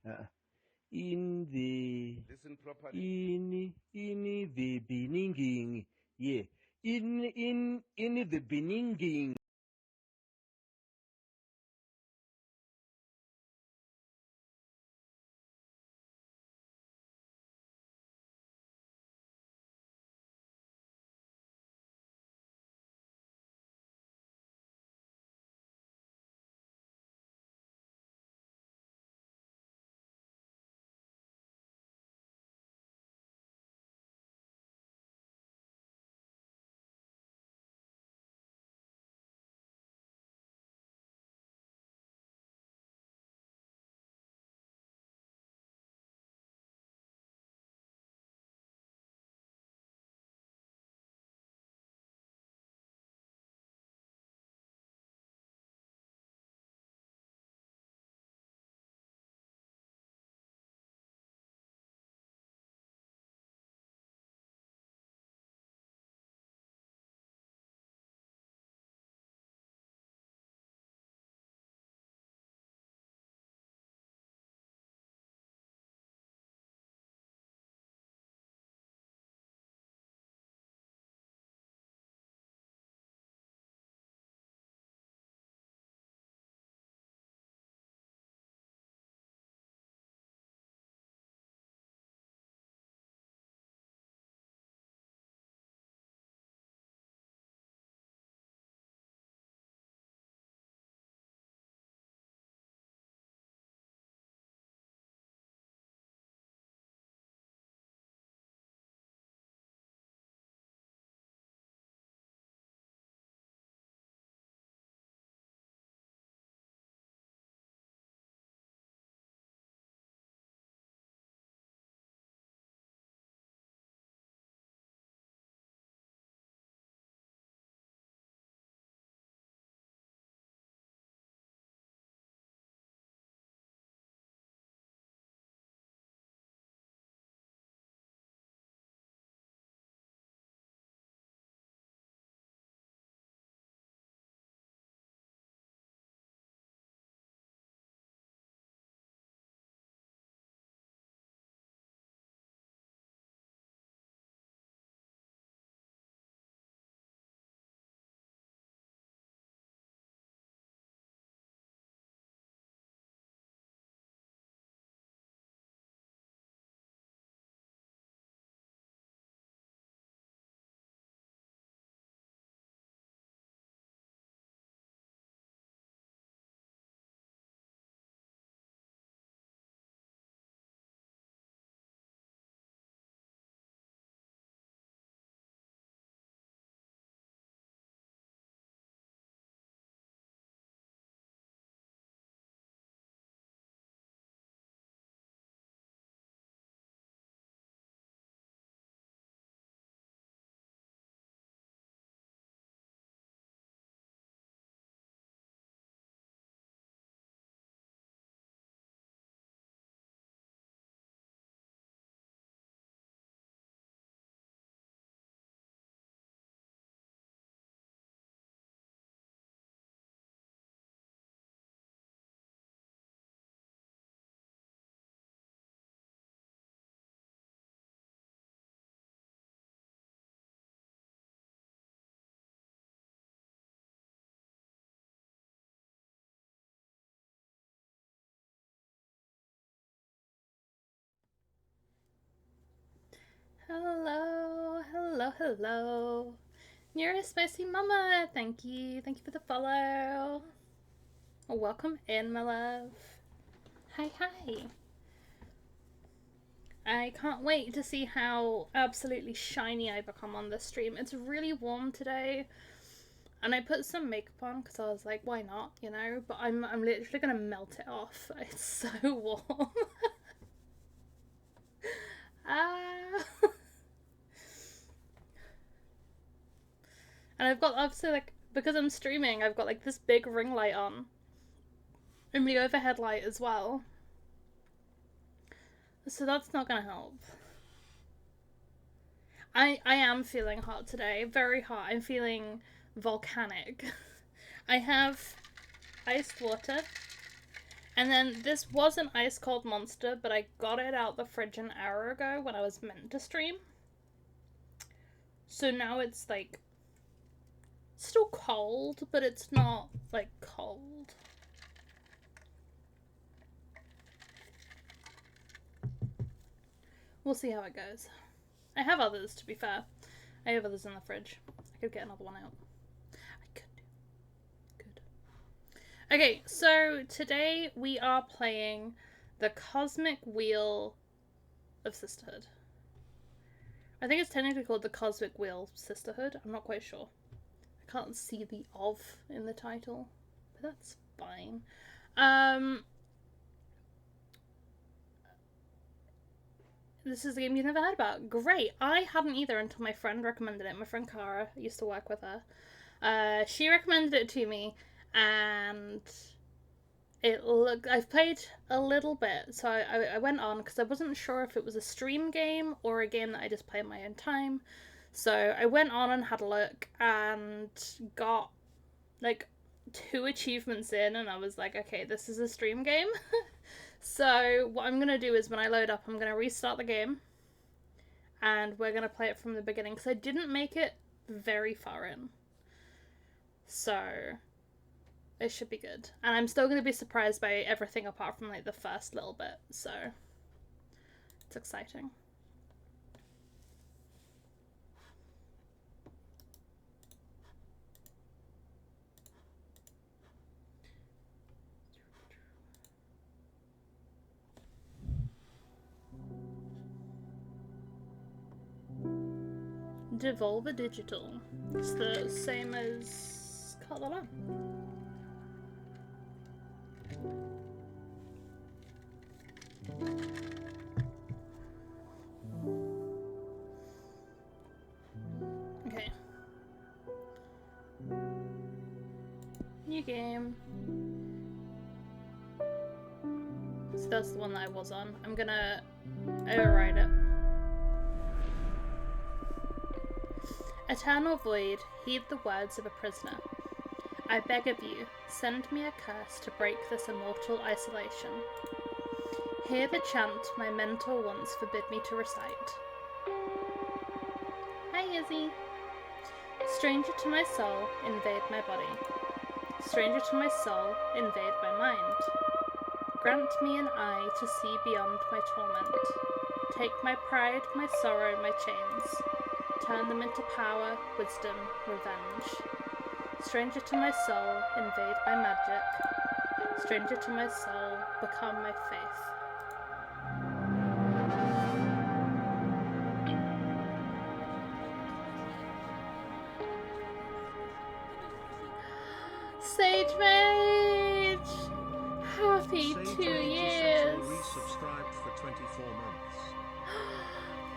Uh, in the Listen properly. in the beginning, yeah, in the beginning. Hello, hello, hello. You're a spicy mama. Thank you. Thank you for the follow. Welcome in, my love. Hi, hi. I can't wait to see how absolutely shiny I become on this stream. It's really warm today, and I put some makeup on because I was like, why not, you know? But I'm literally gonna melt it off. It's so warm. Ah. And I've got obviously like because I'm streaming, I've got like this big ring light on and the overhead light as well. So that's not gonna help. I am feeling hot today, very hot. I'm feeling volcanic. I have iced water And then this was an ice cold monster, but I got it out the fridge an hour ago when I was meant to stream. So now it's like still cold, but it's not like cold. We'll see how it goes. I have others, to be fair. I have others in the fridge. I could get another one out. I could. Good. Okay, so today we are playing the Cosmic Wheel of Sisterhood. I think it's technically called the Cosmic Wheel Sisterhood. I'm not quite sure. I can't see the "of" in the title, but that's fine. This is a game you've never heard about. Great. I hadn't either until my friend recommended it. My friend Cara, I used to work with her. She recommended it to me, and I've played a little bit, so I went on because I wasn't sure if it was a stream game or a game that I just play in my own time. So I went on and had a look and got like 2 achievements in, and I was like, okay, this is a stream game. So what I'm going to do is when I load up, I'm going to restart the game and we're going to play it from the beginning because I didn't make it very far in. So it should be good. And I'm still going to be surprised by everything apart from like the first little bit. So it's exciting. Devolver Digital. It's the same as Cut the Lamb. Okay. New game. So that's the one that I was on. I'm gonna override it. Eternal Void, heed the words of a prisoner. I beg of you, send me a curse to break this immortal isolation. Hear the chant my mentor once forbid me to recite. Hi, Izzy. Stranger to my soul, invade my body. Stranger to my soul, invade my mind. Grant me an eye to see beyond my torment. Take my pride, my sorrow, my chains. Turn them into power, wisdom, revenge. Stranger to my soul, invade my magic. Stranger to my soul, become my faith. Sage Mage! Happy Sage 2 years! Resubscribed for 24 months.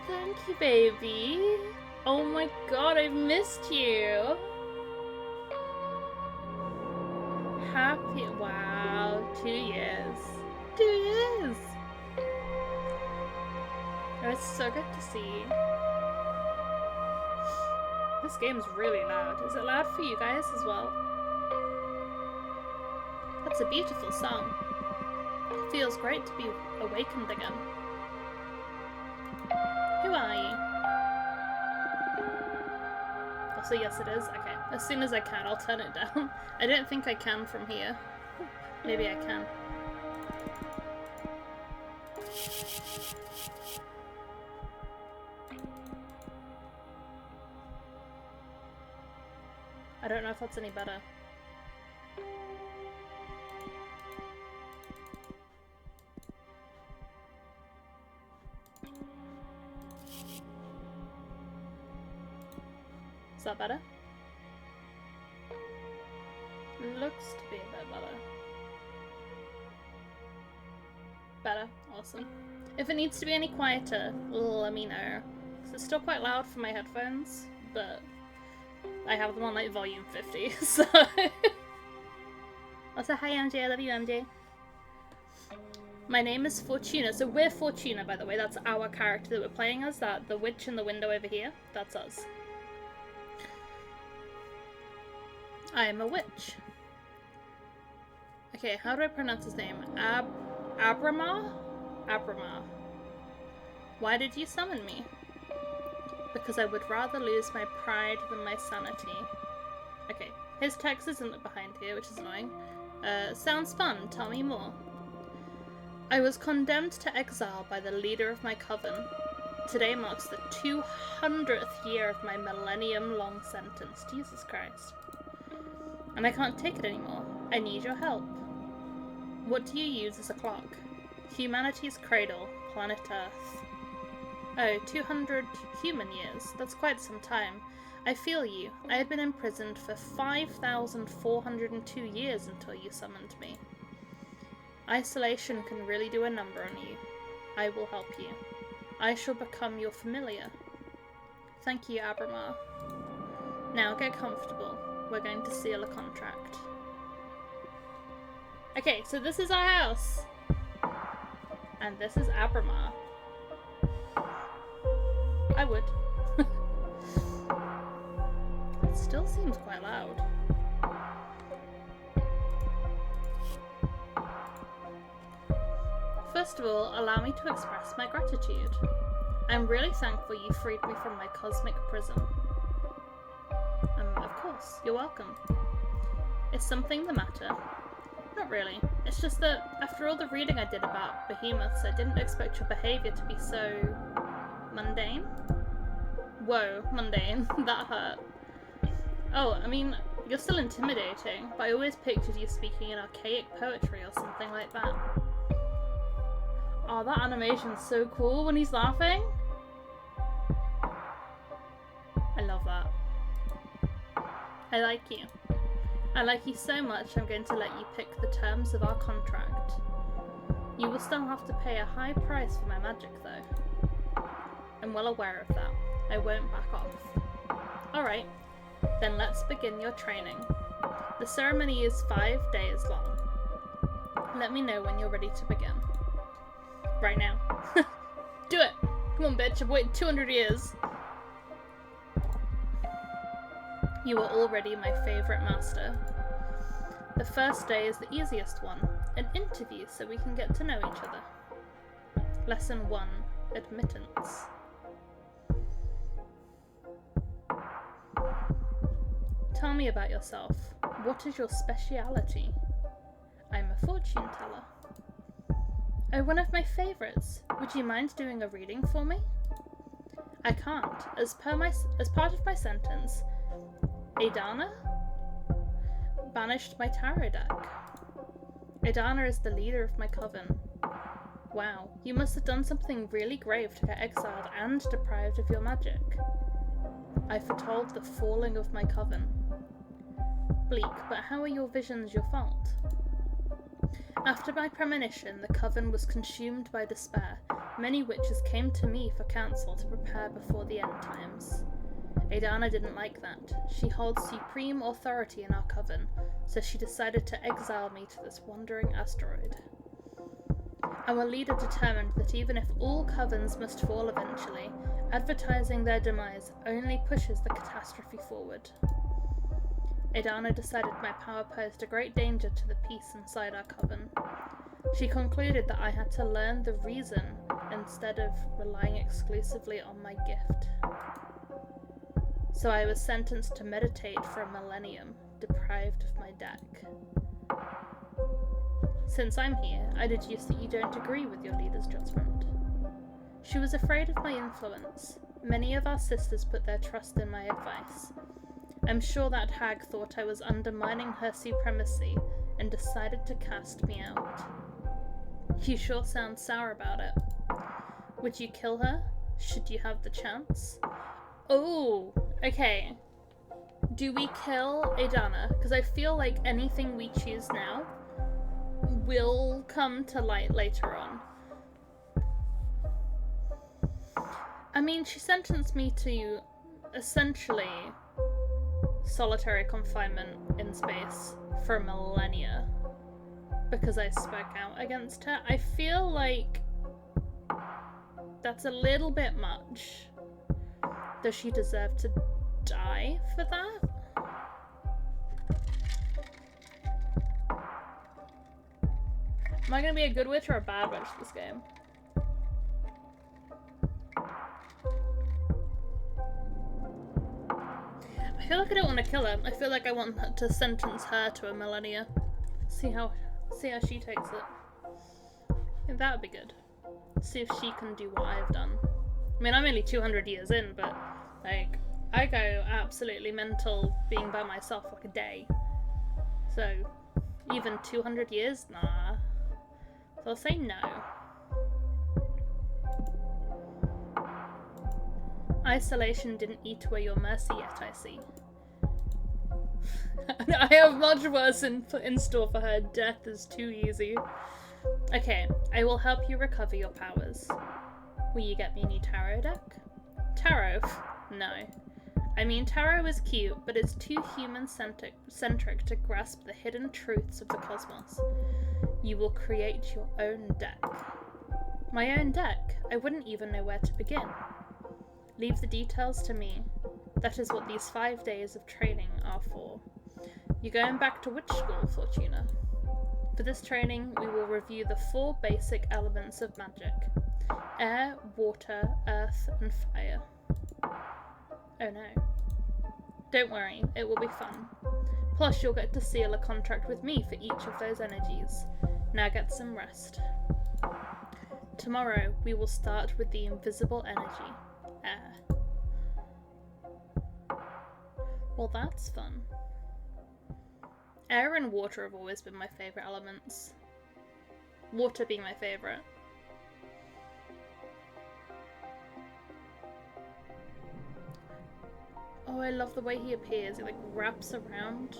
Thank you, baby. Oh my god, I've missed you. Happy, wow, 2 years. 2 years. Oh, it's so good to see. This game's really loud. Is it loud for you guys as well? That's a beautiful song. It feels great to be awakened again. Who are you? Also, yes it is. Okay. As soon as I can, I'll turn it down. I don't think I can from here. Maybe I can. I don't know if that's any better. Is that better? Looks to be a bit better. Better? Awesome. If it needs to be any quieter, let me know. Because it's still quite loud for my headphones, but I have them on like volume 50, so... Also, hi MJ, I love you MJ. My name is Fortuna, so we're Fortuna by the way, that's our character that we're playing as, the witch in the window over here, that's us. I am a witch. Okay, how do I pronounce his name? Abramar? Abramar. Why did you summon me? Because I would rather lose my pride than my sanity. Okay, his text isn't behind here, which is annoying. Sounds fun, tell me more. I was condemned to exile by the leader of my coven. Today marks the 200th year of my millennium-long sentence. Jesus Christ. And I can't take it anymore. I need your help. What do you use as a clock? Humanity's cradle, planet Earth. Oh, 200 human years. That's quite some time. I feel you. I had been imprisoned for 5,402 years until you summoned me. Isolation can really do a number on you. I will help you. I shall become your familiar. Thank you, Abramar. Now get comfortable. We're going to seal a contract. Okay, so this is our house. And this is Abramar. I would. It still seems quite loud. First of all, allow me to express my gratitude. I'm really thankful you freed me from my cosmic prison. Of course, you're welcome. Is something the matter? Not really. It's just that, after all the reading I did about behemoths, I didn't expect your behaviour to be so... mundane? Whoa, mundane. That hurt. Oh, I mean, you're still intimidating, but I always pictured you speaking in archaic poetry or something like that. Oh, that animation's so cool when he's laughing. I love that. I like you. I like you so much I'm going to let you pick the terms of our contract. You will still have to pay a high price for my magic though. I'm well aware of that. I won't back off. Alright, then let's begin your training. The ceremony is 5 days long. Let me know when you're ready to begin. Right now. Do it! Come on, bitch, I've waited 200 years. You are already my favourite master. The first day is the easiest one, an interview so we can get to know each other. Lesson 1, Admittance. Tell me about yourself. What is your speciality? I'm a fortune teller. Oh, one of my favourites. Would you mind doing a reading for me? I can't. As part of my sentence, Adana banished my tarot deck. Adana is the leader of my coven. Wow, you must have done something really grave to get exiled and deprived of your magic. I foretold the falling of my coven. Bleak, but how are your visions your fault? After my premonition, the coven was consumed by despair. Many witches came to me for counsel to prepare before the end times. Adana didn't like that. She holds supreme authority in our coven, so she decided to exile me to this wandering asteroid. Our leader determined that even if all covens must fall eventually, advertising their demise only pushes the catastrophe forward. Adana decided my power posed a great danger to the peace inside our coven. She concluded that I had to learn the reason instead of relying exclusively on my gift. So I was sentenced to meditate for a millennium, deprived of my deck. Since I'm here, I deduce that you don't agree with your leader's judgment. She was afraid of my influence. Many of our sisters put their trust in my advice. I'm sure that hag thought I was undermining her supremacy and decided to cast me out. You sure sound sour about it. Would you kill her? Should you have the chance? Oh, okay. Do we kill Adana? Because I feel like anything we choose now will come to light later on. I mean, she sentenced me to essentially solitary confinement in space for millennia because I spoke out against her. I feel like that's a little bit much. Does she deserve to die for that? Am I gonna be a good witch or a bad witch this game? I feel like I don't want to kill her. I feel like I want to sentence her to a millennia. See how she takes it. I think that would be good. See if she can do what I've done. I mean, I'm only 200 years in, but like, I go absolutely mental being by myself like a day. So, even 200 years? Nah. So I'll say no. Isolation didn't eat away your mercy yet, I see. I have much worse in store for her. Death is too easy. Okay, I will help you recover your powers. Will you get me a new tarot deck? Tarot? No. I mean, tarot is cute, but it's too human-centric to grasp the hidden truths of the cosmos. You will create your own deck. My own deck? I wouldn't even know where to begin. Leave the details to me. That is what these 5 days of training are for. You're going back to which school, Fortuna? For this training, we will review the 4 basic elements of magic. Air, water, earth, and fire. Oh no. Don't worry, it will be fun. Plus, you'll get to seal a contract with me for each of those energies. Now get some rest. Tomorrow, we will start with the invisible energy, air. Well, that's fun. Air and water have always been my favourite elements. Water being my favourite. Oh, I love the way he appears. It like wraps around.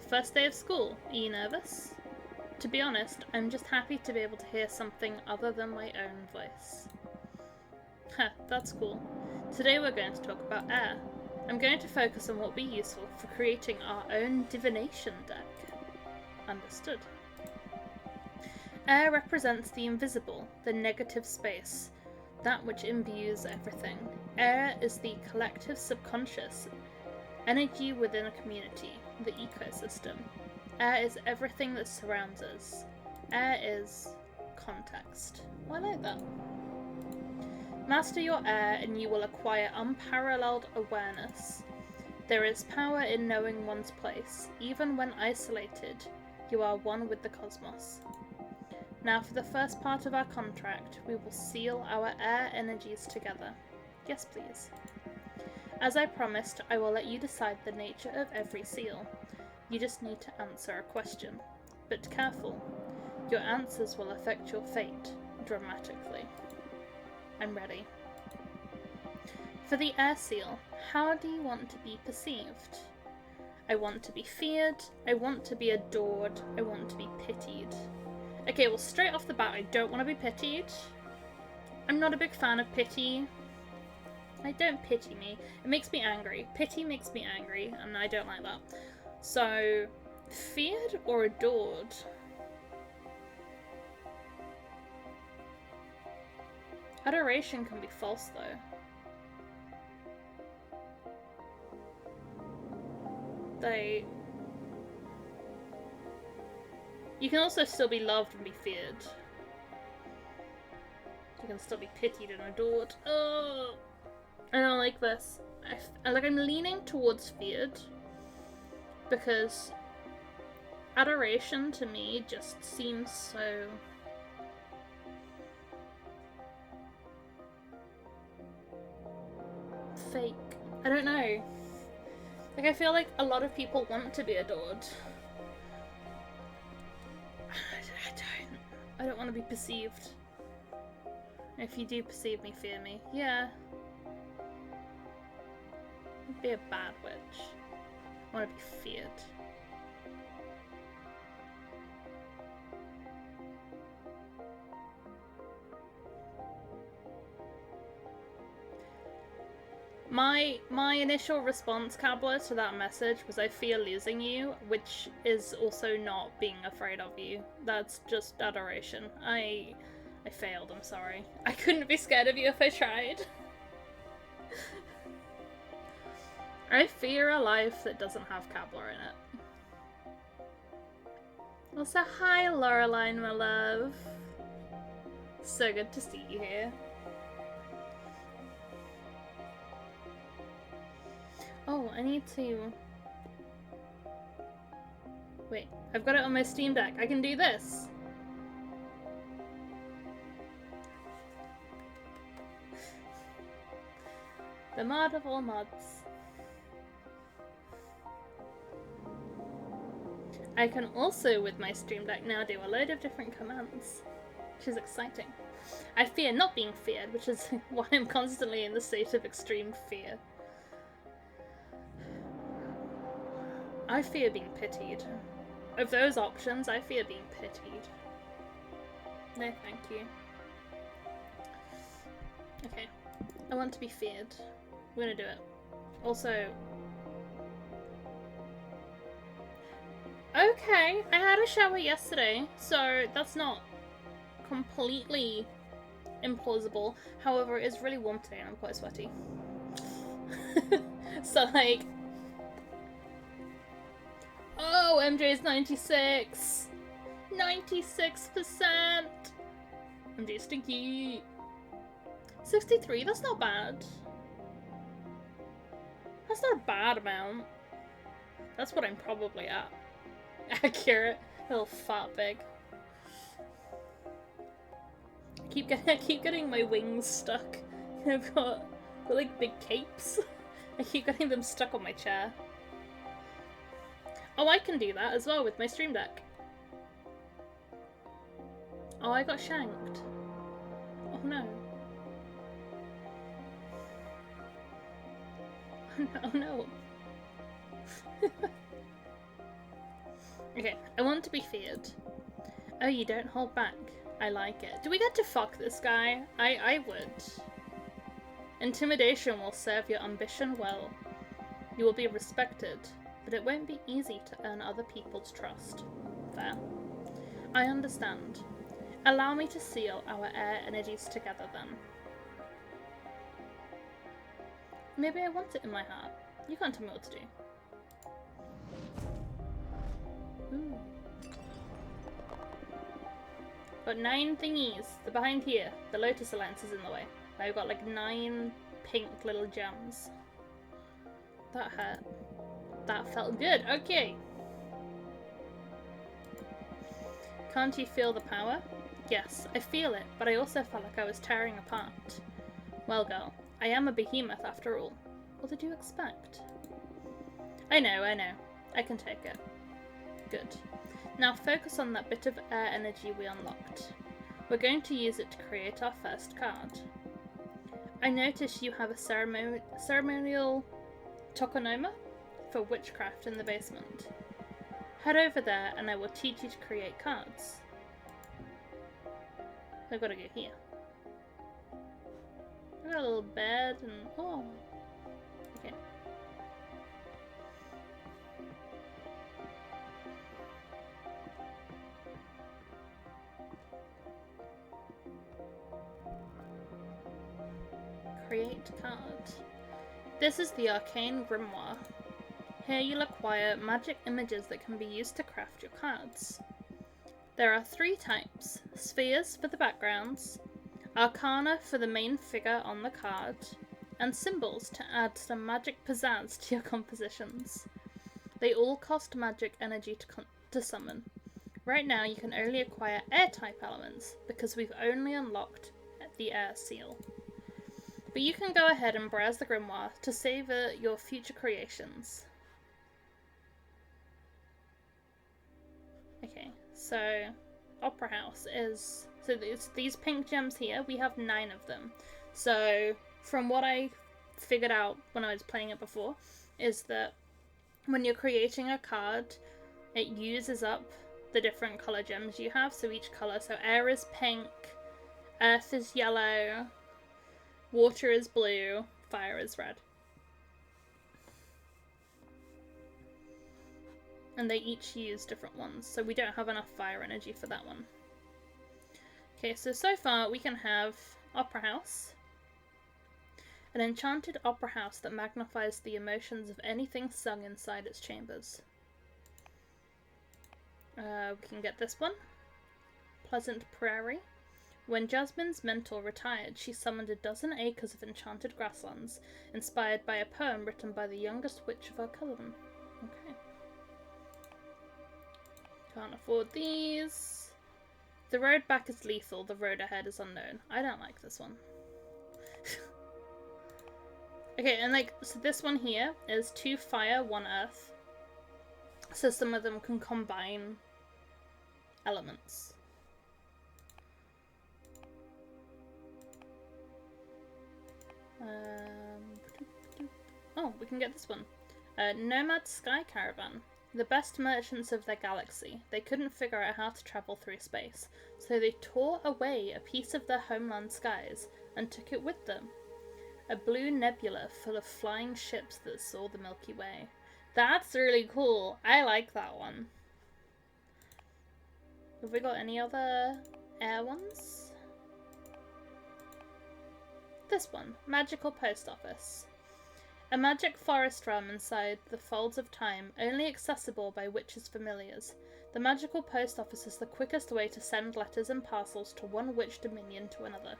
First day of school. Are you nervous? To be honest, I'm just happy to be able to hear something other than my own voice. Heh, that's cool. Today we're going to talk about air. I'm going to focus on what will be useful for creating our own divination deck. Understood. Air represents the invisible, the negative space, that which imbues everything. Air is the collective subconscious, energy within a community, the ecosystem. Air is everything that surrounds us. Air is context. Oh, I like that. Master your air and you will acquire unparalleled awareness. There is power in knowing one's place. Even when isolated, you are one with the cosmos. Now for the first part of our contract, we will seal our air energies together. Yes, please. As I promised, I will let you decide the nature of every seal. You just need to answer a question. But careful. Your answers will affect your fate dramatically. I'm ready. For the air seal, how do you want to be perceived? I want to be feared, I want to be adored, I want to be pitied. Okay, well straight off the bat I don't want to be pitied. I'm not a big fan of pity. Don't pity me. It makes me angry. Pity makes me angry, and I don't like that. So, feared or adored? Adoration can be false, though. You can also still be loved and be feared. You can still be pitied and adored. Oh, I don't like this. I'm leaning towards feared because adoration to me just seems so fake. I don't know. Like, I feel like a lot of people want to be adored. I don't want to be perceived. If you do perceive me, fear me. Yeah. I'd be a bad witch. I want to be feared. My initial response, Cabla, to that message was I fear losing you, which is also not being afraid of you. That's just adoration. I failed, I'm sorry. I couldn't be scared of you if I tried. I fear a life that doesn't have Cabla in it. Also, hi Laureline, my love. So good to see you here. Oh, I need to... Wait, I've got it on my Steam Deck. I can do this. The mod of all mods. I can also, with my Stream Deck now, do a load of different commands, which is exciting. I fear not being feared, which is why I'm constantly in the state of extreme fear. I fear being pitied. Of those options, I fear being pitied. No, thank you. Okay. I want to be feared. We're gonna do it. Also... Okay, I had a shower yesterday, so that's not completely implausible. However, it is really warm today and I'm quite sweaty. So, like... Oh, MJ's 96! 96%! MJ stinky! 63, that's not bad. That's not a bad amount. That's what I'm probably at. Accurate. Little fat pig. I keep getting my wings stuck. I've got like big capes. I keep getting them stuck on my chair. Oh, I can do that as well with my Stream Deck. Oh, I got shanked. Oh no. Oh no. Okay, I want to be feared. Oh, you don't hold back. I like it. Do we get to fuck this guy? I would. Intimidation will serve your ambition well. You will be respected, but it won't be easy to earn other people's trust. Fair. I understand. Allow me to seal our air energies together then. Maybe I want it in my heart. You can't tell me what to do. Ooh. Got 9 thingies. They're behind here. The Lotus Alliance is in the way. I've got like 9 pink little gems. That hurt. That felt good. Okay. Can't you feel the power? Yes, I feel it, but I also felt like I was tearing apart. Well, girl, I am a behemoth after all. What did you expect? I know. I can take it. Good. Now focus on that bit of air energy we unlocked. We're going to use it to create our first card. I notice you have a ceremonial tokonoma for witchcraft in the basement. Head over there and I will teach you to create cards. I've got to go here. I got a little bed and... oh. Okay. Create card. This is the Arcane Grimoire. Here you'll acquire magic images that can be used to craft your cards. There are 3 types: spheres for the backgrounds, arcana for the main figure on the card, and symbols to add some magic pizzazz to your compositions. They all cost magic energy to summon. Right now you can only acquire air type elements because we've only unlocked the air seal. But you can go ahead and browse the grimoire to savor your future creations. Okay, so Opera House is... so it's these pink gems here, we have 9 of them. So from what I figured out when I was playing it before, is that when you're creating a card, it uses up the different colour gems you have, so each colour. So air is pink, earth is yellow, water is blue, fire is red. And they each use different ones, so we don't have enough fire energy for that one. Okay, so far we can have Opera House. An enchanted opera house that magnifies the emotions of anything sung inside its chambers. We can get this one. Pleasant Prairie. When Jasmine's mentor retired, she summoned a dozen acres of enchanted grasslands, inspired by a poem written by the youngest witch of her cousin. Okay. Can't afford these. The road back is lethal, the road ahead is unknown. I don't like this one. Okay, and like, so this one here is 2 fire, 1 earth. So some of them can combine elements. Oh, we can get this one. Nomad Sky Caravan. The best merchants of their galaxy. They couldn't figure out how to travel through space, so they tore away a piece of their homeland skies and took it with them. A blue nebula full of flying ships that saw the Milky Way. That's really cool. I like that one. Have we got any other air ones? This one, Magical Post Office. A magic forest realm inside the folds of time, only accessible by witches' familiars. The magical post office is the quickest way to send letters and parcels to one witch dominion to another.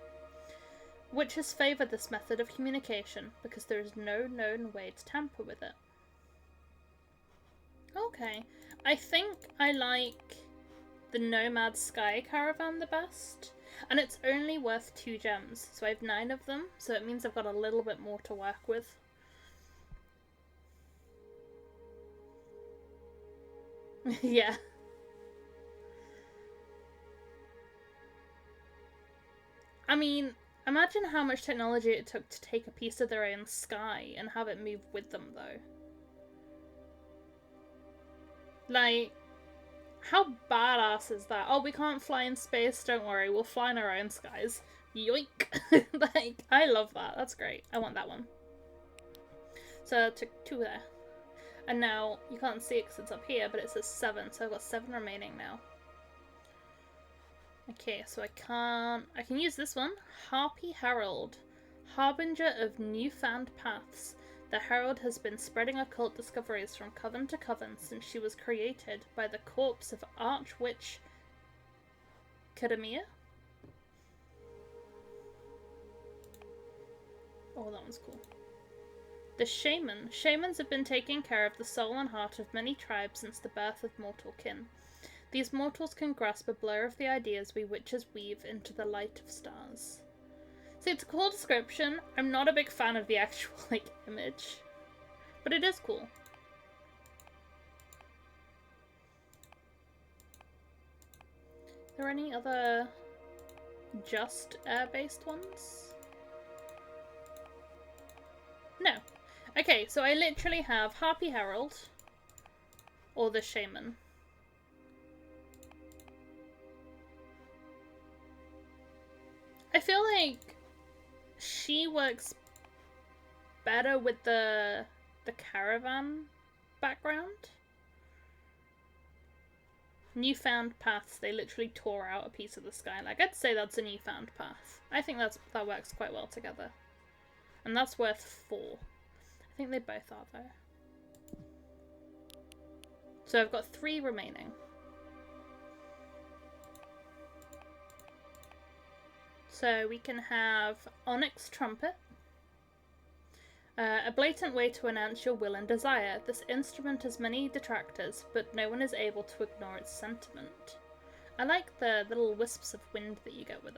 Witches favour this method of communication because there is no known way to tamper with it. Okay, I think I like the Nomad Sky Caravan the best. And it's only worth 2 gems, so I have 9 of them, so it means I've got a little bit more to work with. Yeah. I mean, imagine how much technology it took to take a piece of their own sky and have it move with them, though. Like, how badass is that? Oh, we can't fly in space, don't worry, we'll fly in our own skies. Yoink! Like, I love that. That's great. I want that one. So I took 2 there. And now, you can't see it because it's up here, but it says 7, so I've got 7 remaining now. Okay, so I can use this one. Harpy Herald. Harbinger of newfound paths. The Herald has been spreading occult discoveries from coven to coven since she was created by the corpse of Archwitch Kadamia. Oh, that one's cool. The Shaman. Shamans have been taking care of the soul and heart of many tribes since the birth of mortal kin. These mortals can grasp a blur of the ideas we witches weave into the light of stars. See, it's a cool description. I'm not a big fan of the actual, like, image. But it is cool. Are there any other just air-based ones? No. Okay, so I literally have Harpy Herald or the Shaman. I feel like she works better with the caravan background. Newfound paths, they literally tore out a piece of the sky. Like, I'd say that's a newfound path. I think that works quite well together. And that's worth 4. I think they both are, though. So I've got 3 remaining. So we can have Onyx Trumpet. A blatant way to announce your will and desire. This instrument has many detractors, but no one is able to ignore its sentiment. I like the little wisps of wind that you get with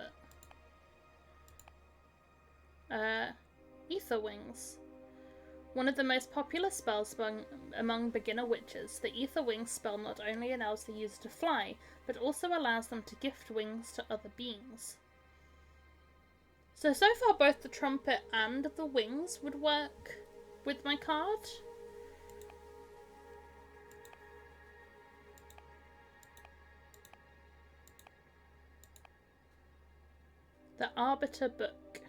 it. Ether Wings. One of the most popular spells among beginner witches, the Ether Wings spell not only allows the user to fly, but also allows them to gift wings to other beings. So far both the trumpet and the wings would work with my card. The Arbiter Book.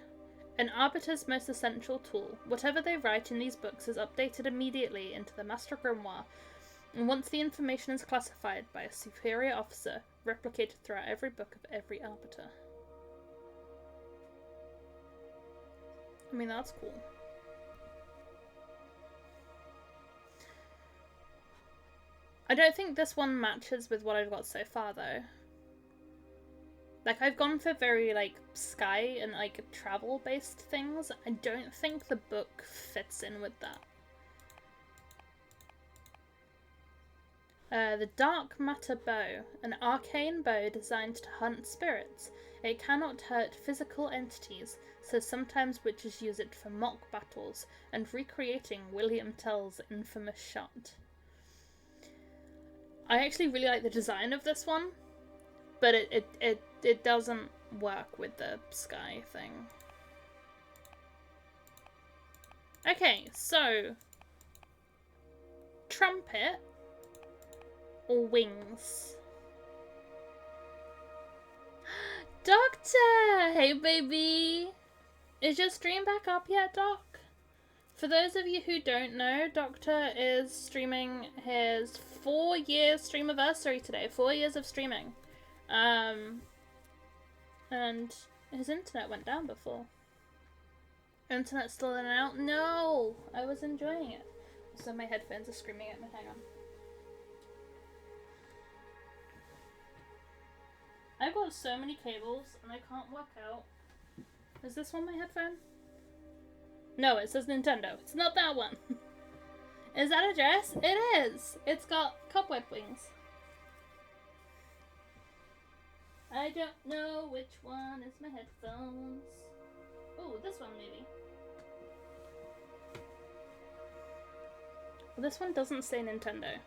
An Arbiter's most essential tool. Whatever they write in these books is updated immediately into the Master Grimoire, and once the information is classified by a superior officer, replicated throughout every book of every Arbiter. I mean, that's cool. I don't think this one matches with what I've got so far, though. Like, I've gone for very, like, sky and, like, travel-based things. I don't think the book fits in with that. The Dark Matter Bow, an arcane bow designed to hunt spirits. It cannot hurt physical entities, so sometimes witches use it for mock battles and recreating William Tell's infamous shot. I actually really like the design of this one, but it doesn't work with the sky thing. Okay, so trumpet or wings? Doctor! Hey, baby! Is your stream back up yet, Doc? For those of you who don't know, Doctor is streaming his 4-year streamiversary today. 4 years of streaming. And his internet went down before. Internet's still in and out? No! I was enjoying it. So my headphones are screaming at me. Hang on. I've got so many cables and I can't work out. Is this one my headphone? No, it says Nintendo. It's not that one. Is that a dress? It is! It's got cobweb wings. I don't know which one is my headphones. Oh, this one maybe. Well, this one doesn't say Nintendo.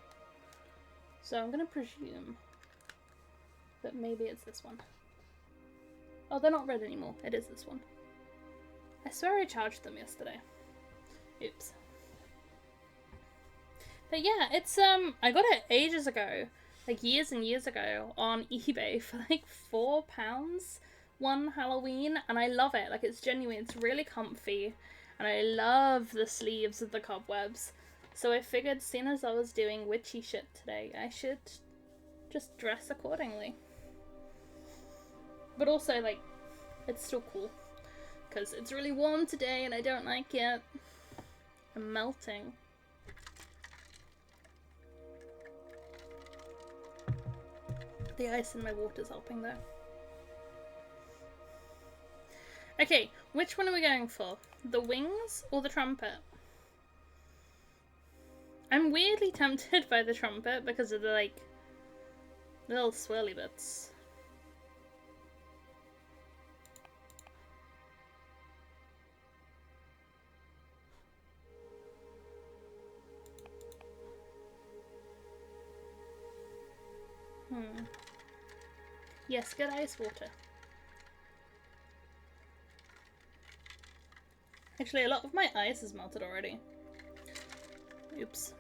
So I'm gonna presume that maybe it's this one. Oh, they're not red anymore. It is this one. I swear I charged them yesterday. Oops. But yeah, it's I got it ages ago. Like years and years ago on eBay for like £4 one Halloween, and I love it. Like, it's genuine, it's really comfy, and I love the sleeves of the cobwebs. So I figured, seeing as I was doing witchy shit today, I should just dress accordingly. But also, like, it's still cool, because it's really warm today and I don't like it. I'm melting. The ice in my water's helping though. Okay, which one are we going for? The wings or the trumpet? I'm weirdly tempted by the trumpet because of the, like, little swirly bits. Yes, good ice water. Actually, a lot of my ice is melted already. Oops.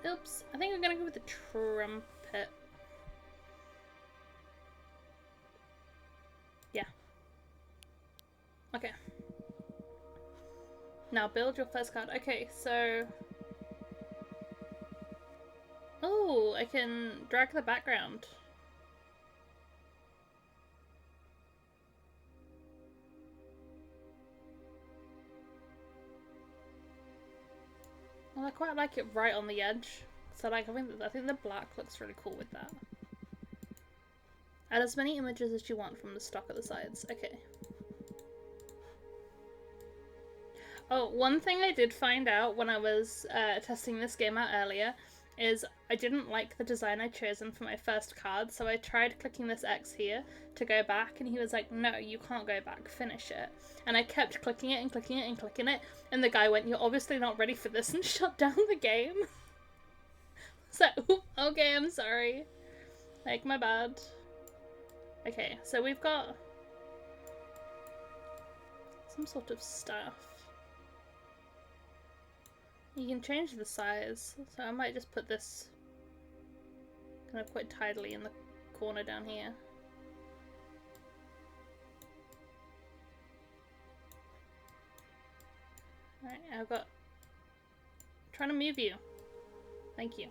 Oops. I think I'm gonna go with the trumpet. Yeah. Okay. Now build your first card. Okay, so... oh, I can drag the background. Well, I quite like it right on the edge. So, like, I think the black looks really cool with that. Add as many images as you want from the stock at the sides. Okay. Oh, one thing I did find out when I was testing this game out earlier is I didn't like the design I'd chosen for my first card, so I tried clicking this X here to go back, and he was like, no, you can't go back, finish it. And I kept clicking it and clicking it and clicking it, and the guy went, you're obviously not ready for this, and shut down the game. So, okay, I'm sorry. Like, my bad. Okay, so we've got some sort of staff. You can change the size, so I might just put this kind of quite tidily in the corner down here. Alright, I've got... I'm trying to move you. Thank you.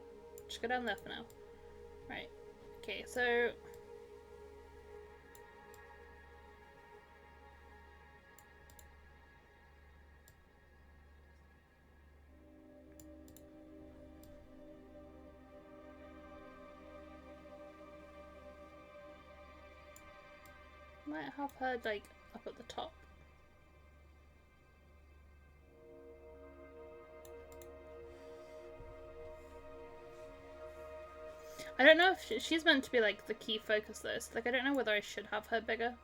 Just go down there for now. Right. Okay, so... Might have her like up at the top. I don't know if she's meant to be like the key focus though, so like I don't know whether I should have her bigger.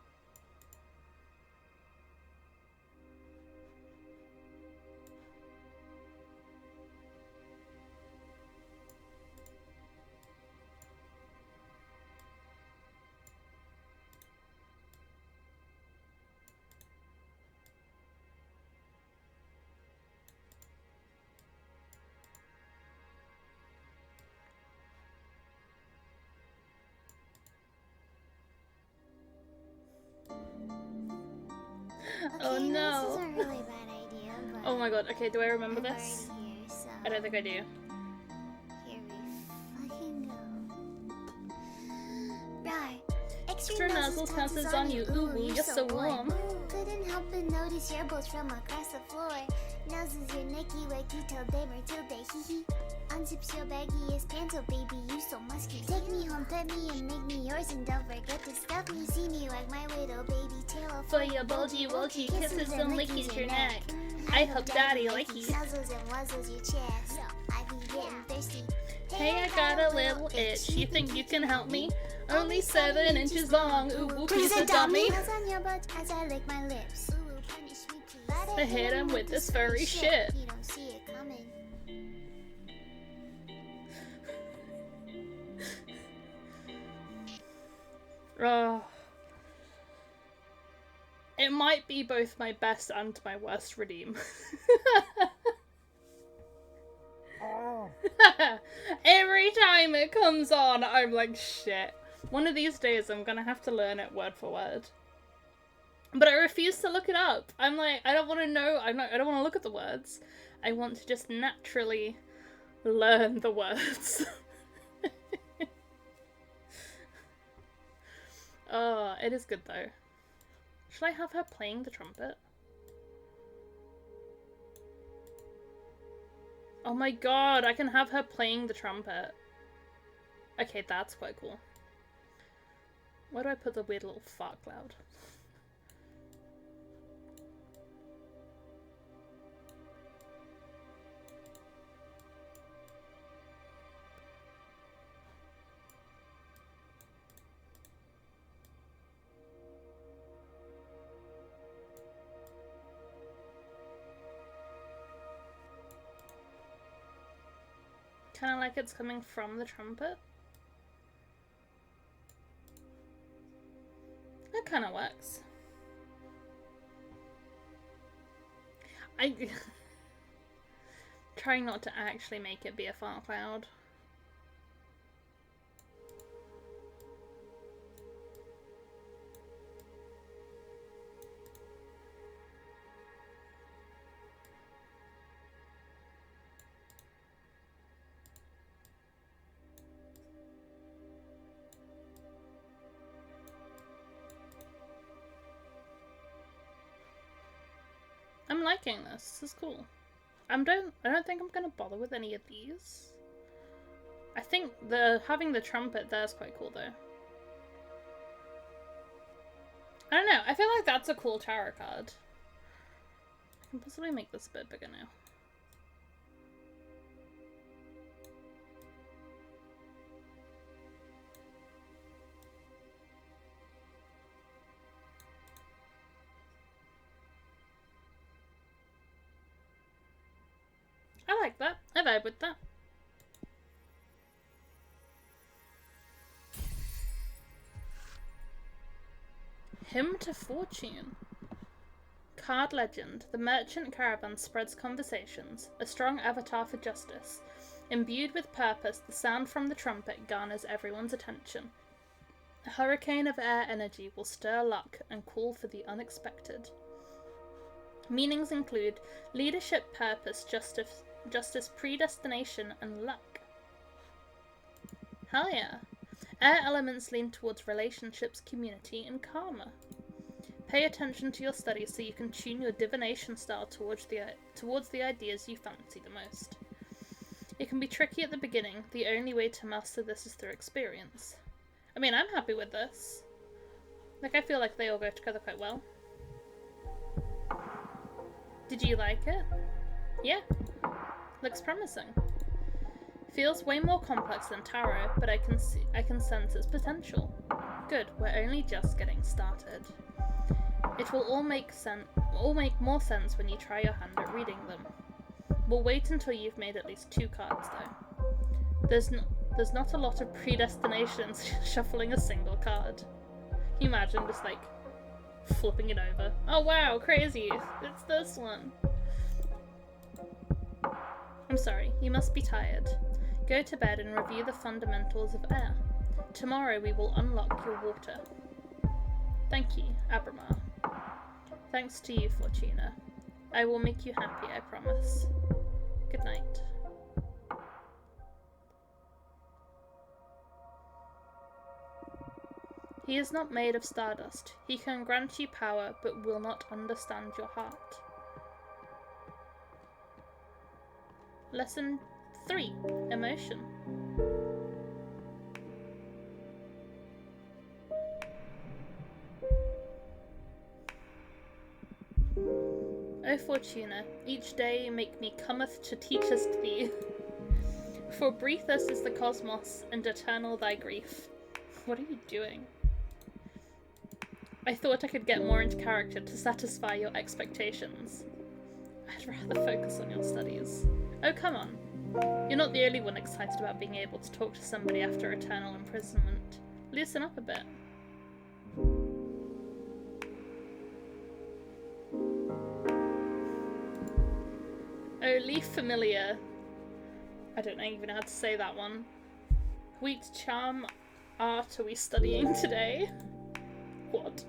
Oh no! This is a really bad idea, but Oh my god, okay, do I remember I'm this? already here, so I don't think I do. here we fucking go. Right. Extra nozzle pounces on you, ooh, you're so warm. Couldn't help but notice your bolts from across the floor. Noses your Nicky Wakey till day Matilda, hee hee. Unzips your baggiest pants, oh baby, you so musky. Take me home, pet me, and make me yours, and don't forget to stuff me. See me wag my widow baby tail For your bulgy wulgy kisses and lickies your neck. I hope daddy likey. Nuzzles and wuzzles your chest. I be getting thirsty. Hey, I got a little itch. You think you can help me? Only 7 inches long. Ooh, ooh, please adopt me. Hands on your butt as I lick my lips. Ooh, punish me, please. I hit him with this furry shit. You don't see it coming. Oh. It might be both my best and my worst redeem. Every time it comes on, I'm like, shit. One of these days I'm gonna have to learn it word for word. But I refuse to look it up. I'm like, I don't want to know. I don't want to look at the words. I want to just naturally learn the words. Oh, it is good though. Should I have her playing the trumpet? Oh my god, I can have her playing the trumpet. Okay, that's quite cool. Where do I put the weird little fart cloud? Kind of like it's coming from the trumpet. That kind of works. I trying not to actually make it be a fart cloud. I'm liking this. This is cool. I don't think I'm gonna bother with any of these. I think having the trumpet there is quite cool though. I don't know. I feel like that's a cool tarot card. I can possibly make this a bit bigger now. I like that. I vibe with that. Hymn to Fortune. Card legend. The merchant caravan spreads conversations, a strong avatar for justice. Imbued with purpose, the sound from the trumpet garners everyone's attention. A hurricane of air energy will stir luck and call for the unexpected. Meanings include leadership, purpose, justice, predestination, and luck. Hell yeah. Air elements lean towards relationships, community, and karma. Pay attention to your studies so you can tune your divination style towards the ideas you fancy the most. It can be tricky at the beginning. The only way to master this is through experience. I mean, I'm happy with this. Like, I feel like they all go together quite well. Did you like it? Yeah. Looks promising. Feels way more complex than tarot, but I can sense its potential. Good, we're only just getting started. It will all make more sense when you try your hand at reading them. We'll wait until you've made at least 2 cards, though. There's not a lot of predestination shuffling a single card. Can you imagine just like flipping it over? Oh wow, crazy! It's this one. I'm sorry, you must be tired. Go to bed and review the fundamentals of air. Tomorrow we will unlock your water. Thank you, Abramar. Thanks to you, Fortuna. I will make you happy, I promise. Good night. He is not made of stardust. He can grant you power, but will not understand your heart. Lesson 3. Emotion. O Fortuna, each day make me cometh to teachest thee. For briefest is the cosmos, and eternal thy grief. What are you doing? I thought I could get more into character to satisfy your expectations. I'd rather focus on your studies. Oh, come on. You're not the only one excited about being able to talk to somebody after eternal imprisonment. Loosen up a bit. Oh, leaf familiar. I don't even know how to say that one. Wheat charm art are we studying today? What?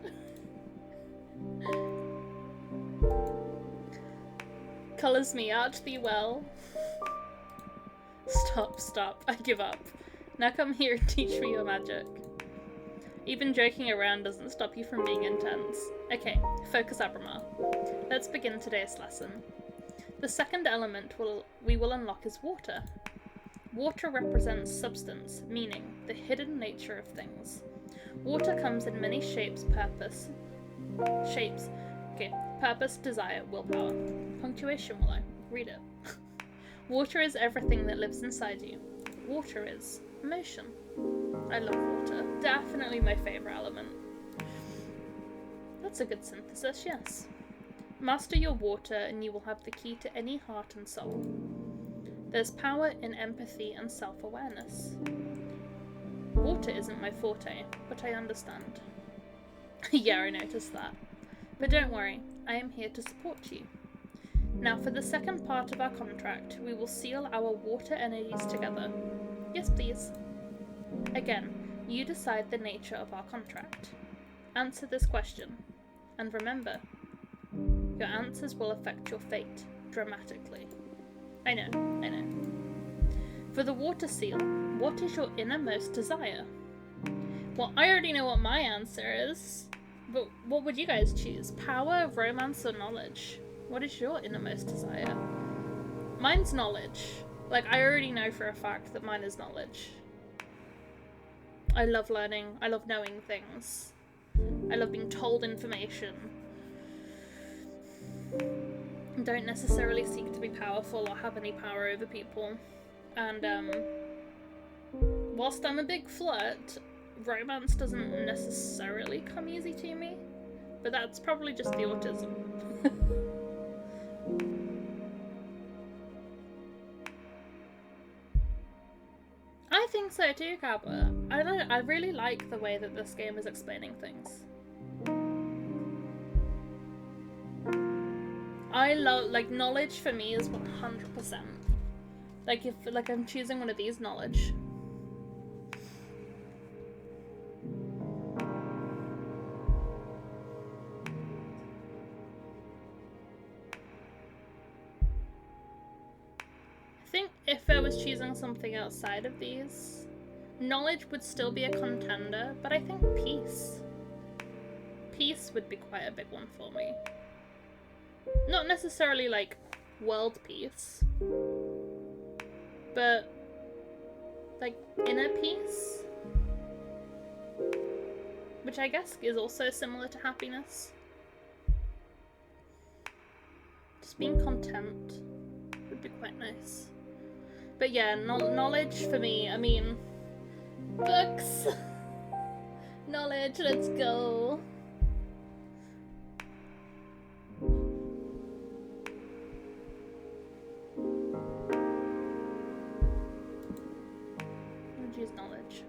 Colours me art thee well. Stop, I give up. Now come here and teach me your magic. Even joking around doesn't stop you from being intense. Okay, focus Abramar. Let's begin today's lesson. The second element we will unlock is water. Water represents substance, meaning the hidden nature of things. Water comes in many shapes, purpose, desire, willpower. Punctuation will I? Read it. Water is everything that lives inside you. Water is emotion. I love water. Definitely my favourite element. That's a good synthesis, yes. Master your water and you will have the key to any heart and soul. There's power in empathy and self-awareness. Water isn't my forte, but I understand. Yeah, I noticed that. But don't worry, I am here to support you. Now for the second part of our contract, we will seal our water energies together. Yes, please. Again, you decide the nature of our contract. Answer this question. And remember, your answers will affect your fate dramatically. I know. For the water seal, what is your innermost desire? Well, I already know what my answer is, but what would you guys choose? Power, romance, or knowledge? What is your innermost desire? Mine's knowledge. Like, I already know for a fact that mine is knowledge. I love learning. I love knowing things. I love being told information. Don't necessarily seek to be powerful or have any power over people. And, whilst I'm a big flirt, romance doesn't necessarily come easy to me. But that's probably just the autism. I think so too, Kappa. I really like the way that this game is explaining things. I love, like, knowledge for me is 100%. Like, if, like, I'm choosing one of these, knowledge. I think if I was choosing something outside of these, knowledge would still be a contender, but I think peace. Peace would be quite a big one for me. Not necessarily, like, world peace, but, like, inner peace. which I guess is also similar to happiness. Just being content would be quite nice. But yeah, knowledge for me, I mean, books. Knowledge, let's go. I'll choose knowledge.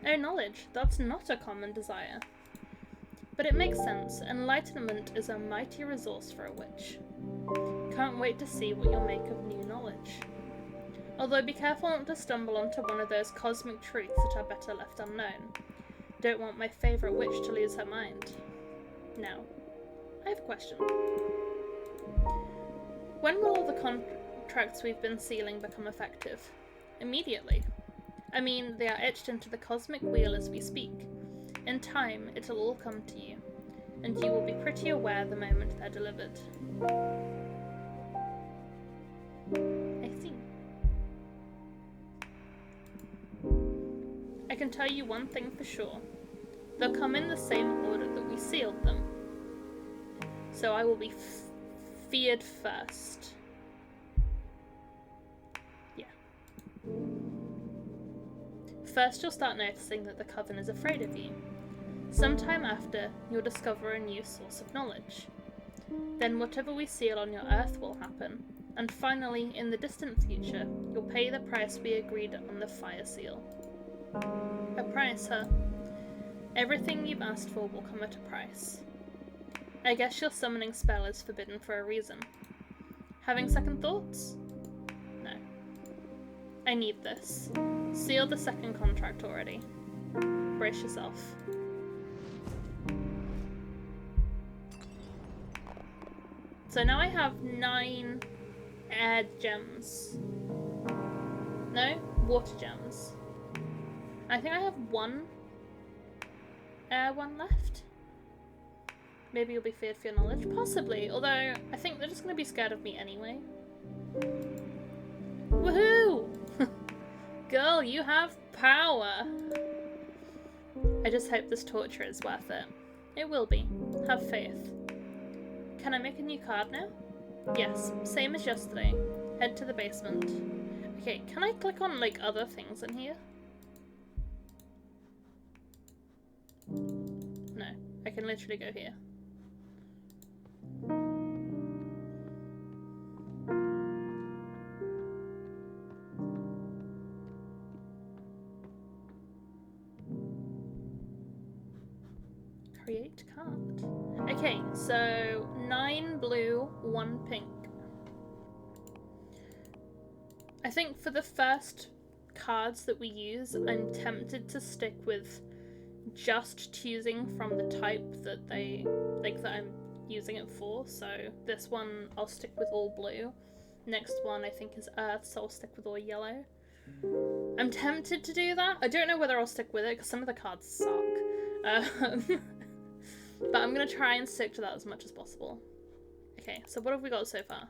Oh, knowledge. That's not a common desire. But it makes sense. Enlightenment is a mighty resource for a witch. Can't wait to see what you'll make of new knowledge. Although be careful not to stumble onto one of those cosmic truths that are better left unknown. Don't want my favourite witch to lose her mind. Now, I have a question. When will all the contracts we've been sealing become effective? Immediately. I mean, they are etched into the cosmic wheel as we speak. In time, it'll all come to you, and you will be pretty aware the moment they're delivered. I see. I can tell you one thing for sure. They'll come in the same order that we sealed them. So I will be feared first. Yeah. First, you'll start noticing that the Coven is afraid of you. Sometime after, you'll discover a new source of knowledge. Then whatever we seal on your Earth will happen. And finally, in the distant future, you'll pay the price we agreed on the fire seal. A price, huh? Everything you've asked for will come at a price. I guess your summoning spell is forbidden for a reason. Having second thoughts? No. I need this. Seal the second contract already. Brace yourself. So now I have 9 air gems. No? Water gems. I think I have 1 air one left. Maybe you'll be feared for your knowledge. Possibly, although I think they're just going to be scared of me anyway. Woohoo! Girl, you have power! I just hope this torture is worth it. It will be. Have faith. Can I make a new card now? Yes, same as yesterday. Head to the basement. Okay, can I click on, like, other things in here? No, I can literally go here. Create card. Okay, so 9 blue, 1 pink. I think for the first cards that we use, I'm tempted to stick with just choosing from the type that that I'm using it for. So this one I'll stick with all blue. Next one I think is earth, so I'll stick with all yellow. I'm tempted to do that. I don't know whether I'll stick with it because some of the cards suck. But I'm going to try and stick to that as much as possible. Okay, so what have we got so far?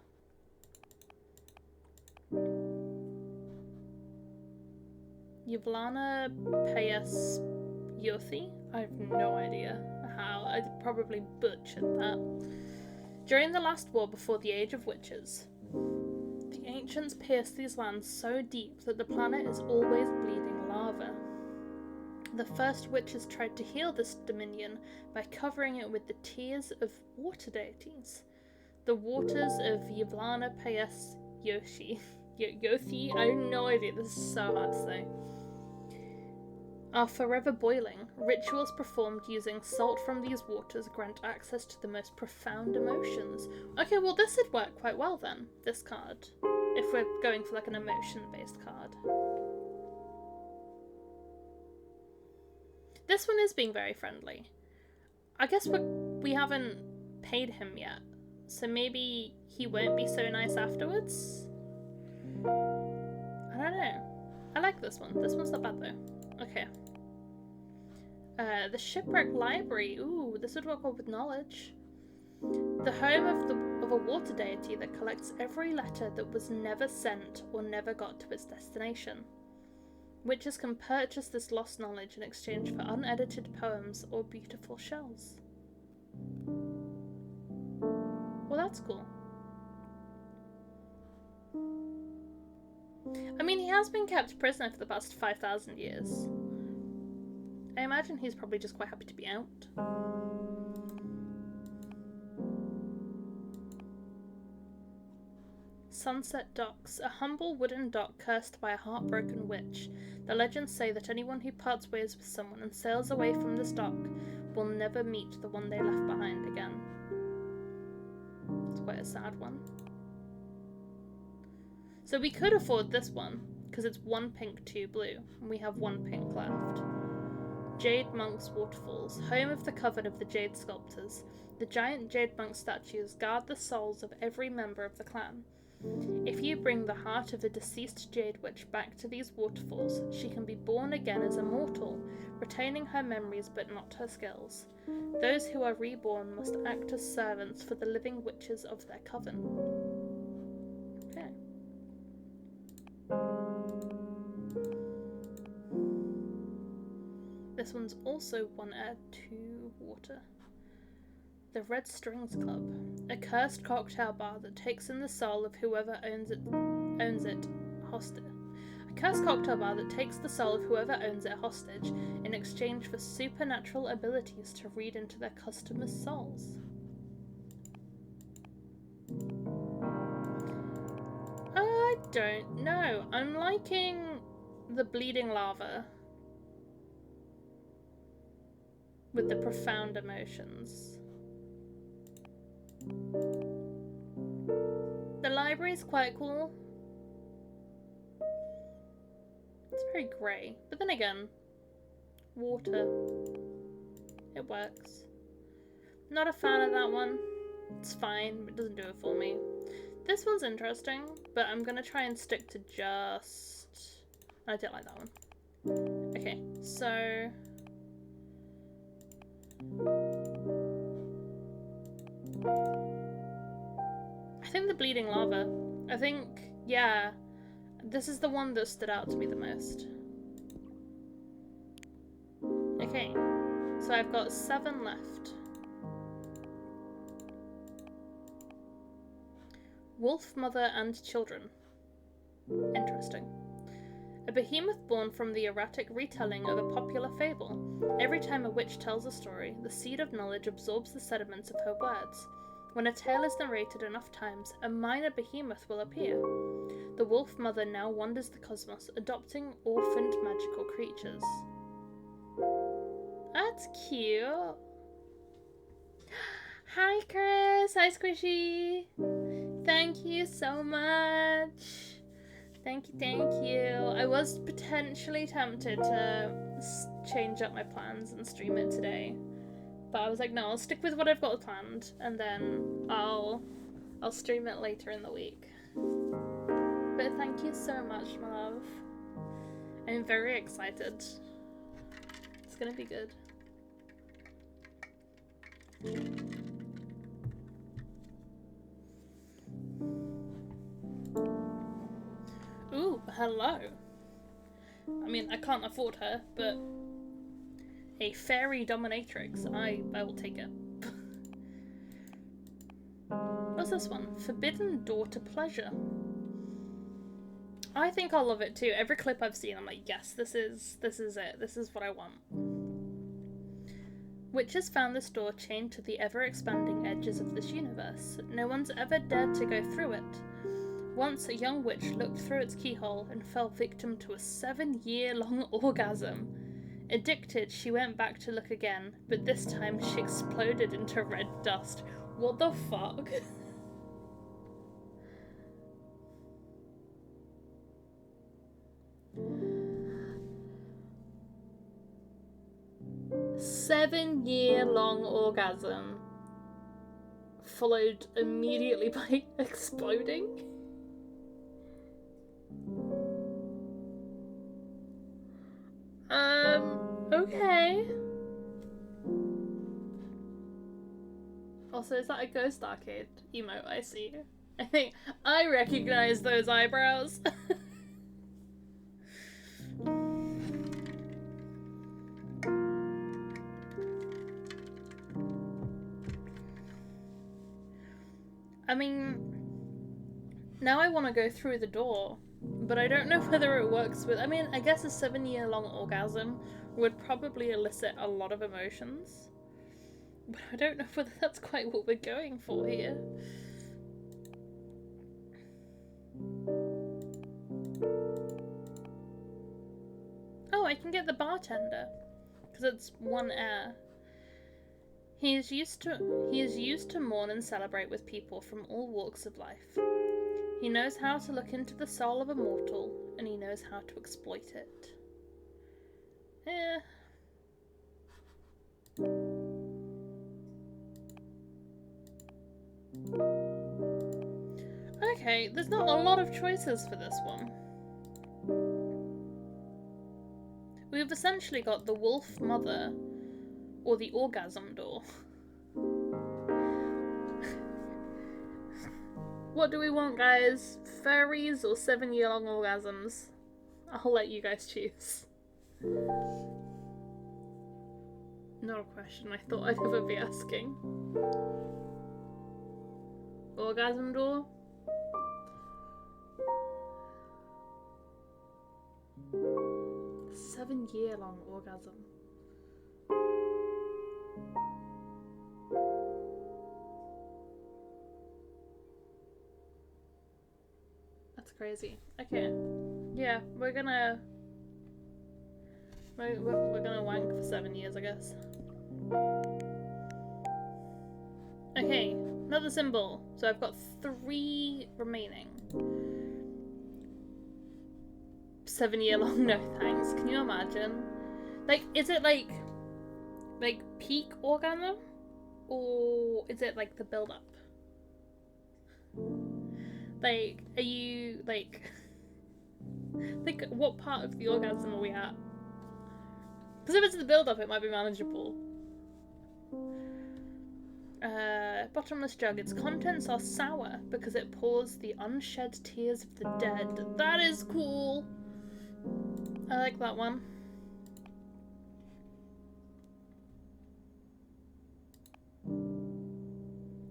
Yvlana Payas Yothi? I have no idea how. I probably butchered that. During the last war before the Age of Witches, the ancients pierced these lands so deep that the planet is always bleeding lava. The first witches tried to heal this dominion by covering it with the tears of water deities. The waters of Yvlana Payas Yothi. Yothi? I have no idea, this is so hard to say. Are forever boiling. Rituals performed using salt from these waters grant access to the most profound emotions. Okay, well this would work quite well then, this card. If we're going for like an emotion-based card. This one is being very friendly. I guess we haven't paid him yet, so maybe he won't be so nice afterwards? I don't know. I like this one. This one's not bad though. Okay. The Shipwreck Library. Ooh, this would work well with knowledge. The home of a water deity that collects every letter that was never sent or never got to its destination. Witches can purchase this lost knowledge in exchange for unedited poems or beautiful shells. Well, that's cool. I mean, he has been kept prisoner for the past 5,000 years. I imagine he's probably just quite happy to be out. Sunset Docks, a humble wooden dock cursed by a heartbroken witch. The legends say that anyone who parts ways with someone and sails away from this dock will never meet the one they left behind again. It's quite a sad one. So we could afford this one, because it's 1 pink, 2 blue, and we have 1 pink left. Jade Monk's Waterfalls, home of the coven of the Jade Sculptors. The giant Jade Monk statues guard the souls of every member of the clan. If you bring the heart of a deceased Jade Witch back to these waterfalls, she can be born again as a mortal, retaining her memories but not her skills. Those who are reborn must act as servants for the living witches of their coven. Okay. This one's also 1 air, 2 water. The Red Strings Club, a cursed cocktail bar that takes in the soul of whoever owns it hostage. A cursed cocktail bar that takes the soul of whoever owns it hostage in exchange for supernatural abilities to read into their customers' souls. I don't know. I'm liking the bleeding lava with the profound emotions. The library is quite cool. It's very grey, but then again, water. It works. Not a fan of that one. It's fine, it doesn't do it for me. This one's interesting, but I'm gonna try and stick to just... I don't like that one. Okay, so... I think the bleeding lava. I think, yeah, this is the one that stood out to me the most. Okay, so I've got 7 left. Wolf, Mother and Children. Interesting. A behemoth born from the erratic retelling of a popular fable. Every time a witch tells a story, the seed of knowledge absorbs the sediments of her words. When a tale is narrated enough times, a minor behemoth will appear. The Wolf Mother now wanders the cosmos, adopting orphaned magical creatures. That's cute. Hi Chris! Hi Squishy! Thank you so much! Thank you. I was potentially tempted to change up my plans and stream it today. But I was like, no, I'll stick with what I've got planned, and then I'll stream it later in the week. But thank you so much, my love. I'm very excited. It's gonna be good. Ooh, hello. I mean, I can't afford her, but a fairy dominatrix. I will take it. What's this one? Forbidden Door to Pleasure. I think I'll love it too. Every clip I've seen, I'm like, yes, this is it. This is what I want. Witches found this door chained to the ever-expanding edges of this universe. No one's ever dared to go through it. Once, a young witch looked through its keyhole and fell victim to a 7-year-long orgasm. Addicted, she went back to look again, but this time she exploded into red dust. What the fuck? Seven-year-long orgasm followed immediately by exploding. Okay. Also, is that a Ghost Arcade emote I see? I think I recognize those eyebrows. I mean, now I want to go through the door, but I don't know whether it works with... I mean, I guess a 7-year-long orgasm would probably elicit a lot of emotions. But I don't know whether that's quite what we're going for here. Oh, I can get the bartender, because it's one air. He is used to mourn and celebrate with people from all walks of life. He knows how to look into the soul of a mortal, and he knows how to exploit it. Okay, there's not a lot of choices for this one. We've essentially got the wolf mother, or the orgasm door. What do we want, guys? Furries or 7-year-long orgasms? I'll let you guys choose. Not a question I thought I'd ever be asking. Orgasm door? Seven-year-long orgasm. That's crazy. Okay. Yeah, we're gonna wank for 7 years, I guess. Okay, another symbol. So I've got 3 remaining. 7-year-long no thanks. Can you imagine? Like, is it like peak orgasm? Or is it like the build-up? Like, are you like what part of the orgasm are we at? Because if it's the build-up, it might be manageable. Bottomless jug. Its contents are sour because it pours the unshed tears of the dead. That is cool. I like that one.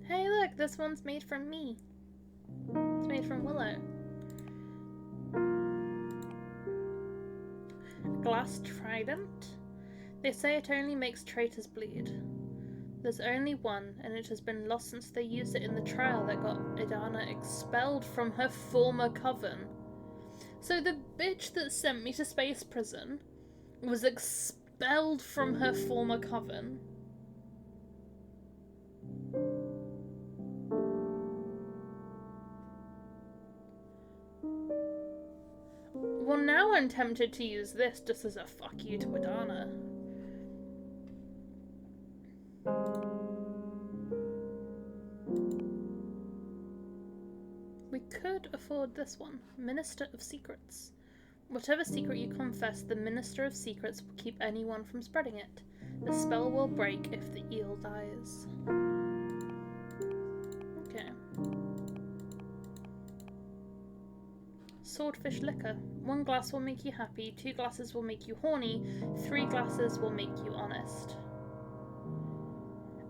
Hey, look, this one's made from me. It's made from willow. Glass trident? They say it only makes traitors bleed. There's only one, and it has been lost since they used it in the trial that got Idana expelled from her former coven. So the bitch that sent me to space prison was expelled from her former coven. Well, now I'm tempted to use this just as a fuck you to Idana. We could afford this one. Minister of Secrets. Whatever secret you confess, the Minister of Secrets will keep anyone from spreading it. The spell will break if the eel dies. Okay. Swordfish liquor. 1 glass will make you happy, 2 glasses will make you horny, 3 glasses will make you honest.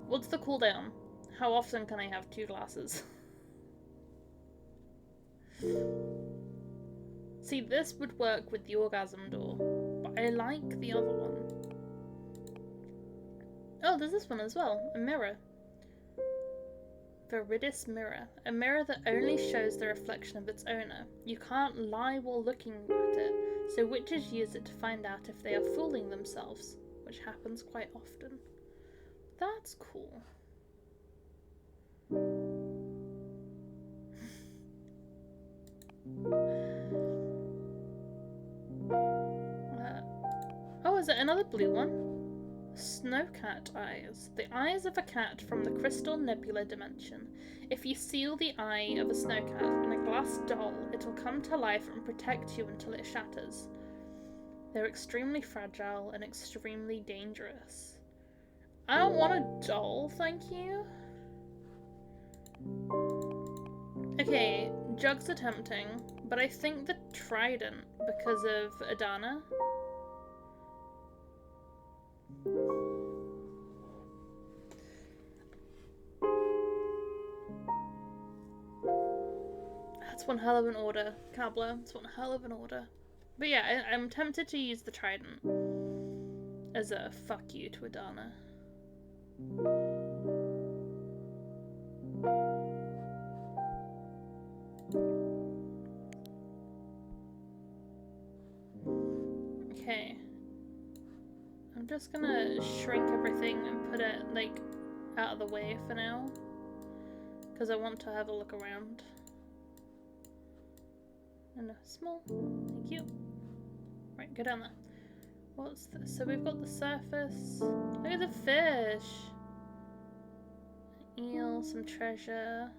What's the cooldown? How often can I have 2 glasses? See, this would work with the orgasm door, but I like the other one. Oh, there's this one as well. A mirror. Viridis mirror. A mirror that only shows the reflection of its owner. You can't lie while looking at it, so witches use it to find out if they are fooling themselves, which happens quite often. That's cool. Oh, is it another blue one? Snowcat eyes. The eyes of a cat from the Crystal Nebula dimension. If you seal the eye of a snowcat in a glass doll, it will come to life and protect you until it shatters. They're extremely fragile and extremely dangerous. I don't want a doll, thank you. Okay, jugs are tempting, but I think the trident because of Idana. one hell of an order, Cobbler. It's one hell of an order. But yeah, I'm tempted to use the trident as a fuck you to Adana. Okay. I'm just gonna shrink everything and put it, like, out of the way for now. Because I want to have a look around. And small. Thank you. Right, go down there. What's this? So we've got the surface. Look at the fish! Eel, some treasure.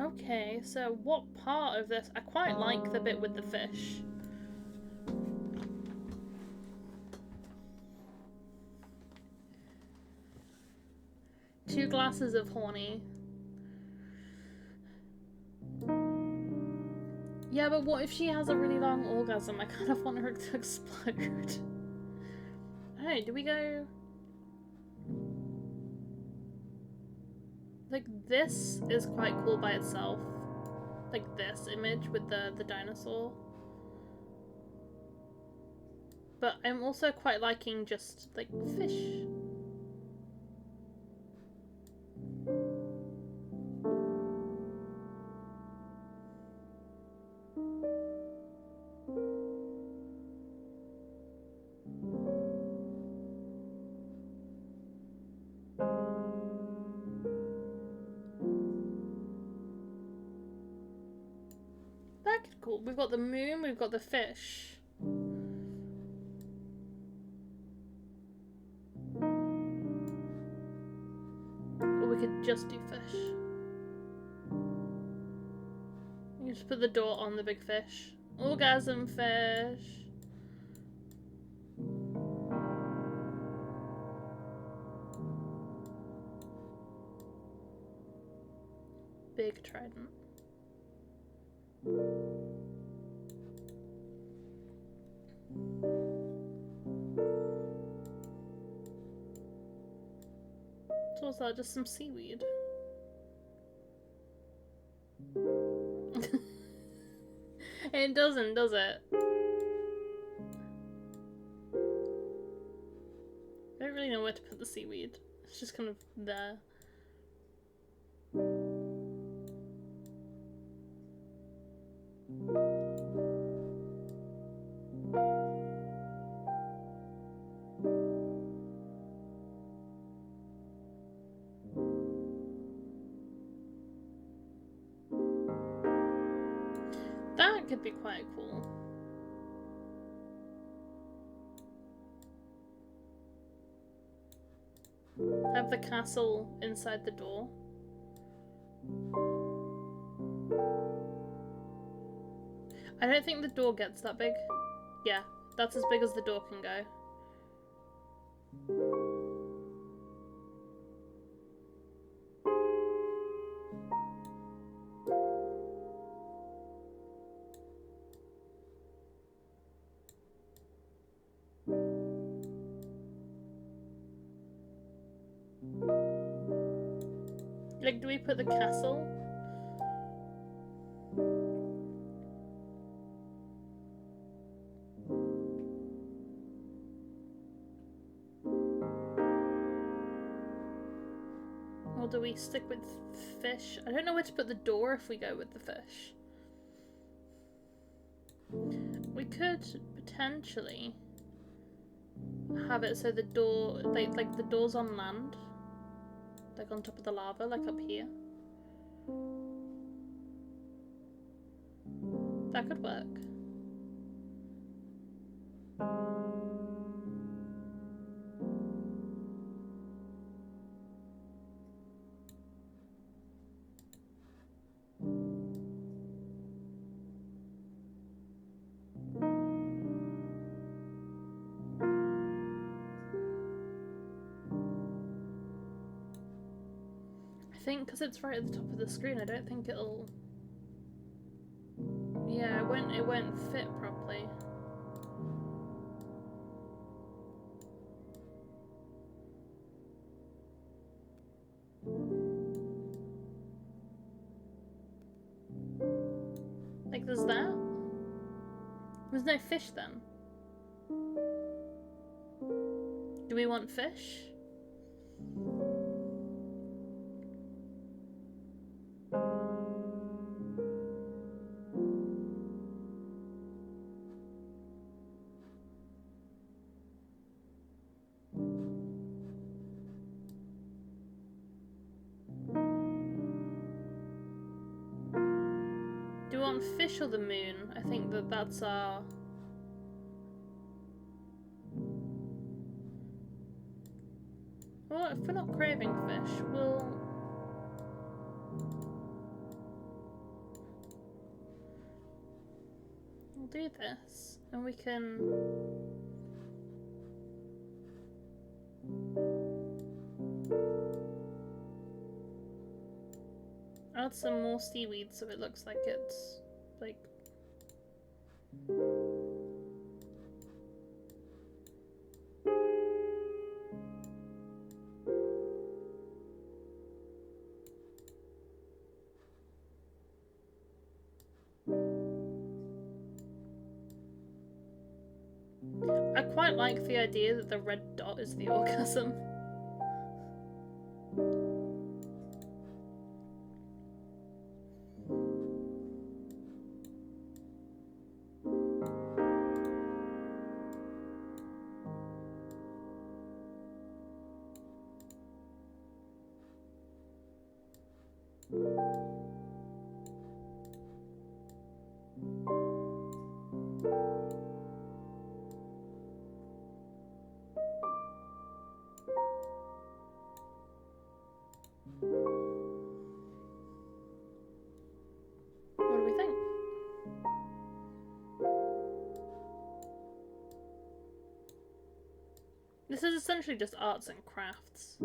Okay, so what part of this? I quite like the bit with the fish. Two glasses of honey. Yeah, but what if she has a really long orgasm? I kind of want her to explode. Hey, do we go... Like, this is quite cool by itself. Like this image with the dinosaur. But I'm also quite liking just, like, fish. Cool. We've got the moon, we've got the fish. Or we could just do fish. You just put the door on the big fish. Orgasm fish. Big trident. So what's that? Just some seaweed. It doesn't, does it? I don't really know where to put the seaweed. It's just kind of there. That could be quite cool. Have the castle inside the door. I don't think the door gets that big. Yeah, that's as big as the door can go. Like, do we put the castle? Or do we stick with fish? I don't know where to put the door if we go with the fish. We could potentially have it so the door, like the door's on land. Like on top of the lava, like up here. That could work. I think because it's right at the top of the screen, I don't think it'll... Yeah, it won't fit properly. Like, there's that? There's no fish then. Do we want fish? Do we want fish or the moon? I think that's our... Well, if we're not craving fish, we'll do this, and we can add some more seaweed so it looks like it's like I quite like the idea that the red dot is the orgasm. What do we think? This is essentially just arts and crafts.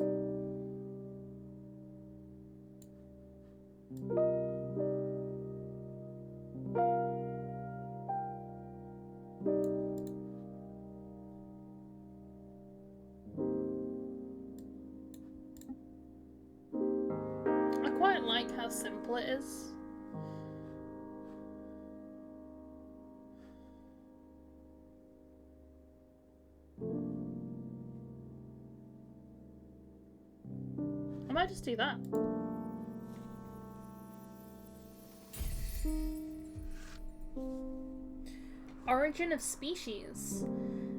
I quite like how simple it is. I might just do that. Origin of species.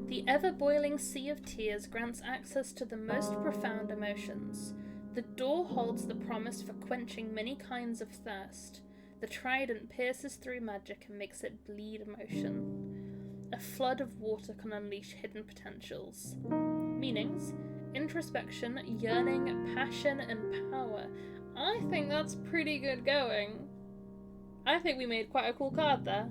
The ever-boiling sea of tears grants access to the most profound emotions. The door holds the promise for quenching many kinds of thirst. The trident pierces through magic and makes it bleed emotion. A flood of water can unleash hidden potentials. Meanings: introspection, yearning, passion, and power. I think that's pretty good going. I think we made quite a cool card there.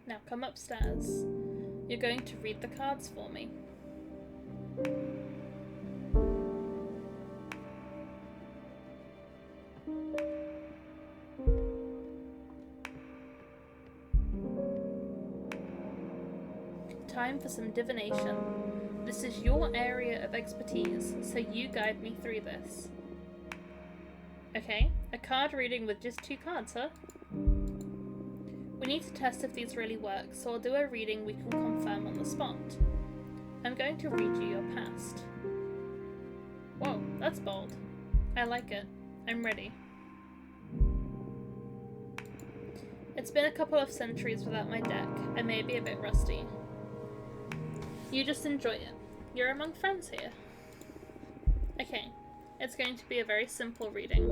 Now come upstairs. You're going to read the cards for me. Time for some divination. This is your area of expertise, so you guide me through this. Okay, a card reading with just 2 cards, huh? We need to test if these really work, so I'll do a reading we can confirm on the spot. I'm going to read you your past. Whoa, that's bold. I like it. I'm ready. It's been a couple of centuries without my deck. I may be a bit rusty. You just enjoy it. You're among friends here. Okay, it's going to be a very simple reading.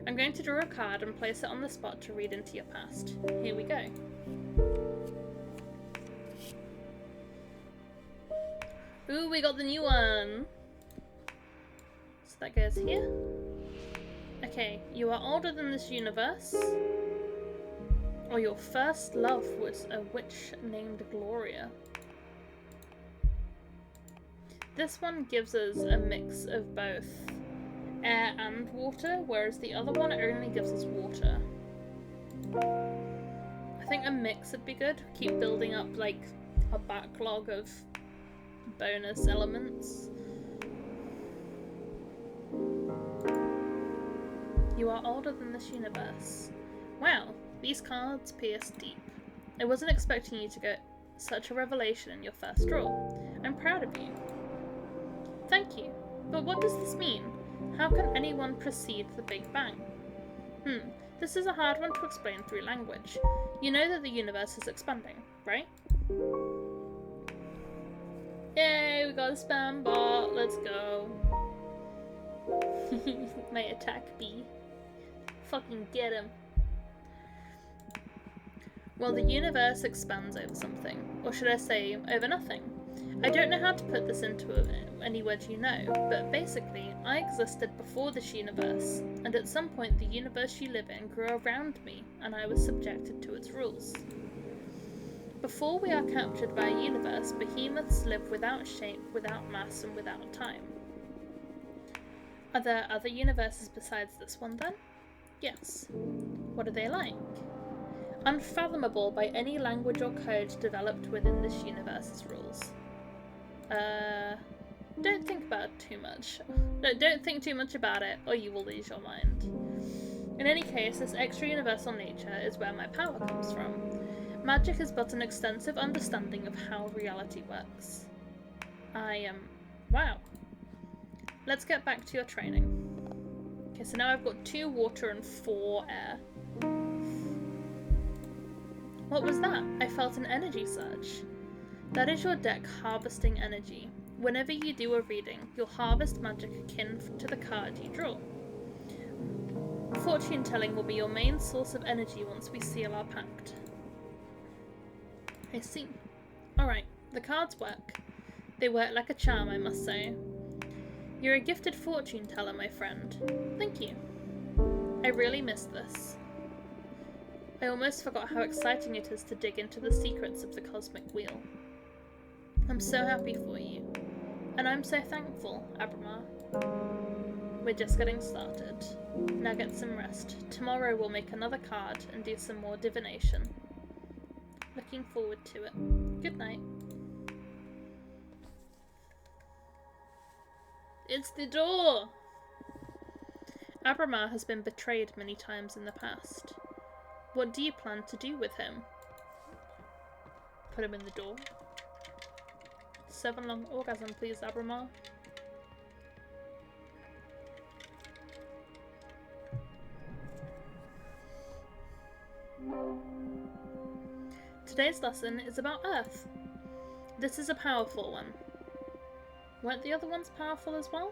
I'm going to draw a card and place it on the spot to read into your past. Here we go. Ooh, we got the new one! So that goes here. Okay, you are older than this universe. Or your first love was a witch named Gloria. This one gives us a mix of both air and water, whereas the other one only gives us water. I think a mix would be good. Keep building up like a backlog of bonus elements. You are older than this universe. Wow, these cards pierce deep. I wasn't expecting you to get such a revelation in your first draw. I'm proud of you. Thank you. But what does this mean? How can anyone precede the Big Bang? This is a hard one to explain through language. You know that the universe is expanding, right? Yay, we got a spam bot. Let's go. My attack bee. Fucking get him. Well, the universe expands over something. Or should I say, over nothing. I don't know how to put this into any words you know, but basically, I existed before this universe, and at some point the universe you live in grew around me, and I was subjected to its rules. Before we are captured by a universe, behemoths live without shape, without mass, and without time. Are there other universes besides this one then? Yes. What are they like? Unfathomable by any language or code developed within this universe's rules. Don't think about it too much. No, don't think too much about it, or you will lose your mind. In any case, this extra-universal nature is where my power comes from. Magic is but an extensive understanding of how reality works. Wow. Let's get back to your training. Okay, so now I've got 2 water and 4 air. What was that? I felt an energy surge. That is your deck harvesting energy. Whenever you do a reading, you'll harvest magic akin to the card you draw. Fortune telling will be your main source of energy once we seal our pact. I see. Alright, the cards work. They work like a charm, I must say. You're a gifted fortune teller, my friend. Thank you. I really missed this. I almost forgot how exciting it is to dig into the secrets of the cosmic wheel. I'm so happy for you. And I'm so thankful, Abramar. We're just getting started. Now get some rest. Tomorrow we'll make another card and do some more divination. Looking forward to it. Good night. It's the door! Abramar has been betrayed many times in the past. What do you plan to do with him? Put him in the door. 7 long orgasm, please, Abramar. Today's lesson is about Earth. This is a powerful one. Weren't the other ones powerful as well?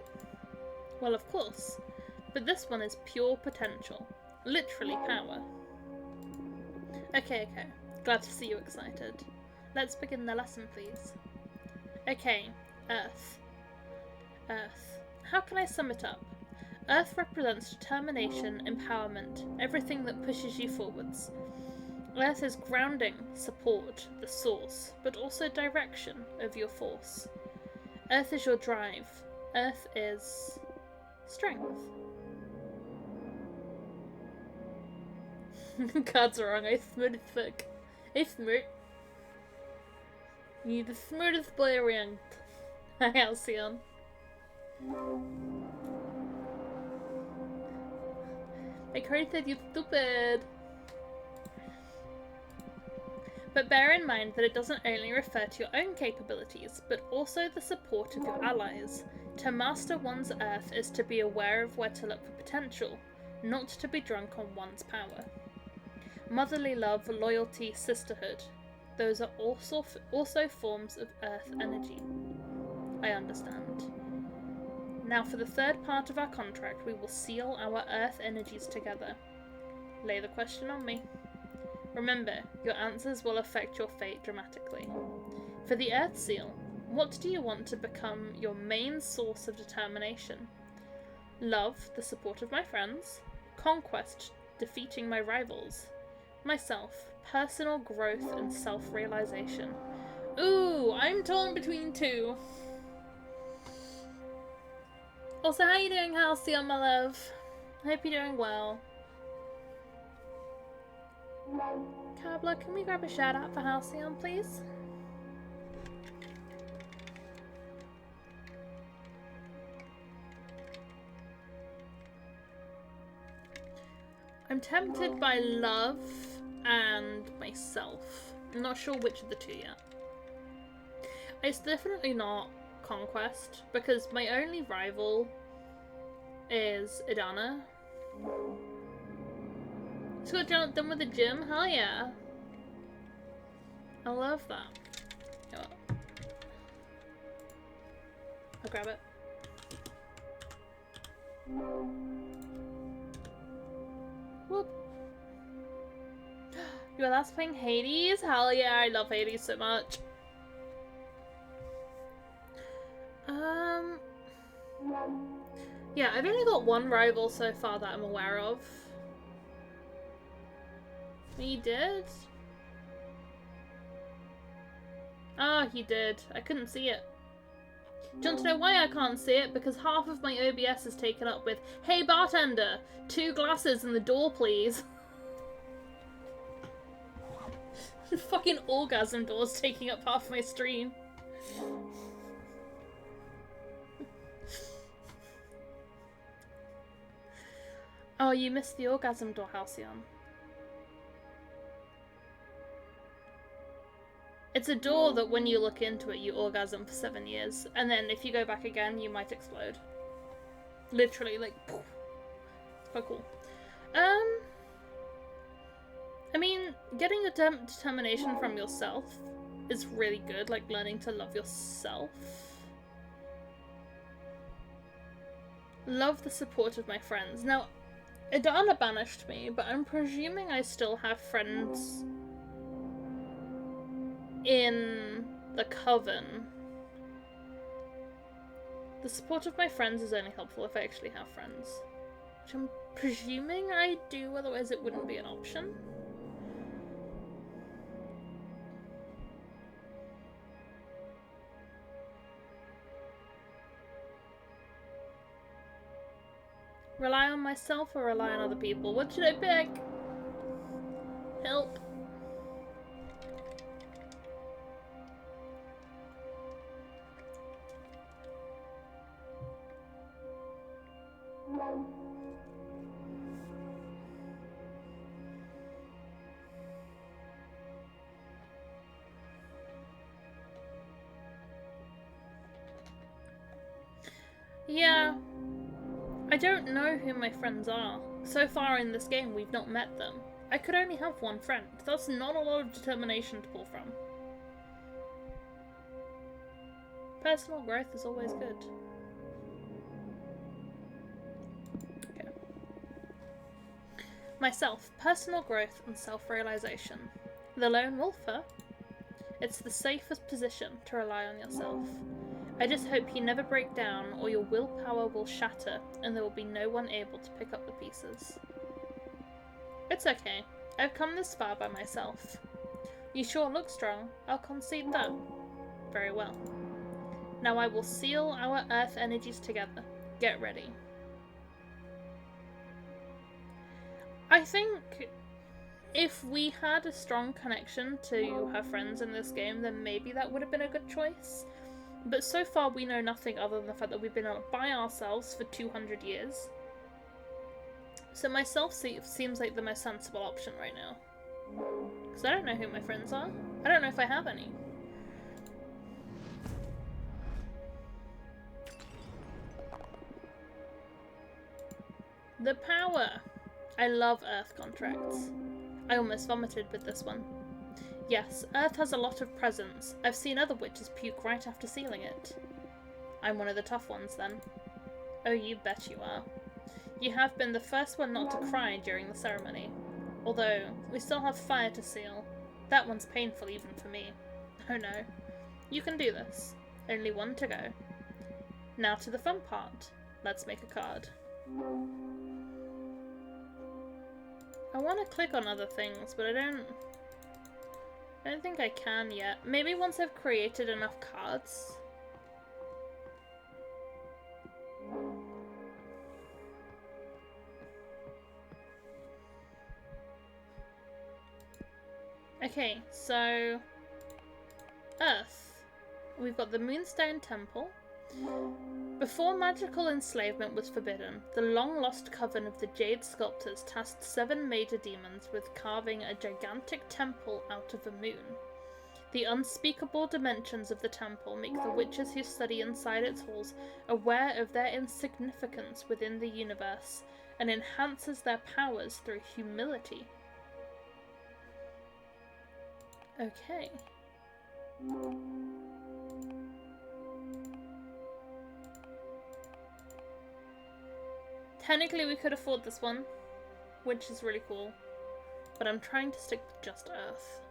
Well, of course. But this one is pure potential. Literally power. Okay. Glad to see you excited. Let's begin the lesson, please. Okay, Earth. Earth. How can I sum it up? Earth represents determination, empowerment, everything that pushes you forwards. Earth is grounding, support, the source, but also direction of your force. Earth is your drive. Earth is strength. Cards are wrong, I smooth as fuck. I smart. You're the smartest boy around. Hi, Halcyon. My card said you're stupid. But bear in mind that it doesn't only refer to your own capabilities, but also the support of your allies. To master one's Earth is to be aware of where to look for potential, not to be drunk on one's power. Motherly love, loyalty, sisterhood. Those are also forms of Earth energy. I understand. Now for the third part of our contract, we will seal our Earth energies together. Lay the question on me. Remember, your answers will affect your fate dramatically. For the Earth seal, what do you want to become your main source of determination? Love, the support of my friends. Conquest, defeating my rivals. Myself, personal growth and self-realization. Ooh, I'm torn between 2. Also, how you doing, Halcyon, my love? I hope you're doing well. Cabla, can we grab a shout out for Halcyon, please? I'm tempted by love and myself. I'm not sure which of the two yet. It's definitely not conquest, because my only rival is Idana. Just got done with the gym? Hell yeah. I love that. You know what? I'll grab it. Whoop. You're last playing Hades? Hell yeah, I love Hades so much. Yeah, I've only got one rival so far that I'm aware of. He did? Ah, he did. I couldn't see it. Do you want to know why I can't see it? Because half of my OBS is taken up with, "Hey bartender, 2 glasses and the door please." Fucking orgasm doors taking up half my stream. Oh, you missed the orgasm door, Halcyon. It's a door that when you look into it, you orgasm for 7 years. And then if you go back again, you might explode. Literally, like, poof. It's quite cool. I mean, getting a determination from yourself is really good, like learning to love yourself. Love the support of my friends. Now, Idana banished me, but I'm presuming I still have friends in the Coven. The support of my friends is only helpful if I actually have friends. Which I'm presuming I do, otherwise it wouldn't be an option. Rely on myself or rely on other people? What should I pick? Help. Yeah. I don't know who my friends are. So far in this game, we've not met them. I could only have one friend. That's not a lot of determination to pull from. Personal growth is always good. Okay. Myself. Personal growth and self-realization. The lone wolfer. It's the safest position to rely on yourself. I just hope you never break down or your willpower will shatter and there will be no one able to pick up the pieces. It's okay. I've come this far by myself. You sure look strong. I'll concede that. Very well. Now I will seal our earth energies together. Get ready. I think if we had a strong connection to her friends in this game, then maybe that would have been a good choice. But so far we know nothing other than the fact that we've been by ourselves for 200 years. So myself seems like the most sensible option right now. Because I don't know who my friends are. I don't know if I have any. The power! I love Earth contracts. I almost vomited with this one. Yes, Earth has a lot of presence. I've seen other witches puke right after sealing it. I'm one of the tough ones, then. Oh, you bet you are. You have been the first one not to cry during the ceremony. Although, we still have fire to seal. That one's painful even for me. Oh no. You can do this. Only one to go. Now to the fun part. Let's make a card. I want to click on other things, but I don't think I can yet. Maybe once I've created enough cards. Okay, so Earth. We've got the Moonstone Temple. Before magical enslavement was forbidden, the long-lost coven of the Jade Sculptors tasked 7 major demons with carving a gigantic temple out of a moon. The unspeakable dimensions of the temple make the witches who study inside its halls aware of their insignificance within the universe and enhances their powers through humility. Okay. Technically we could afford this one, which is really cool, but I'm trying to stick with just Earth.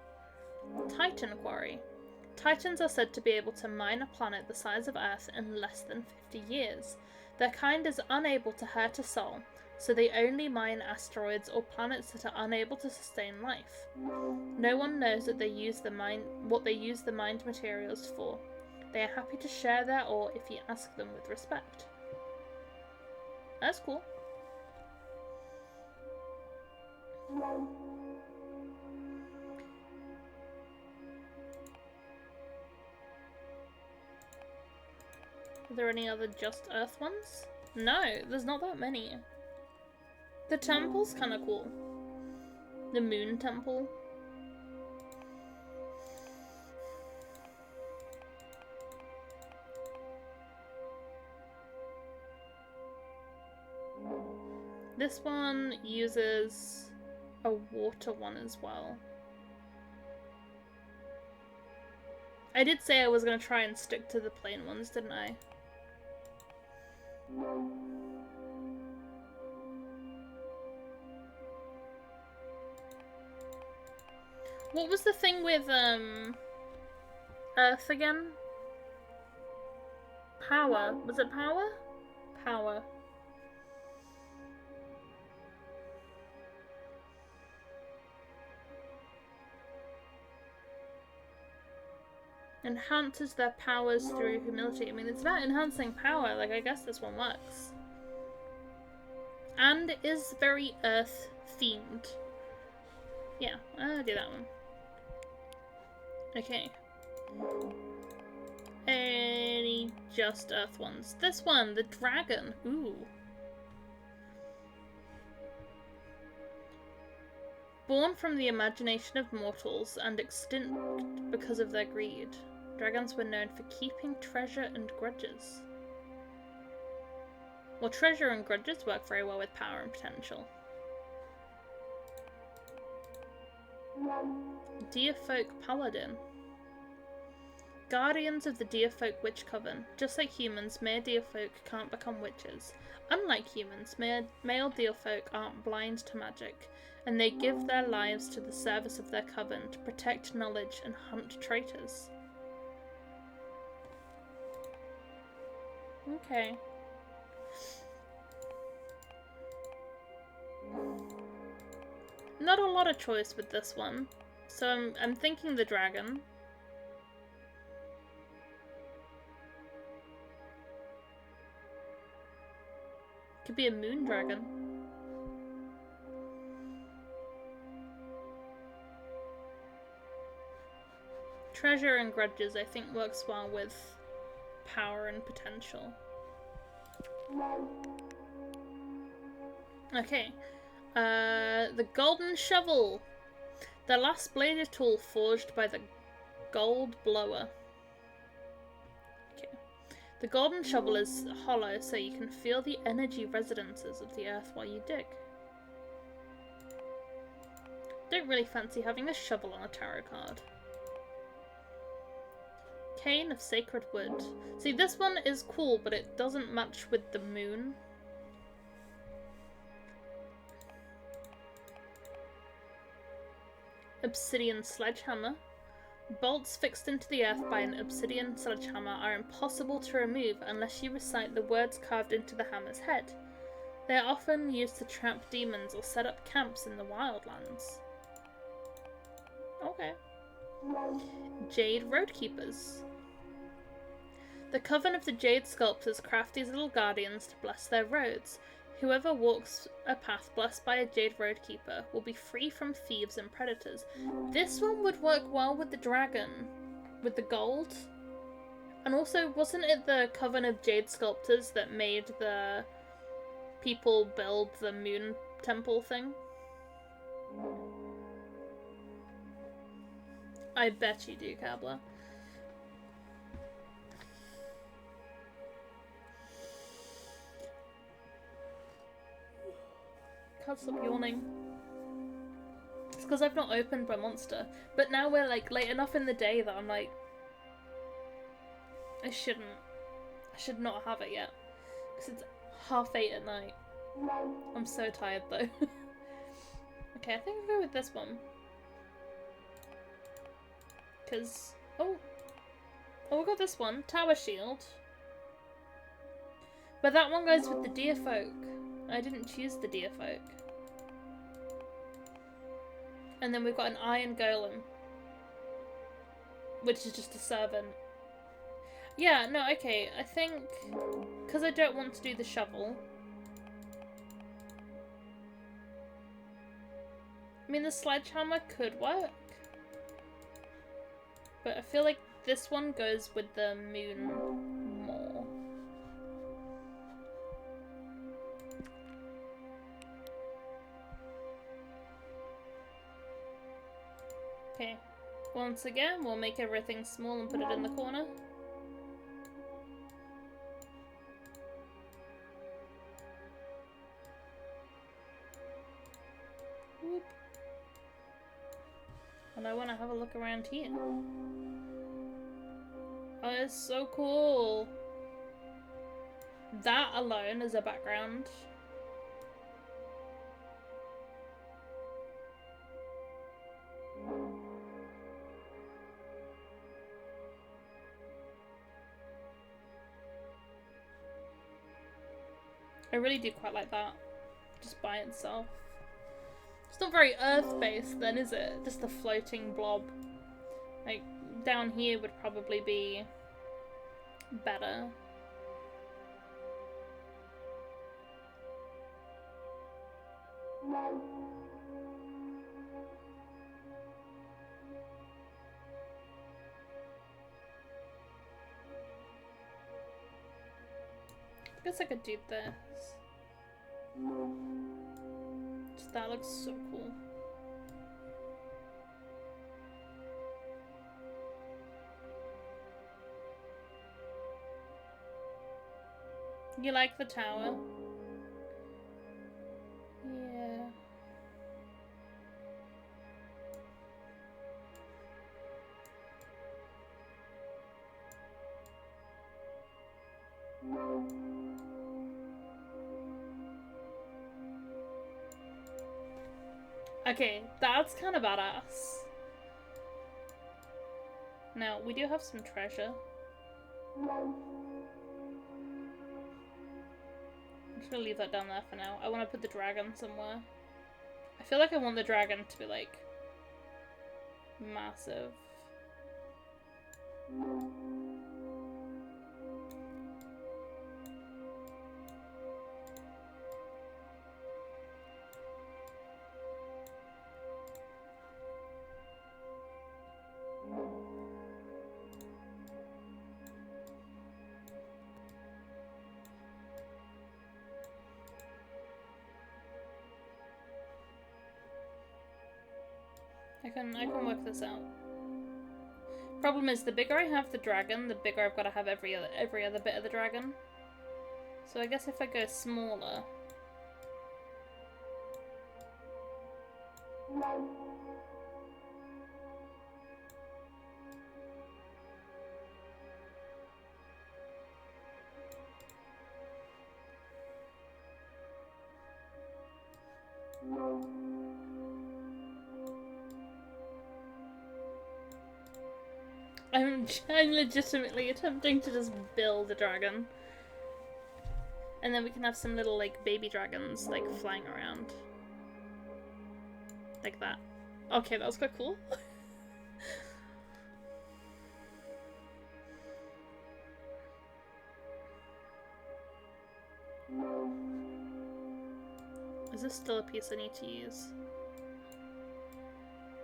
Titan Quarry. Titans are said to be able to mine a planet the size of Earth in less than 50 years. Their kind is unable to hurt a soul, so they only mine asteroids or planets that are unable to sustain life. No one knows that what they use the mined materials for. They are happy to share their ore if you ask them with respect. That's cool. Are there any other just Earth ones? No, there's not that many. The temple's kind of cool. The Moon Temple. This one uses a water one as well. I did say I was going to try and stick to the plain ones, didn't I? What was the thing with Earth again? Power. Was it power? Power. Enhances their powers through humility. I mean, it's about enhancing power. Like, I guess this one works. And is very Earth themed. Yeah, I'll do that one. Okay. Any just Earth ones? This one, the dragon. Ooh. Born from the imagination of mortals and extinct because of their greed, dragons were known for keeping treasure and grudges. Well, treasure and grudges work very well with power and potential. Deerfolk Paladin. Guardians of the Deerfolk Witch Coven. Just like humans, mere Deerfolk can't become witches. Unlike humans, male Deerfolk aren't blind to magic, and they give their lives to the service of their coven to protect knowledge and hunt traitors. Okay. Not a lot of choice with this one, so I'm thinking the dragon. Could be a moon dragon. Treasure and grudges, I think, works well with power and potential. Okay. The golden shovel. The last bladed tool forged by the gold blower. Okay. The golden shovel is hollow, so you can feel the energy resonances of the earth while you dig. Don't really fancy having a shovel on a tarot card. Cane of Sacred Wood. See, this one is cool, but it doesn't match with the moon. Obsidian Sledgehammer. Bolts fixed into the earth by an obsidian sledgehammer are impossible to remove unless you recite the words carved into the hammer's head. They are often used to trap demons or set up camps in the wildlands. Okay. Jade Roadkeepers. The coven of the Jade Sculptors craft these little guardians to bless their roads. Whoever walks a path blessed by a Jade Roadkeeper will be free from thieves and predators. This one would work well with the dragon. With the gold. And also, wasn't it the Coven of Jade Sculptors that made the people build the moon temple thing? I bet you do, Kabla. Can't stop yawning. It's because I've not opened my monster. But now we're like late enough in the day that I'm like, I should not have it yet. Because it's 8:30 at night. I'm so tired though. Okay, I think I'll go with this one. Because, oh, we got this one. Tower Shield. But that one goes with the Deer Folk. I didn't choose the Deer Folk. And then we've got an Iron Golem. Which is just a servant. Yeah, no, okay. I think, because I don't want to do the shovel. I mean, the sledgehammer could work. But I feel like this one goes with the moon more. Okay. Once again, we'll make everything small and put it in the corner. Whoop. And I want to have a look around here. Oh, it's so cool. That alone is a background. I really do quite like that, just by itself. It's not very Earth-based then, is it? Just a floating blob. Like, down here would probably be better. I guess I could do this. Just that looks so cool. You like the tower? Yeah. Okay, that's kind of badass. Now, we do have some treasure. I'm just gonna leave that down there for now. I want to put the dragon somewhere. I feel like I want the dragon to be, like, massive. I can work this out. Problem is, the bigger I have the dragon, the bigger I've got to have every other bit of the dragon. So I guess if I go smaller. I'm legitimately attempting to just build a dragon. And then we can have some little, like, baby dragons, like, flying around. Like that. Okay, that was quite cool. Is this still a piece I need to use?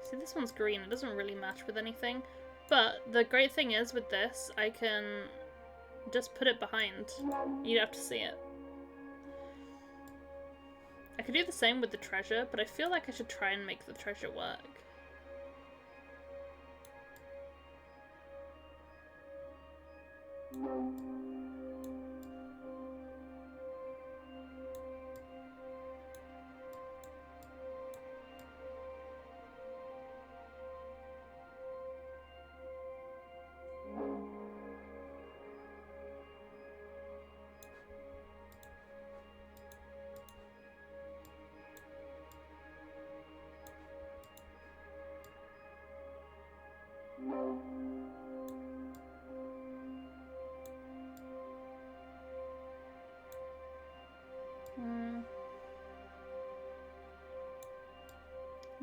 See, this one's green. It doesn't really match with anything. But the great thing is with this, I can just put it behind. You'd have to see it. I could do the same with the treasure, but I feel like I should try and make the treasure work.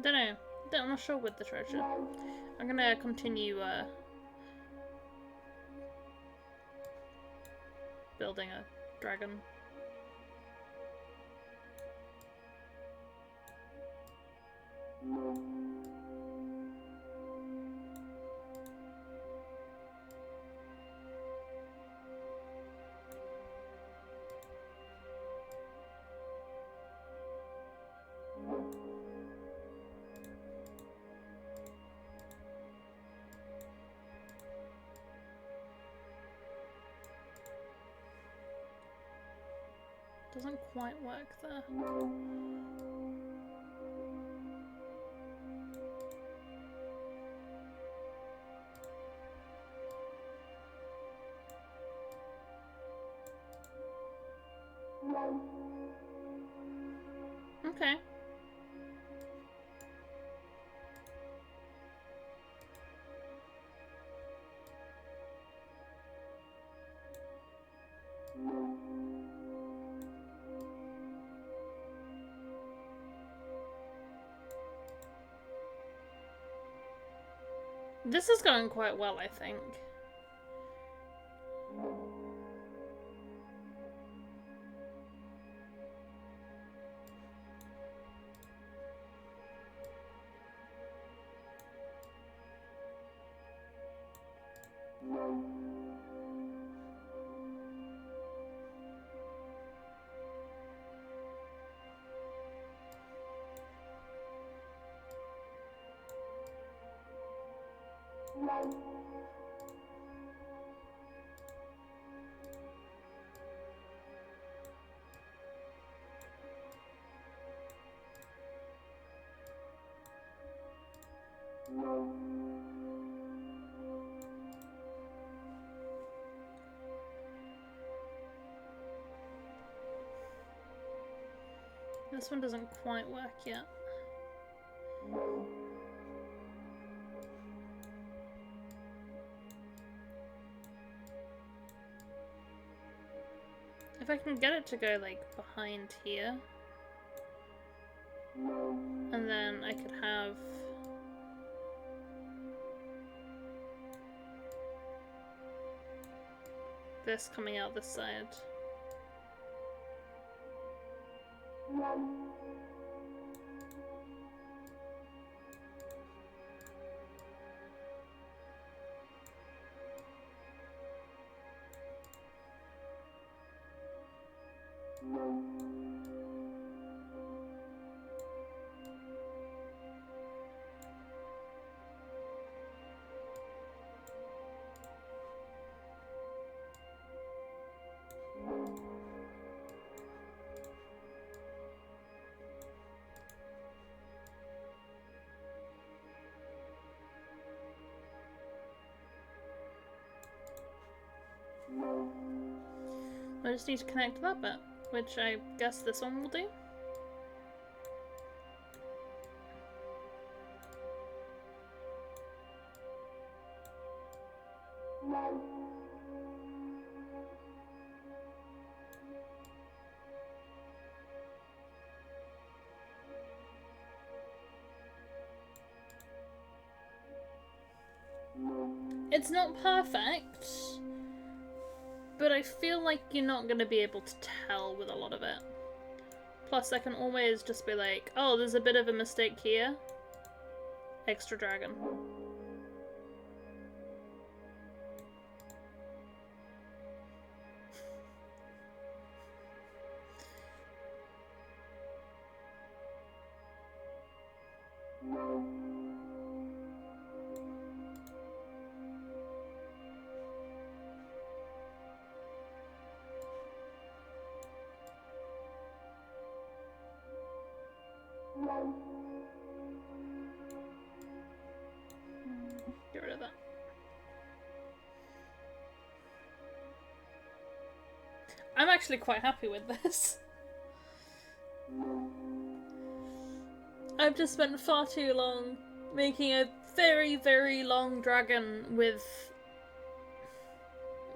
Don't know. I'm not sure with the treasure. I'm gonna continue building a dragon. Doesn't quite work there. Okay. This is going quite well, I think. This one doesn't quite work yet. If I can get it to go like behind here, and then I could have this coming out this side. I just need to connect that bit, which I guess this one will do. It's not perfect, but I feel like you're not going to be able to tell with a lot of it. Plus, I can always just be like, oh, there's a bit of a mistake here. Extra dragon. I'm actually quite happy with this. I've just spent far too long making a very, very long dragon with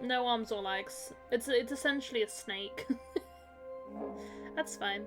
no arms or legs. It's essentially a snake. That's fine.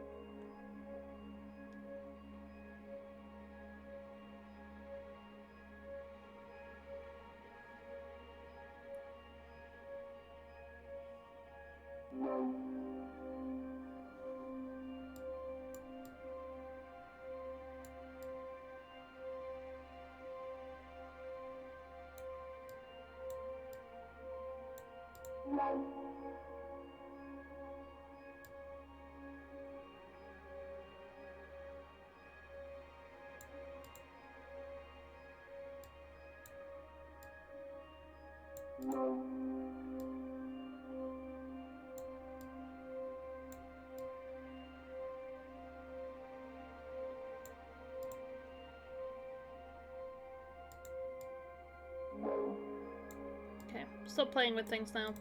Okay, stop playing with things now.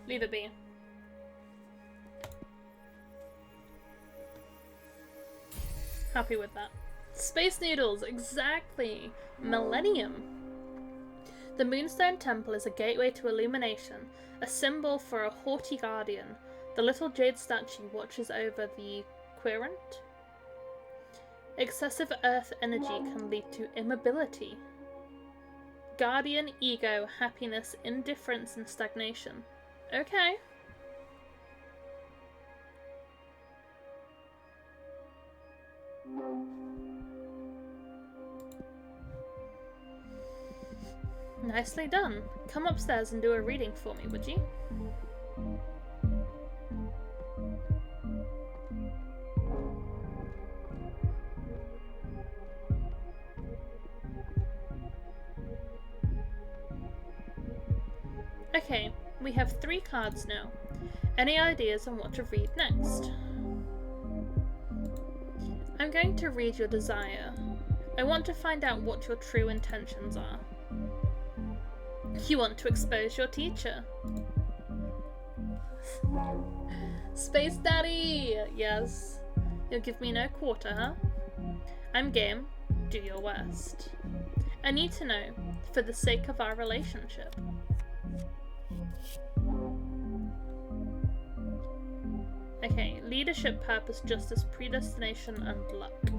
Leave it be. Happy with that. Space noodles, exactly. Millennium. The Moonstone Temple is a gateway to illumination, a symbol for a haughty guardian. The little jade statue watches over the querent. Excessive earth energy can lead to immobility. Guardian, ego, happiness, indifference, and stagnation. Okay. Nicely done. Come upstairs and do a reading for me, would you? Okay, we have 3 cards now. Any ideas on what to read next? I'm going to read your desire. I want to find out what your true intentions are. You want to expose your teacher. Space Daddy! Yes. You'll give me no quarter, huh? I'm game. Do your worst. I need to know, for the sake of our relationship. Okay, leadership, purpose, justice, predestination, and luck.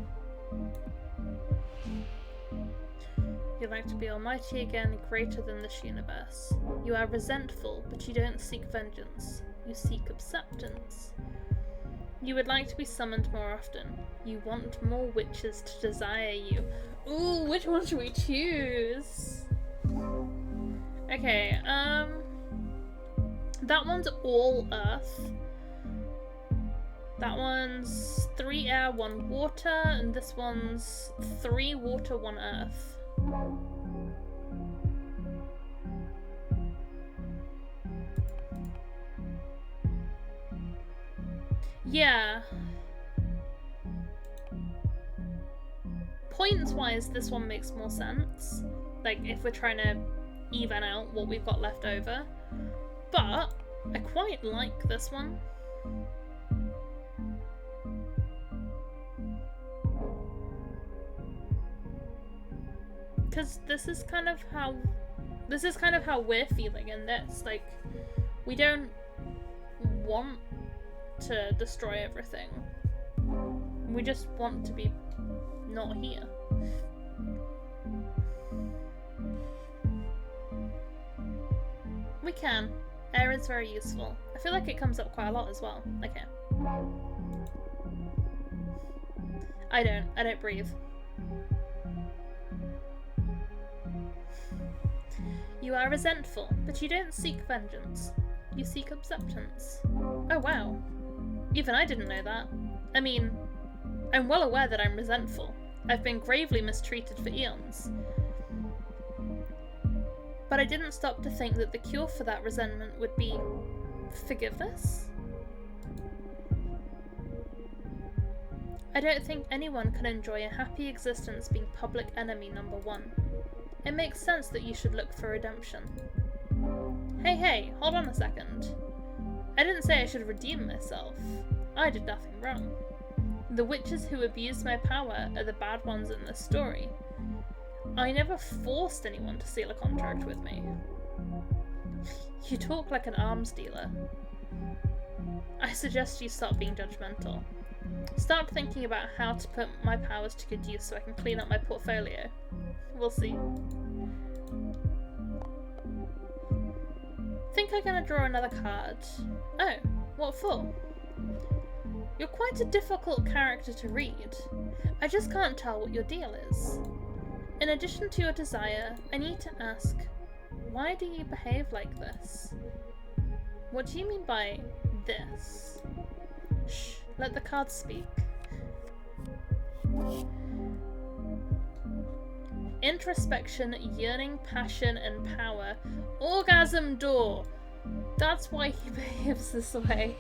You like to be almighty again, greater than this universe. You are resentful, but you don't seek vengeance. You seek acceptance. You would like to be summoned more often. You want more witches to desire you. Ooh, which one should we choose? Okay, that one's all earth. That one's 3 air, 1 water, and this one's 3 water, 1 earth. Yeah. Points-wise, this one makes more sense. Like, if we're trying to even out what we've got left over. But I quite like this one. Because this is kind of how we're feeling in this. Like, we don't want to destroy everything. We just want to be not here. We can. Air is very useful. I feel like it comes up quite a lot as well. Okay. I don't breathe. You are resentful, but you don't seek vengeance. You seek acceptance. Oh wow. Even I didn't know that. I mean, I'm well aware that I'm resentful. I've been gravely mistreated for eons. But I didn't stop to think that the cure for that resentment would be forgiveness. I don't think anyone can enjoy a happy existence being public enemy number 1. It makes sense that you should look for redemption. Hey, hold on a second. I didn't say I should redeem myself. I did nothing wrong. The witches who abused my power are the bad ones in this story. I never forced anyone to seal a contract with me. You talk like an arms dealer. I suggest you stop being judgmental. Start thinking about how to put my powers to good use so I can clean up my portfolio. We'll see. Think I'm gonna draw another card. Oh, what for? You're quite a difficult character to read. I just can't tell what your deal is. In addition to your desire, I need to ask, why do you behave like this? What do you mean by this? Shh, let the cards speak. Introspection, yearning, passion, and power. Orgasm door! That's why he behaves this way.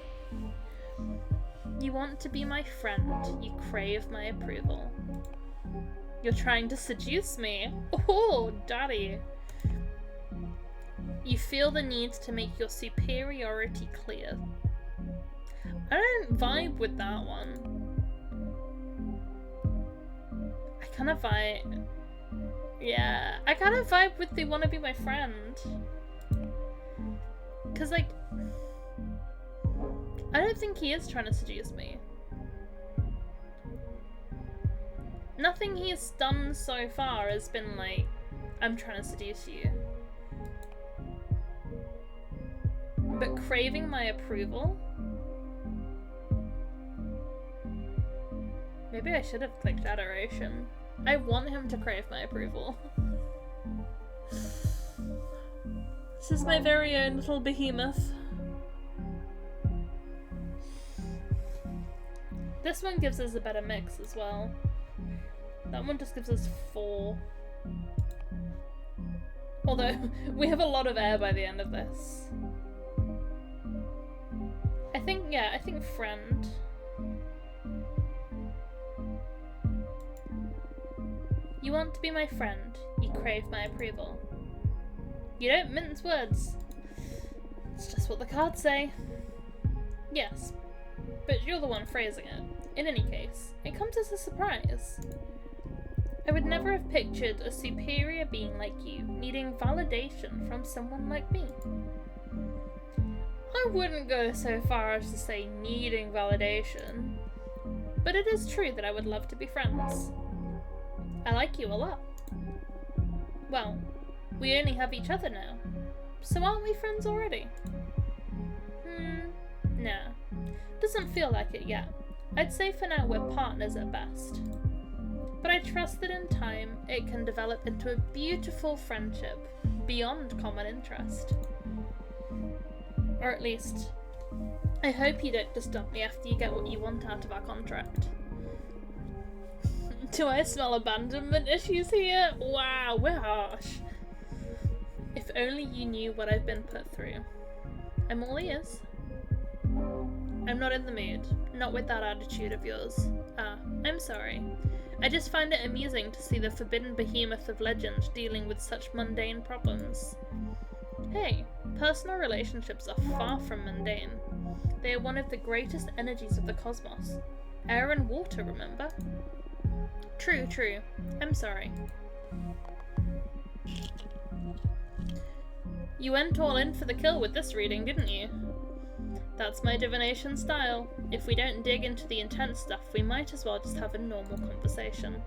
You want to be my friend. You crave my approval. You're trying to seduce me. Oh, daddy. You feel the need to make your superiority clear. I don't vibe with that one. I kind of vibe... Yeah, I kind of vibe with they want to be my friend. Because, like, I don't think he is trying to seduce me. Nothing he's done so far has been like, I'm trying to seduce you. But craving my approval? Maybe I should have clicked adoration. I want him to crave my approval. This is my very own little behemoth. This one gives us a better mix as well. That one just gives us 4. Although, we have a lot of air by the end of this. I think friend. You want to be my friend. You crave my approval. You don't mince words. It's just what the cards say. Yes, but you're the one phrasing it. In any case, it comes as a surprise. I would never have pictured a superior being like you needing validation from someone like me. I wouldn't go so far as to say needing validation, but it is true that I would love to be friends. I like you a lot. Well, we only have each other now, so aren't we friends already? Nah. Doesn't feel like it yet. I'd say for now we're partners at best. But I trust that in time it can develop into a beautiful friendship beyond common interest. Or at least, I hope you don't just dump me after you get what you want out of our contract. Do I smell abandonment issues here? Wow, we're harsh. If only you knew what I've been put through. I'm all ears. I'm not in the mood. Not with that attitude of yours. I'm sorry. I just find it amusing to see the forbidden behemoth of legend dealing with such mundane problems. Hey, personal relationships are far from mundane. They are one of the greatest energies of the cosmos. Air and water, remember? True, true. I'm sorry. You went all in for the kill with this reading, didn't you? That's my divination style. If we don't dig into the intense stuff, we might as well just have a normal conversation.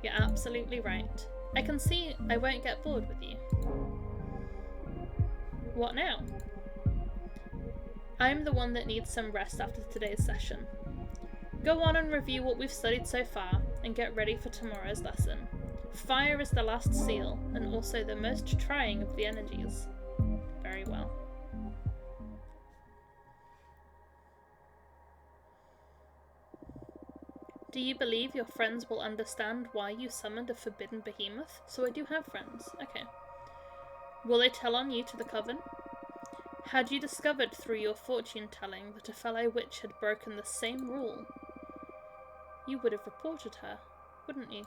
You're absolutely right. I can see I won't get bored with you. What now? I'm the one that needs some rest after today's session. Go on and review what we've studied so far, and get ready for tomorrow's lesson. Fire is the last seal, and also the most trying of the energies. Very well. Do you believe your friends will understand why you summoned a forbidden behemoth? So I do have friends. Okay. Will they tell on you to the coven? Had you discovered through your fortune-telling that a fellow witch had broken the same rule, you would have reported her, wouldn't you?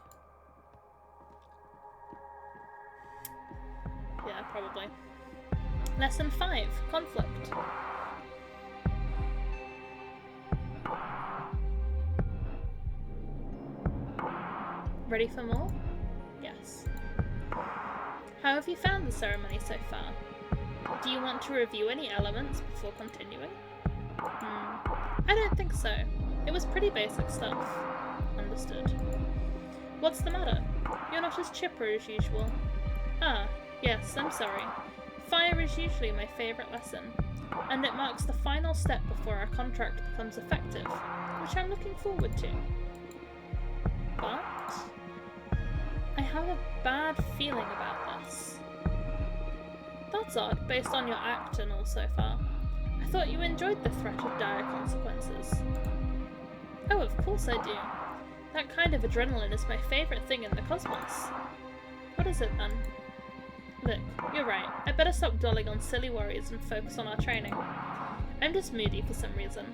Yeah, probably. Lesson 5. Conflict. Ready for more? Yes. How have you found the ceremony so far? Do you want to review any elements before continuing? I don't think so. It was pretty basic stuff. Understood. What's the matter? You're not as chipper as usual. Ah, yes, I'm sorry. Fire is usually my favourite lesson, and it marks the final step before our contract becomes effective, which I'm looking forward to. But I have a bad feeling about this. That's odd, based on your act and all so far. I thought you enjoyed the threat of dire consequences. Oh, of course I do. That kind of adrenaline is my favourite thing in the cosmos. What is it then? Look, you're right. I better stop dwelling on silly worries and focus on our training. I'm just moody for some reason.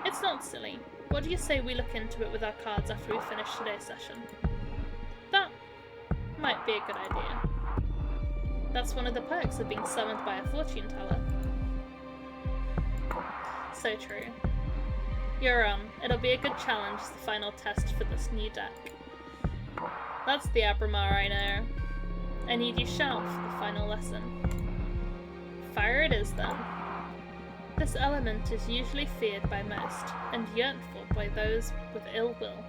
It's not silly. What do you say we look into it with our cards after we finish today's session? That might be a good idea. That's one of the perks of being summoned by a fortune teller. So true. You're on. It'll be a good challenge as the final test for this new deck. That's the Abramar I know. I need you sharp for the final lesson. Fire it is then. This element is usually feared by most, and yearned for by those with ill will.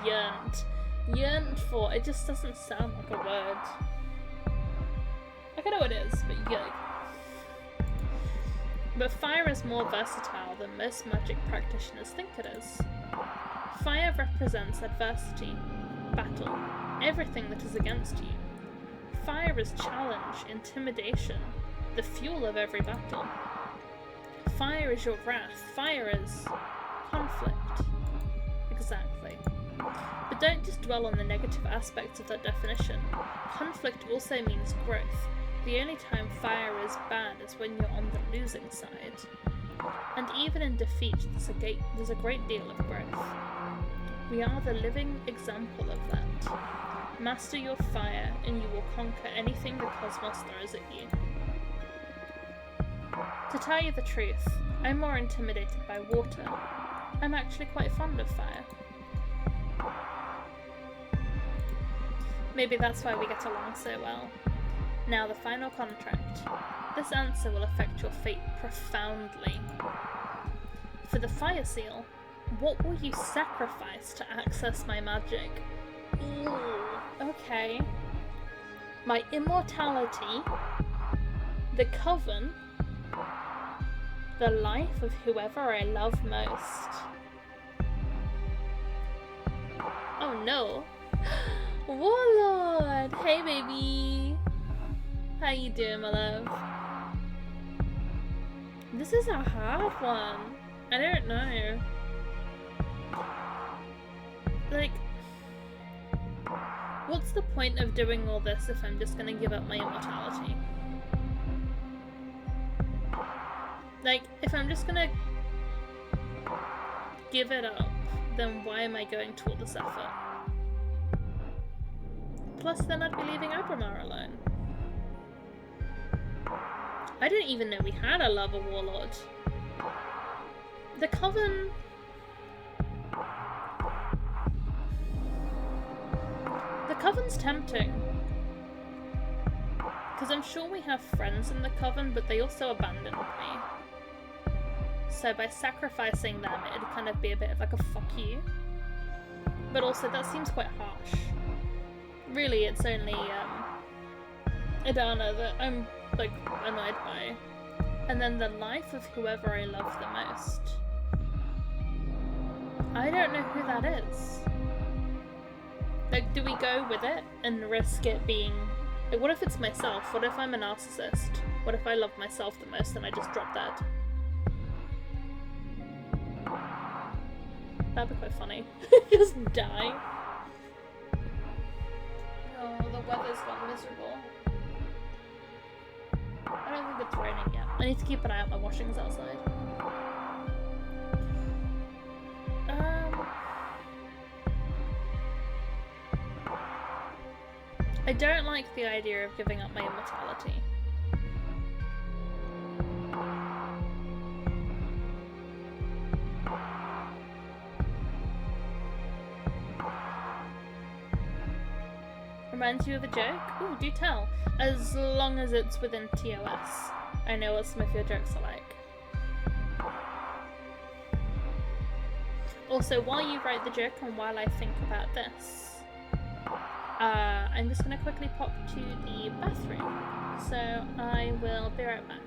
Yearned. Yearned for. It just doesn't sound like a word. Like, I know it is, but yuck. But fire is more versatile than most magic practitioners think it is. Fire represents adversity, battle, everything that is against you. Fire is challenge, intimidation, the fuel of every battle. Fire is your wrath. Fire is conflict. Exactly. But don't just dwell on the negative aspects of that definition. Conflict also means growth. The only time fire is bad is when you're on the losing side. And even in defeat, there's a great deal of growth. We are the living example of that. Master your fire, and you will conquer anything the cosmos throws at you. To tell you the truth, I'm more intimidated by water. I'm actually quite fond of fire. Maybe that's why we get along so well. Now the final contract. This answer will affect your fate profoundly. For the fire seal, what will you sacrifice to access my magic? Ooh, okay. My immortality, the coven, the life of whoever I love most. Oh no. Warlord! Hey baby! How you doing, my love? This is a hard one. I don't know. Like, what's the point of doing all this if I'm just gonna give up my immortality? Like, if I'm just gonna give it up, then why am I going to all this effort? Plus, then I'd be leaving Abramar alone. I didn't even know we had a lava warlord. The coven... The coven's tempting. Because I'm sure we have friends in the coven, but they also abandoned me. So by sacrificing them, it'd kind of be a bit of like a fuck you. But also, that seems quite harsh. Really, it's only Adana that I'm like annoyed by. And then the life of whoever I love the most. I don't know who that is. Like, do we go with it and risk it being... Like, what if it's myself? What if I'm a narcissist? What if I love myself the most and I just drop dead? That'd be quite funny. Just die. Oh, the weather's gone miserable. I don't think it's raining yet. I need to keep an eye out my washings outside. I don't like the idea of giving up my immortality. Reminds you of a joke? Ooh, do tell. As long as it's within TOS. I know what some of your jokes are like. Also, while you write the joke and while I think about this, I'm just going to quickly pop to the bathroom. So I will be right back.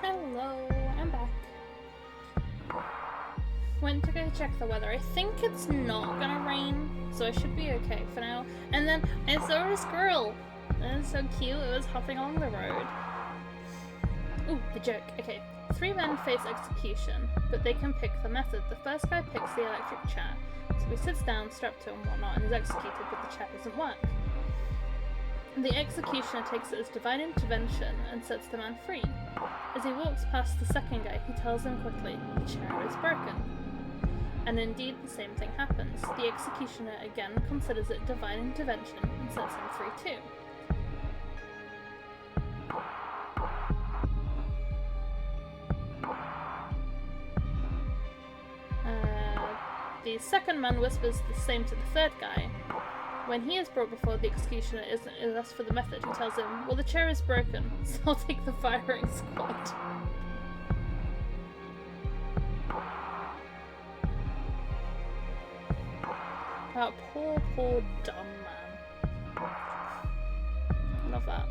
Hello, I'm back. Went to go check the weather. I think it's not gonna rain, so I should be okay for now. And then I saw a squirrel. And it's so cute, it was hopping along the road. Ooh, the joke. Okay. 3 men face execution, but they can pick the method. The first guy picks the electric chair, so he sits down, strapped to and whatnot, and is executed, but the chair doesn't work. The executioner takes it as divine intervention and sets the man free. As he walks past the second guy, he tells him quickly, the chair is broken. And indeed, the same thing happens. The executioner again considers it divine intervention and sets him free too. The second man whispers the same to the third guy. When he is brought before the executioner is asked for the method, he tells him, well, the chair is broken, so I'll take the firing squad. That poor dumb man. Love that.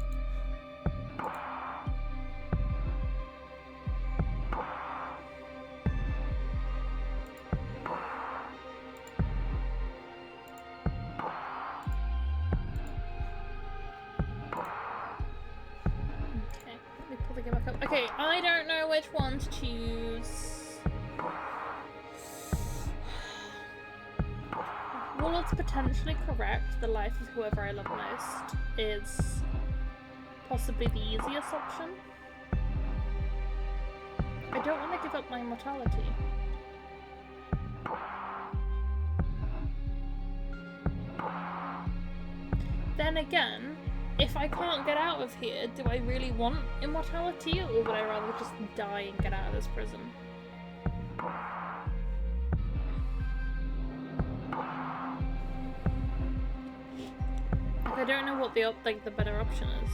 Okay, I don't know which one to choose. While it's potentially correct, the life of whoever I love most is possibly the easiest option. I don't want to give up my immortality. Then again, if I can't get out of here, do I really want immortality, or would I rather just die and get out of this prison? Like, I don't know what the better option is.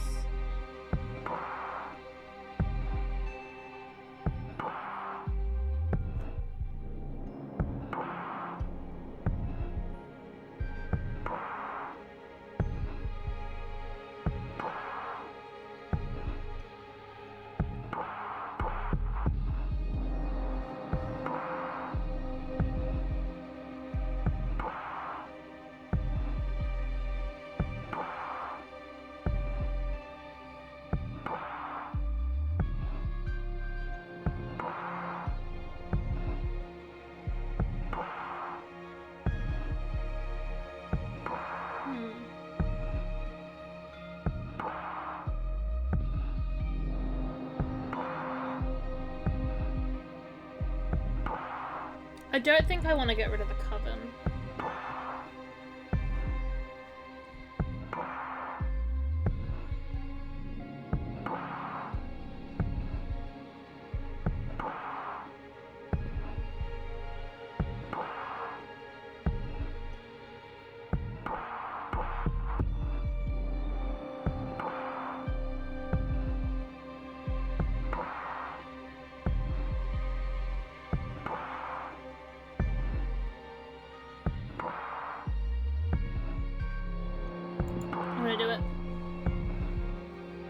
I don't think I want to get rid of the coven.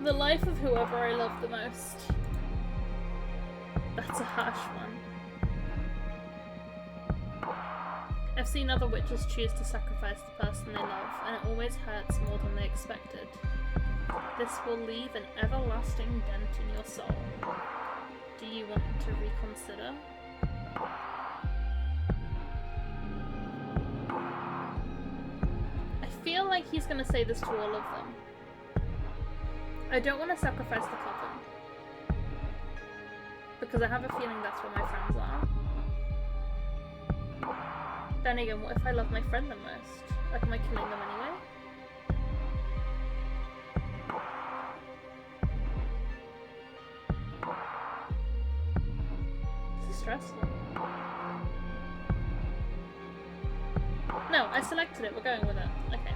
The life of whoever I love the most. That's a harsh one. I've seen other witches choose to sacrifice the person they love, and it always hurts more than they expected. This will leave an everlasting dent in your soul. Do you want to reconsider? I feel like he's gonna say this to all of them. I don't want to sacrifice the coven, because I have a feeling that's where my friends are. Then again, what if I love my friend the most? Like, am I killing them anyway? This is stressful. No, I selected it. We're going with it. Okay.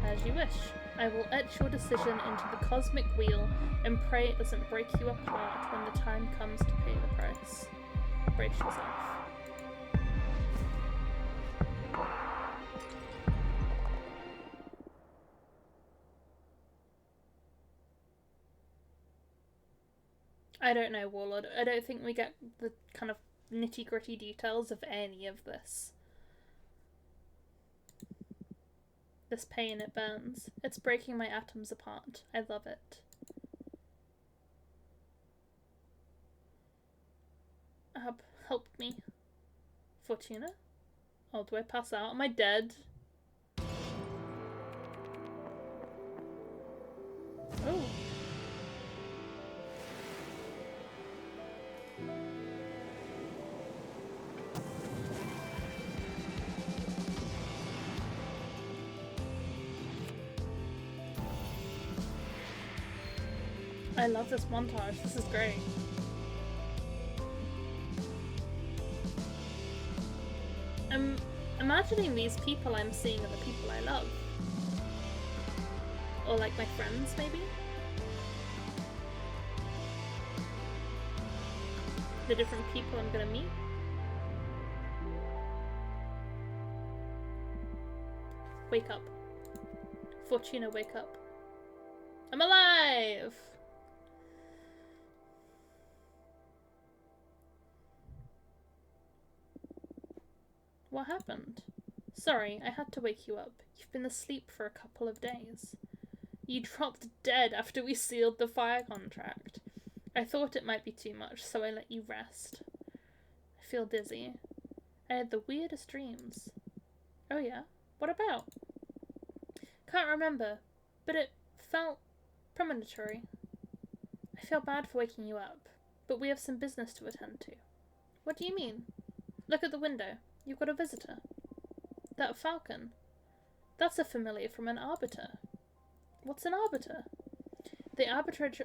As you wish. I will etch your decision into the cosmic wheel and pray it doesn't break you apart when the time comes to pay the price. Brace yourself. I don't know, Warlord. I don't think we get the kind of nitty-gritty details of any of this. This pain, it burns. It's breaking my atoms apart. I love it. Help me. Fortuna? Oh, do I pass out? Am I dead? Oh. I love this montage. This is great. I'm imagining these people I'm seeing are the people I love. Or like my friends, maybe? The different people I'm gonna meet. Wake up. Fortuna, wake up. I'm alive! What happened? Sorry, I had to wake you up. You've been asleep for a couple of days. You dropped dead after we sealed the fire contract. I thought it might be too much, so I let you rest. I feel dizzy. I had the weirdest dreams. Oh yeah? What about? Can't remember. but it felt premonitory. I feel bad for waking you up, but we have some business to attend to. What do you mean? Look at the window. You've got a visitor. That falcon. That's a familiar from an arbiter. What's an arbiter? The arbitrage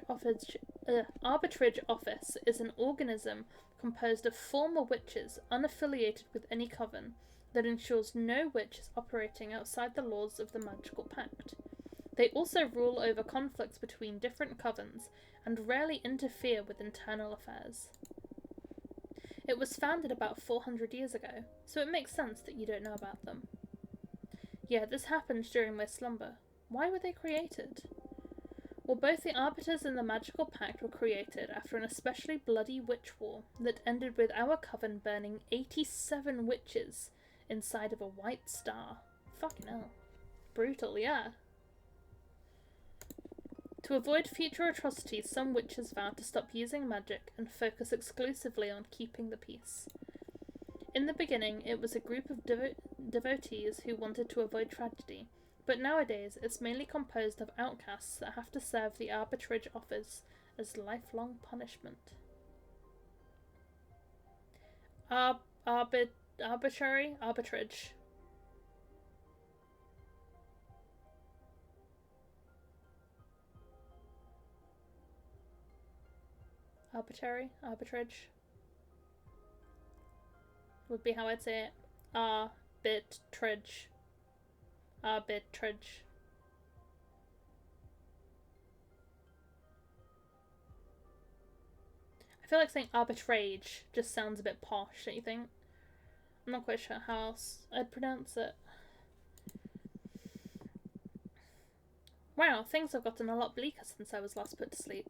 office is an organism composed of former witches unaffiliated with any coven that ensures no witch is operating outside the laws of the magical pact. They also rule over conflicts between different covens and rarely interfere with internal affairs. It was founded about 400 years ago, so it makes sense that you don't know about them. Yeah, this happened during my slumber. Why were they created? Well, both the Arbiters and the Magical Pact were created after an especially bloody witch war that ended with our coven burning 87 witches inside of a white star. Fucking hell. Brutal, yeah. To avoid future atrocities, some witches vowed to stop using magic and focus exclusively on keeping the peace. In the beginning, it was a group of devotees who wanted to avoid tragedy, but nowadays it's mainly composed of outcasts that have to serve the arbitrage office as lifelong punishment. Arbitrary? Arbitrage. Arbitrary? Arbitrage? Would be how I'd say it. Arbitrage. Arbitrage. I feel like saying arbitrage just sounds a bit posh, don't you think? I'm not quite sure how else I'd pronounce it. Wow, things have gotten a lot bleaker since I was last put to sleep.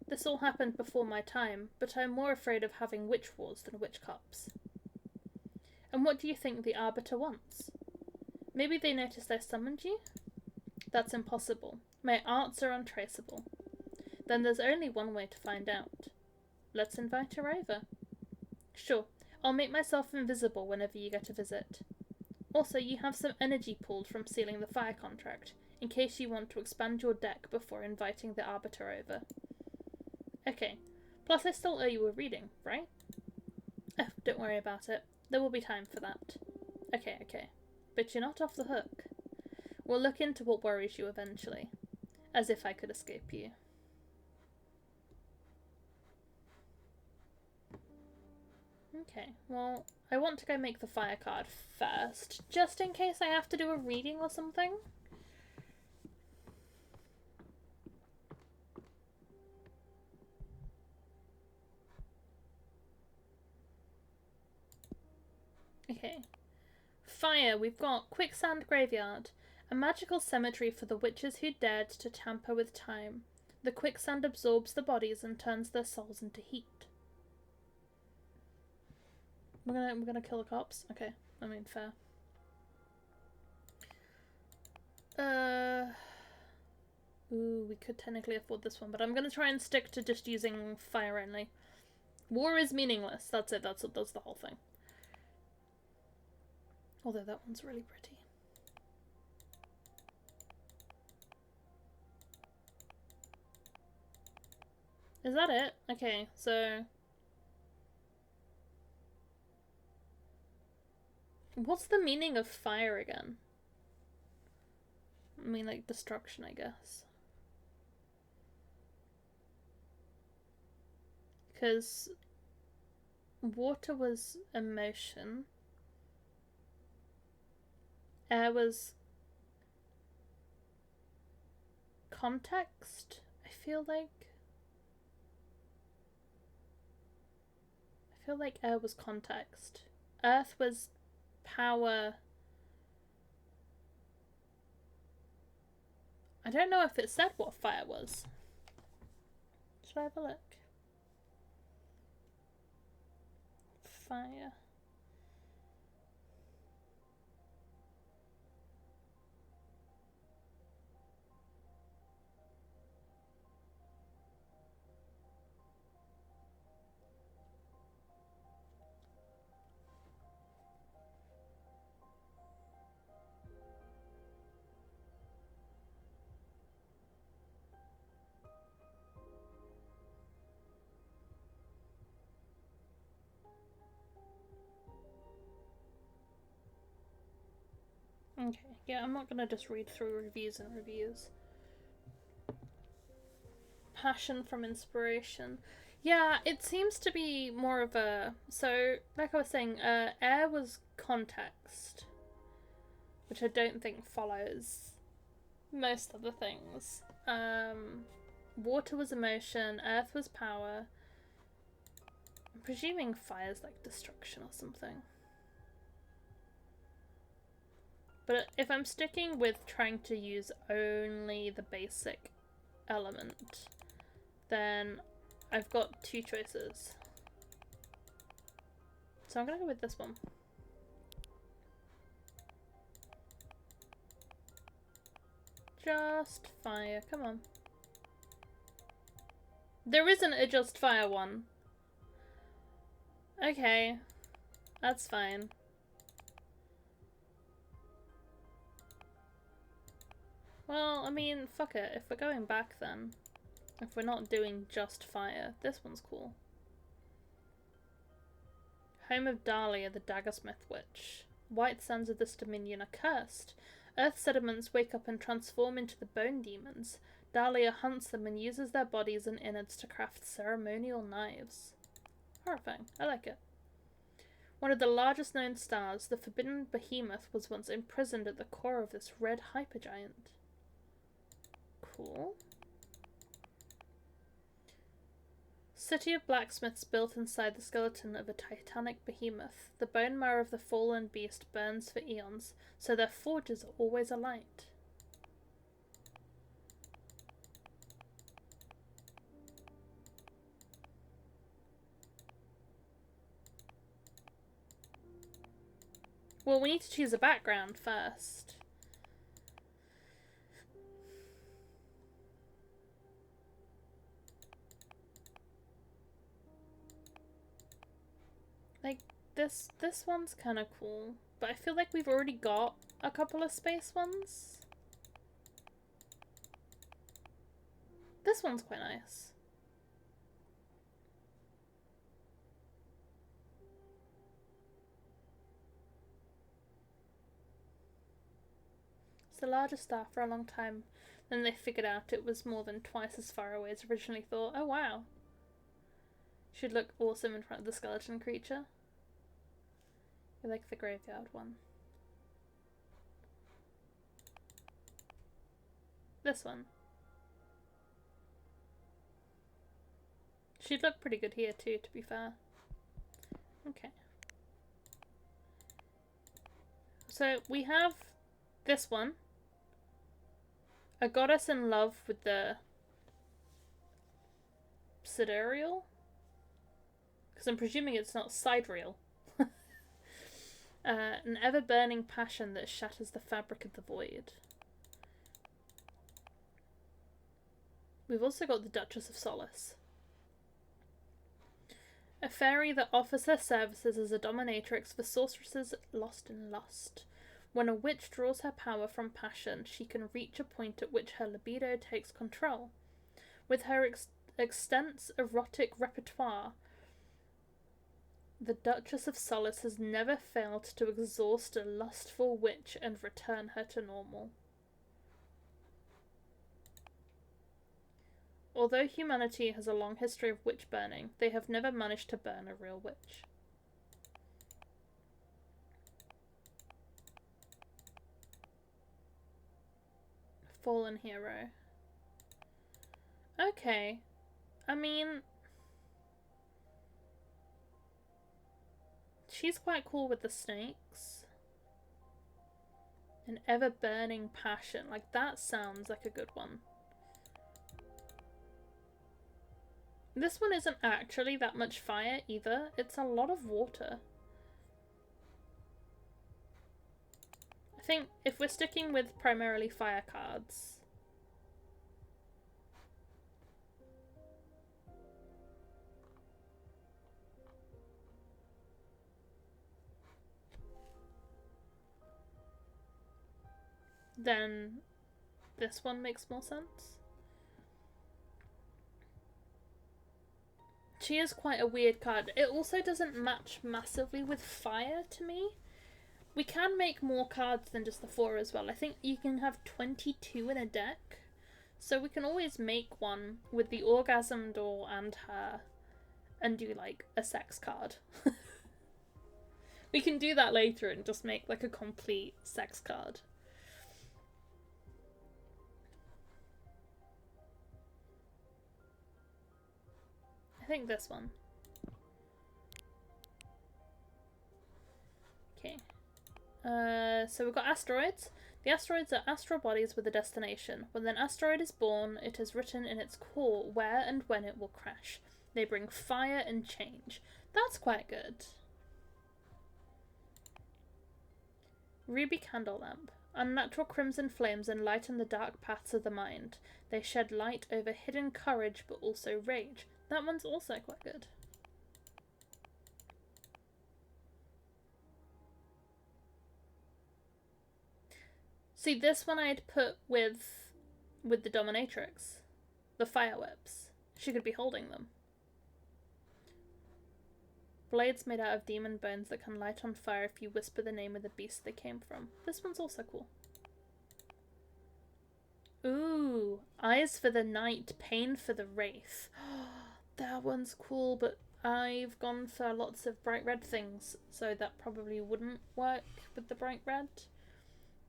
This all happened before my time, but I'm more afraid of having witch wars than witch cups. And what do you think the Arbiter wants? Maybe they noticed I summoned you? That's impossible. My arts are untraceable. Then there's only one way to find out. Let's invite her over. Sure, I'll make myself invisible whenever you get a visit. Also, you have some energy pooled from sealing the fire contract, in case you want to expand your deck before inviting the Arbiter over. Okay, plus I still owe you a reading, right? Oh, don't worry about it. There will be time for that. Okay. But you're not off the hook. We'll look into what worries you eventually. As if I could escape you. Okay, well, I want to go make the fire card first, just in case I have to do a reading or something. Okay. Fire, we've got Quicksand Graveyard, a magical cemetery for the witches who dared to tamper with time. The quicksand absorbs the bodies and turns their souls into heat. We're gonna kill the cops? Okay, I mean, fair. Ooh, we could technically afford this one, but I'm gonna try and stick to just using fire only. War is meaningless, that's it, that's the whole thing. Although that one's really pretty. Is that it? Okay, so... what's the meaning of fire again? I mean, like, destruction, I guess. Because water was emotion. Air was context, I feel like. I feel like air was context. Earth was power. I don't know if it said what fire was. Should I have a look? Fire. Okay, yeah, I'm not gonna just read through reviews and reviews. Passion from inspiration. Yeah, it seems to be more of a... So, like I was saying, air was context, which I don't think follows most other things. Water was emotion, earth was power. I'm presuming fire's like destruction or something. But if I'm sticking with trying to use only the basic element, then I've got two choices. So I'm gonna go with this one. Just fire, come on. There isn't a just fire one. Okay, that's fine. Well, I mean, fuck it. If we're going back then, if we're not doing just fire, this one's cool. Home of Dahlia, the Daggersmith Witch. White sands of this dominion are cursed. Earth sediments wake up and transform into the bone demons. Dahlia hunts them and uses their bodies and innards to craft ceremonial knives. Horrifying. I like it. One of the largest known stars, the forbidden behemoth, was once imprisoned at the core of this red hypergiant. Cool. City of blacksmiths built inside the skeleton of a titanic behemoth. The bone marrow of the fallen beast burns for eons, so their forges are always alight. Well, we need to choose a background first. Like, this one's kind of cool, but I feel like we've already got a couple of space ones. This one's quite nice. It's the largest star for a long time. Then they figured out it was more than twice as far away as originally thought. Oh wow. Should look awesome in front of the skeleton creature. I like the graveyard one. This one. She'd look pretty good here too, to be fair. Okay. So we have this one. A goddess in love with the sidereal? Because I'm presuming it's not sidereal. An ever-burning passion that shatters the fabric of the void. We've also got the Duchess of Solace. A fairy that offers her services as a dominatrix for sorceresses lost in lust. When a witch draws her power from passion, she can reach a point at which her libido takes control. With her extensive erotic repertoire, the Duchess of Solace has never failed to exhaust a lustful witch and return her to normal. Although humanity has a long history of witch burning, they have never managed to burn a real witch. Fallen hero. Okay. I mean, she's quite cool with the snakes. An ever-burning passion. Like, that sounds like a good one. This one isn't actually that much fire either. It's a lot of water. I think if we're sticking with primarily fire cards, then this one makes more sense. She is quite a weird card. It also doesn't match massively with fire to me. we can make more cards than just the 4 as well. I think you can have 22 in a deck. So we can always make one with the orgasm door and her and do like a sex card. We can do that later and just make like a complete sex card. I think this one. Okay. So we've got asteroids. The asteroids are astral bodies with a destination. When an asteroid is born, it is written in its core where and when it will crash. They bring fire and change. That's quite good. Ruby candle lamp. Unnatural crimson flames enlighten the dark paths of the mind. They shed light over hidden courage but also rage. That one's also quite good. See, this one I'd put with the dominatrix. The fire whips. She could be holding them. Blades made out of demon bones that can light on fire if you whisper the name of the beast they came from. This one's also cool. Ooh, eyes for the night, pain for the wraith. That one's cool, but I've gone for lots of bright red things, so that probably wouldn't work with the bright red.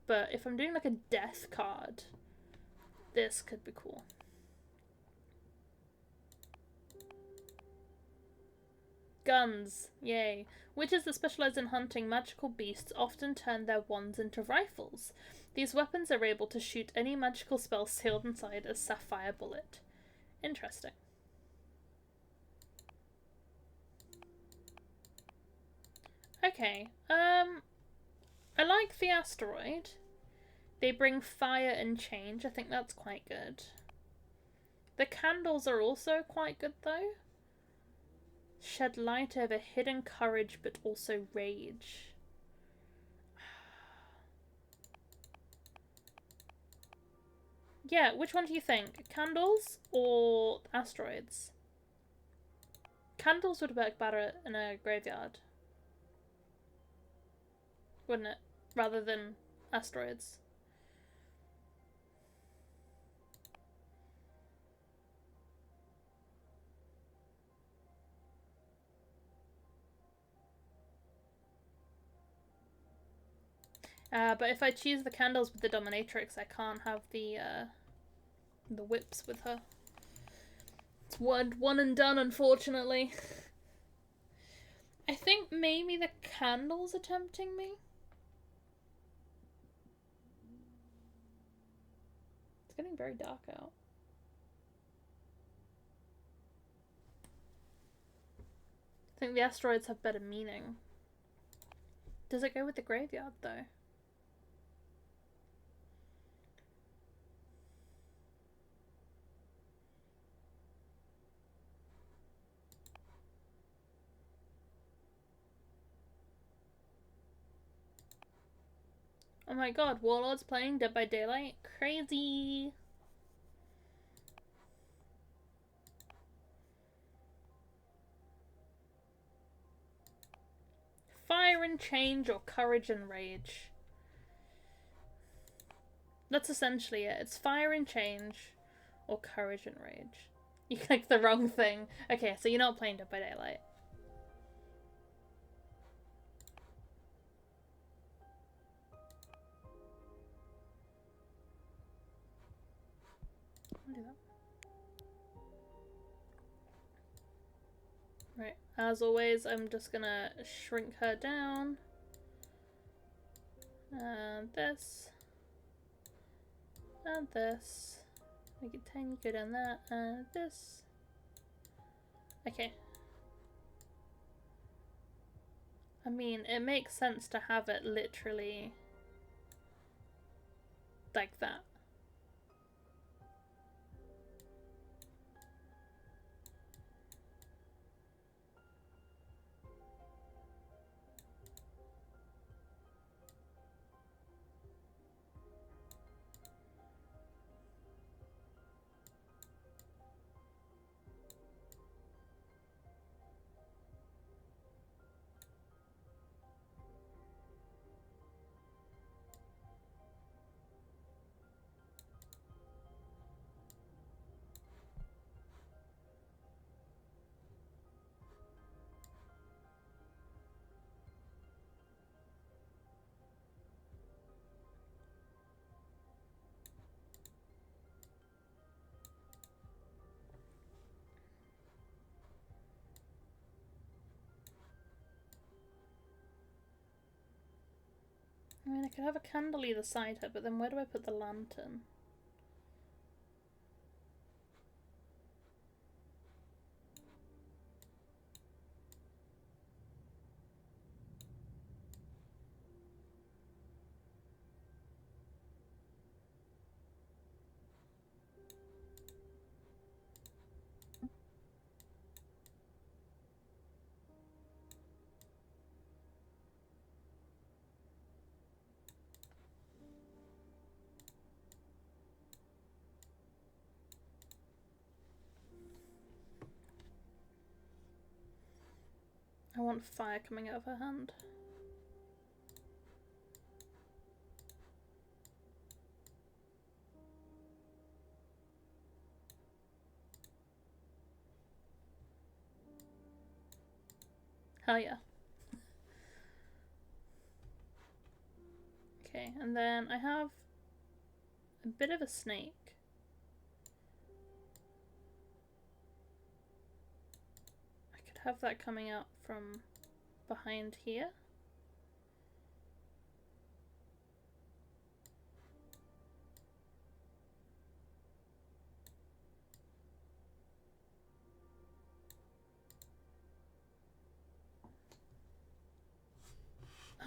But if I'm doing like a death card, this could be cool. Guns, yay. Witches that specialise in hunting magical beasts often turn their wands into rifles. These weapons are able to shoot any magical spell sealed inside a sapphire bullet. Interesting. Okay, I like the asteroid. They bring fire and change. I think that's quite good. The candles are also quite good though. Shed light over hidden courage but also rage. Yeah, which one do you think? Candles or asteroids? Candles would work better in a graveyard. Wouldn't it? Rather than asteroids. But if I choose the candles with the dominatrix, I can't have the whips with her. It's one and done, unfortunately. I think maybe the candles are tempting me. It's getting very dark out. I think the asteroids have better meaning. Does it go with the graveyard though? Oh my god, Warlord's playing Dead by Daylight? Crazy! Fire and change or courage and rage. That's essentially it. It's fire and change or courage and rage. You clicked the wrong thing. Okay, so you're not playing Dead by Daylight. I'll do that. Right, as always, I'm just gonna shrink her down. And this. And this. Make it tiny, go down that, and this. Okay. I mean, it makes sense to have it literally like that. mean, I could have a candle either side her, but then where do I put the lantern? I want fire coming out of her hand. Hell yeah. Okay, and then I have a bit of a snake. I could have that coming out from behind here.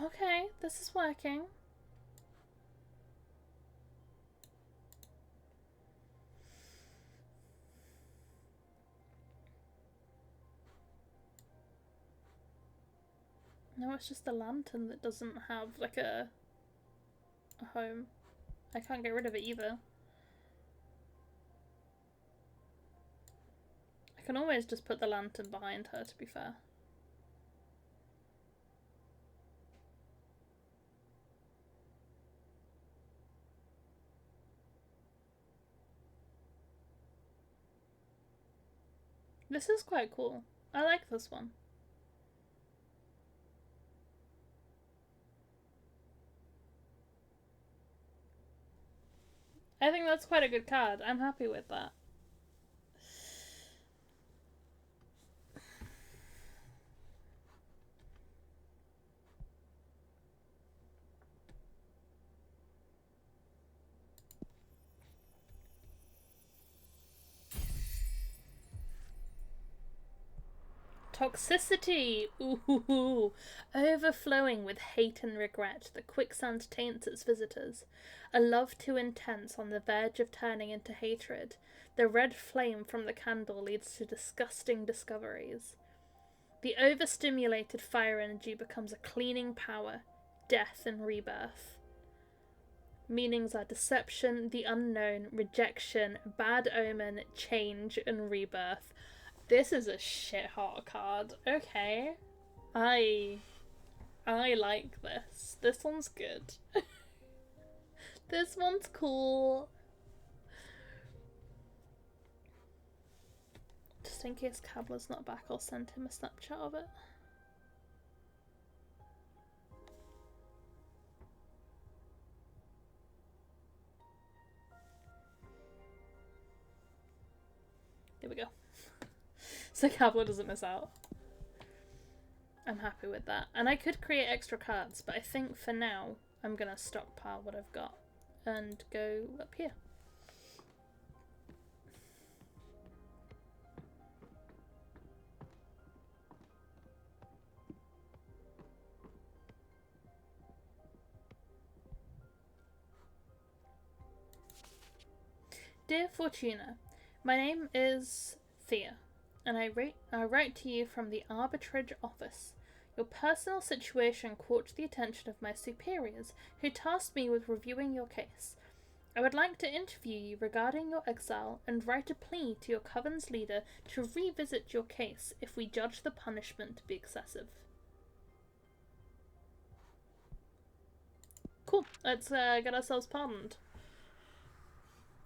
Okay, this is working. No, it's just the lantern that doesn't have like a home. I can't get rid of it either. I can always just put the lantern behind her, to be fair. This is quite cool. I like this one. I think that's quite a good card. I'm happy with that. Toxicity! Ooh, overflowing with hate and regret, the quicksand taints its visitors. A love too intense, on the verge of turning into hatred. The red flame from the candle leads to disgusting discoveries. The overstimulated fire energy becomes a cleaning power, death and rebirth. Meanings are deception, the unknown, rejection, bad omen, change, and rebirth. This is a shit hot card. Okay. I like this. This one's good. This one's cool. Just in case Cabla's not back, I'll send him a Snapchat of it. There we go. So Cabla doesn't miss out. I'm happy with that. And I could create extra cards, but I think for now I'm going to stockpile what I've got and go up here. Dear Fortuna, my name is Thea, and I write to you from the arbitrage office. Your personal situation caught the attention of my superiors, who tasked me with reviewing your case. I would like to interview you regarding your exile and write a plea to your coven's leader to revisit your case if we judge the punishment to be excessive. Cool, let's get ourselves pardoned.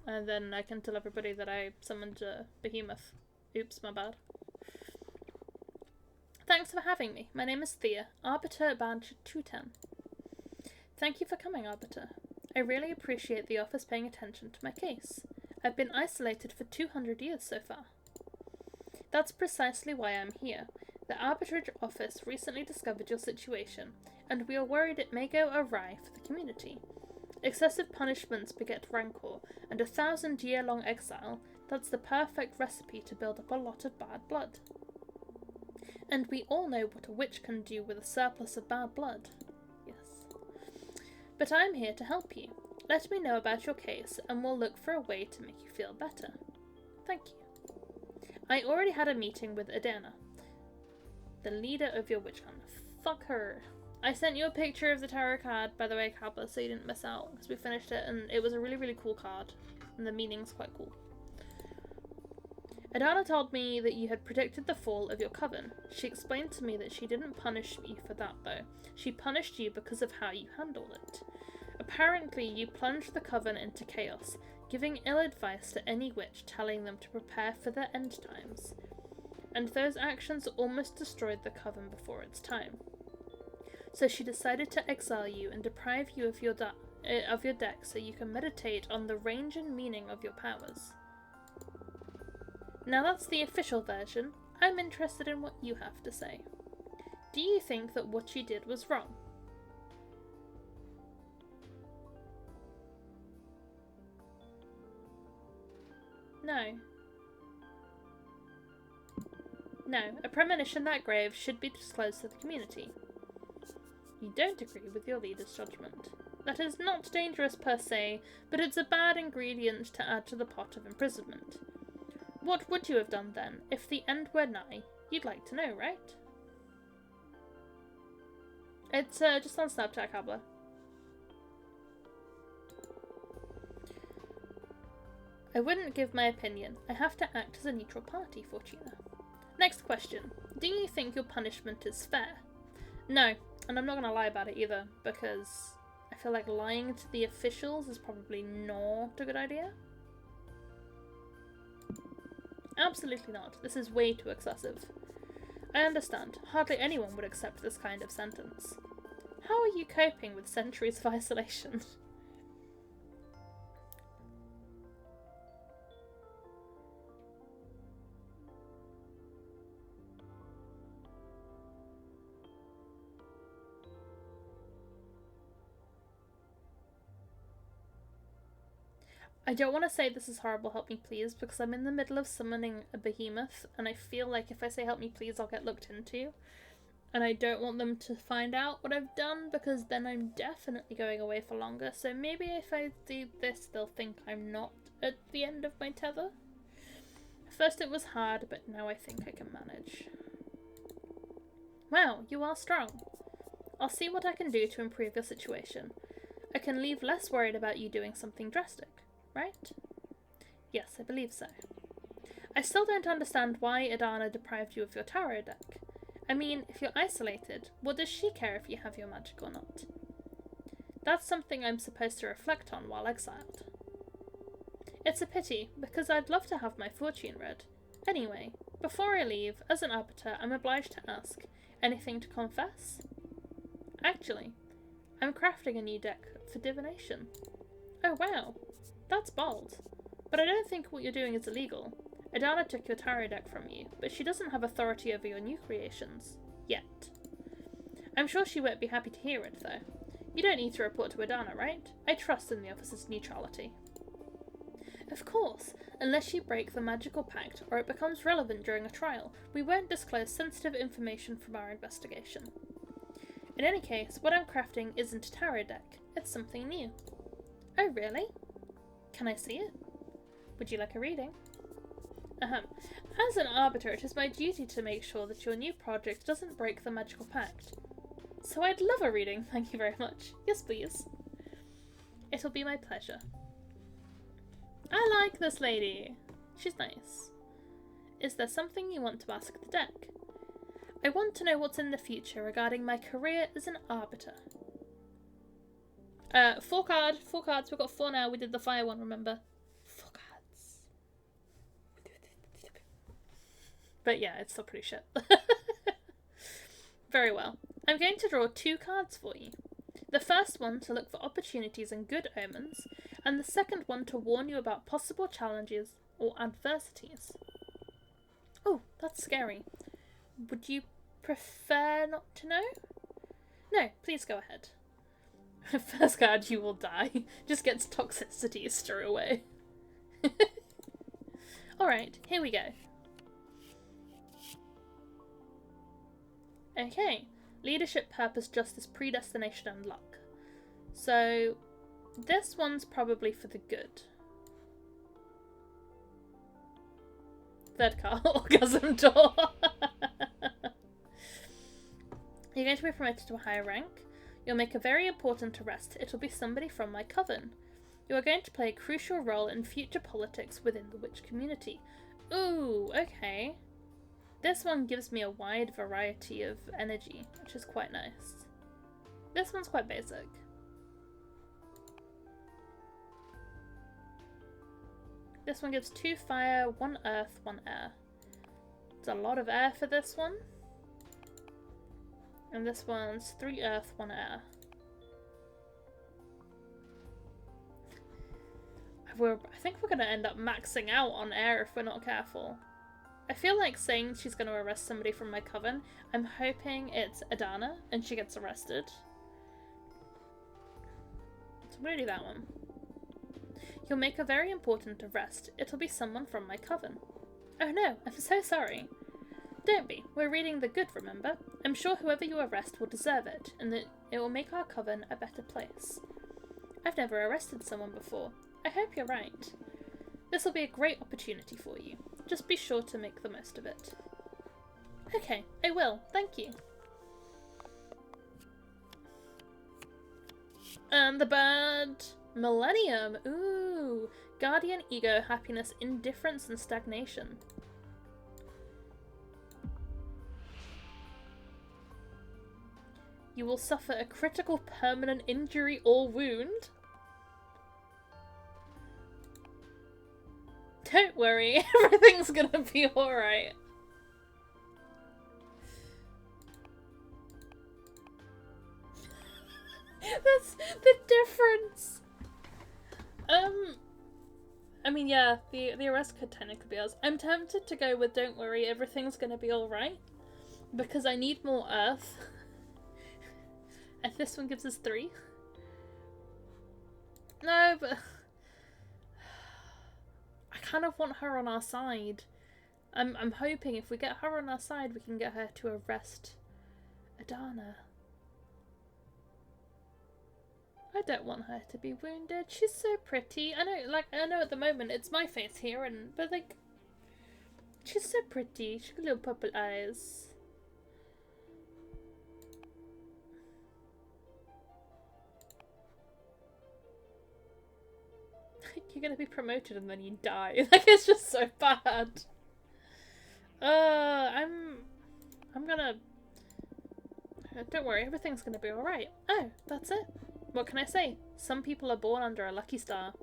And then I can tell everybody that I summoned a behemoth. Oops, my bad. Thanks for having me. My name is Thea, Arbiter Badge 210. Thank you for coming, Arbiter. I really appreciate the office paying attention to my case. I've been isolated for 200 years so far. That's precisely why I'm here. The arbitrage office recently discovered your situation, and we are worried it may go awry for the community. Excessive punishments beget rancor, and 1,000-year-long exile, that's the perfect recipe to build up a lot of bad blood. And we all know what a witch can do with a surplus of bad blood. Yes. But I'm here to help you. Let me know about your case, and we'll look for a way to make you feel better. Thank you. I already had a meeting with Adana, the leader of your witch clan. Fuck her. I sent you a picture of the tarot card, by the way, Kappa, so you didn't miss out, because we finished it, and it was a really, really cool card, and the meaning's quite cool. Adana told me that you had predicted the fall of your coven. She explained to me that she didn't punish you for that, though. She punished you because of how you handled it. Apparently, you plunged the coven into chaos, giving ill advice to any witch, telling them to prepare for the end times. And those actions almost destroyed the coven before its time. So she decided to exile you and deprive you of your deck so you can meditate on the range and meaning of your powers. Now that's the official version. I'm interested in what you have to say. Do you think that what you did was wrong? No. No, a premonition that grave should be disclosed to the community. You don't agree with your leader's judgment. That is not dangerous per se, but it's a bad ingredient to add to the pot of imprisonment. What would you have done then, if the end were nigh? You'd like to know, right? It's just on Snapchat, Kabla. I wouldn't give my opinion. I have to act as a neutral party, Fortuna. Next question. Do you think your punishment is fair? No, and I'm not going to lie about it either, because I feel like lying to the officials is probably not a good idea. Absolutely not. This is way too excessive. I understand. Hardly anyone would accept this kind of sentence. How are you coping with centuries of isolation? I don't want to say this is horrible, help me please, because I'm in the middle of summoning a behemoth, and I feel like if I say help me please, I'll get looked into. And I don't want them to find out what I've done, because then I'm definitely going away for longer. So maybe if I do this, they'll think I'm not at the end of my tether. First it was hard, but now I think I can manage. Wow, you are strong. I'll see what I can do to improve your situation. I can leave less worried about you doing something drastic. Right? Yes, I believe so. I still don't understand why Adana deprived you of your tarot deck. I mean, if you're isolated, what does she care if you have your magic or not? That's something I'm supposed to reflect on while exiled. It's a pity, because I'd love to have my fortune read. Anyway, before I leave, as an arbiter, I'm obliged to ask, anything to confess? Actually, I'm crafting a new deck for divination. Oh wow! That's bold. But I don't think what you're doing is illegal. Adana took your tarot deck from you, but she doesn't have authority over your new creations. Yet. I'm sure she won't be happy to hear it, though. You don't need to report to Adana, right? I trust in the officer's neutrality. Of course, unless you break the magical pact, or it becomes relevant during a trial, we won't disclose sensitive information from our investigation. In any case, what I'm crafting isn't a tarot deck, it's something new. Oh, really? Can I see it? Would you like a reading? As an arbiter, it is my duty to make sure that your new project doesn't break the magical pact. So I'd love a reading, thank you very much. Yes, please. It'll be my pleasure. I like this lady. She's nice. Is there something you want to ask the deck? I want to know what's in the future regarding my career as an arbiter. 4 cards. We've got 4 now. We did the fire one, remember? 4 cards. But yeah, it's still pretty shit. Very well. I'm going to draw 2 cards for you. The first one to look for opportunities and good omens, and the second one to warn you about possible challenges or adversities. Oh, that's scary. Would you prefer not to know? No, please go ahead. First card, you will die. Just gets toxicity straight away. Alright, here we go. Okay. Leadership, purpose, justice, predestination, and luck. So, this one's probably for the good. Third card, orgasm door. You're going to be promoted to a higher rank. You'll make a very important arrest. It'll be somebody from my coven. You are going to play a crucial role in future politics within the witch community. Ooh, okay. This one gives me a wide variety of energy, which is quite nice. This one's quite basic. This one gives 2 fire, 1 earth, 1 air. It's a lot of air for this one. And this one's 3 earth, 1 air. I think we're going to end up maxing out on air if we're not careful. I feel like saying she's going to arrest somebody from my coven. I'm hoping it's Adana and she gets arrested. So I'm going to do that one. You'll make a very important arrest. It'll be someone from my coven. Oh no, I'm so sorry. Don't be. We're reading the good, remember? I'm sure whoever you arrest will deserve it, and that it will make our coven a better place. I've never arrested someone before. I hope you're right. This will be a great opportunity for you. Just be sure to make the most of it. Okay, I will. Thank you. And the bird. Millennium. Ooh. Guardian, ego, happiness, indifference, and stagnation. You will suffer a critical permanent injury or wound. Don't worry, everything's gonna be alright. That's the difference. I mean, yeah, the arrest could technically be ours. I'm tempted to go with don't worry, everything's gonna be alright. Because I need more earth. And this one gives us 3. No, but I kind of want her on our side. I'm hoping if we get her on our side, we can get her to arrest Adana. I don't want her to be wounded. She's so pretty. I know at the moment it's my face here, but like, she's so pretty. She's got little purple eyes. You're gonna be promoted and then you die. Like, it's just so bad. I'm gonna... Don't worry, everything's gonna be alright. Oh, that's it. What can I say? Some people are born under a lucky star.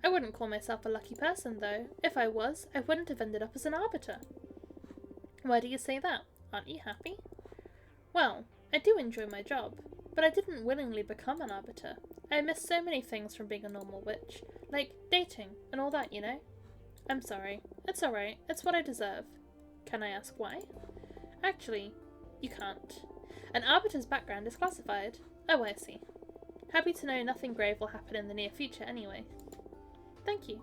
I wouldn't call myself a lucky person, though. If I was, I wouldn't have ended up as an arbiter. Why do you say that? Aren't you happy? Well, I do enjoy my job, but I didn't willingly become an arbiter. I miss so many things from being a normal witch. Like dating and all that, you know? I'm sorry. It's alright. It's what I deserve. Can I ask why? Actually, you can't. An arbiter's background is classified. Oh, I see. Happy to know nothing grave will happen in the near future anyway. Thank you.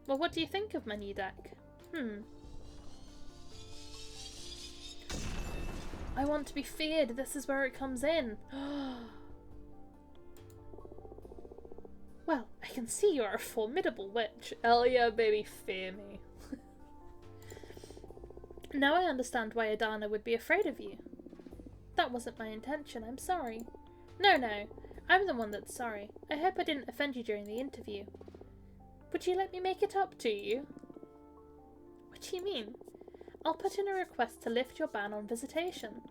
Well, what do you think of my new deck? I want to be feared. This is where it comes in. Well, I can see you are a formidable witch. Hell yeah, baby, fear me. Now I understand why Adana would be afraid of you. That wasn't my intention, I'm sorry. No, I'm the one that's sorry. I hope I didn't offend you during the interview. Would you let me make it up to you? What do you mean? I'll put in a request to lift your ban on visitation.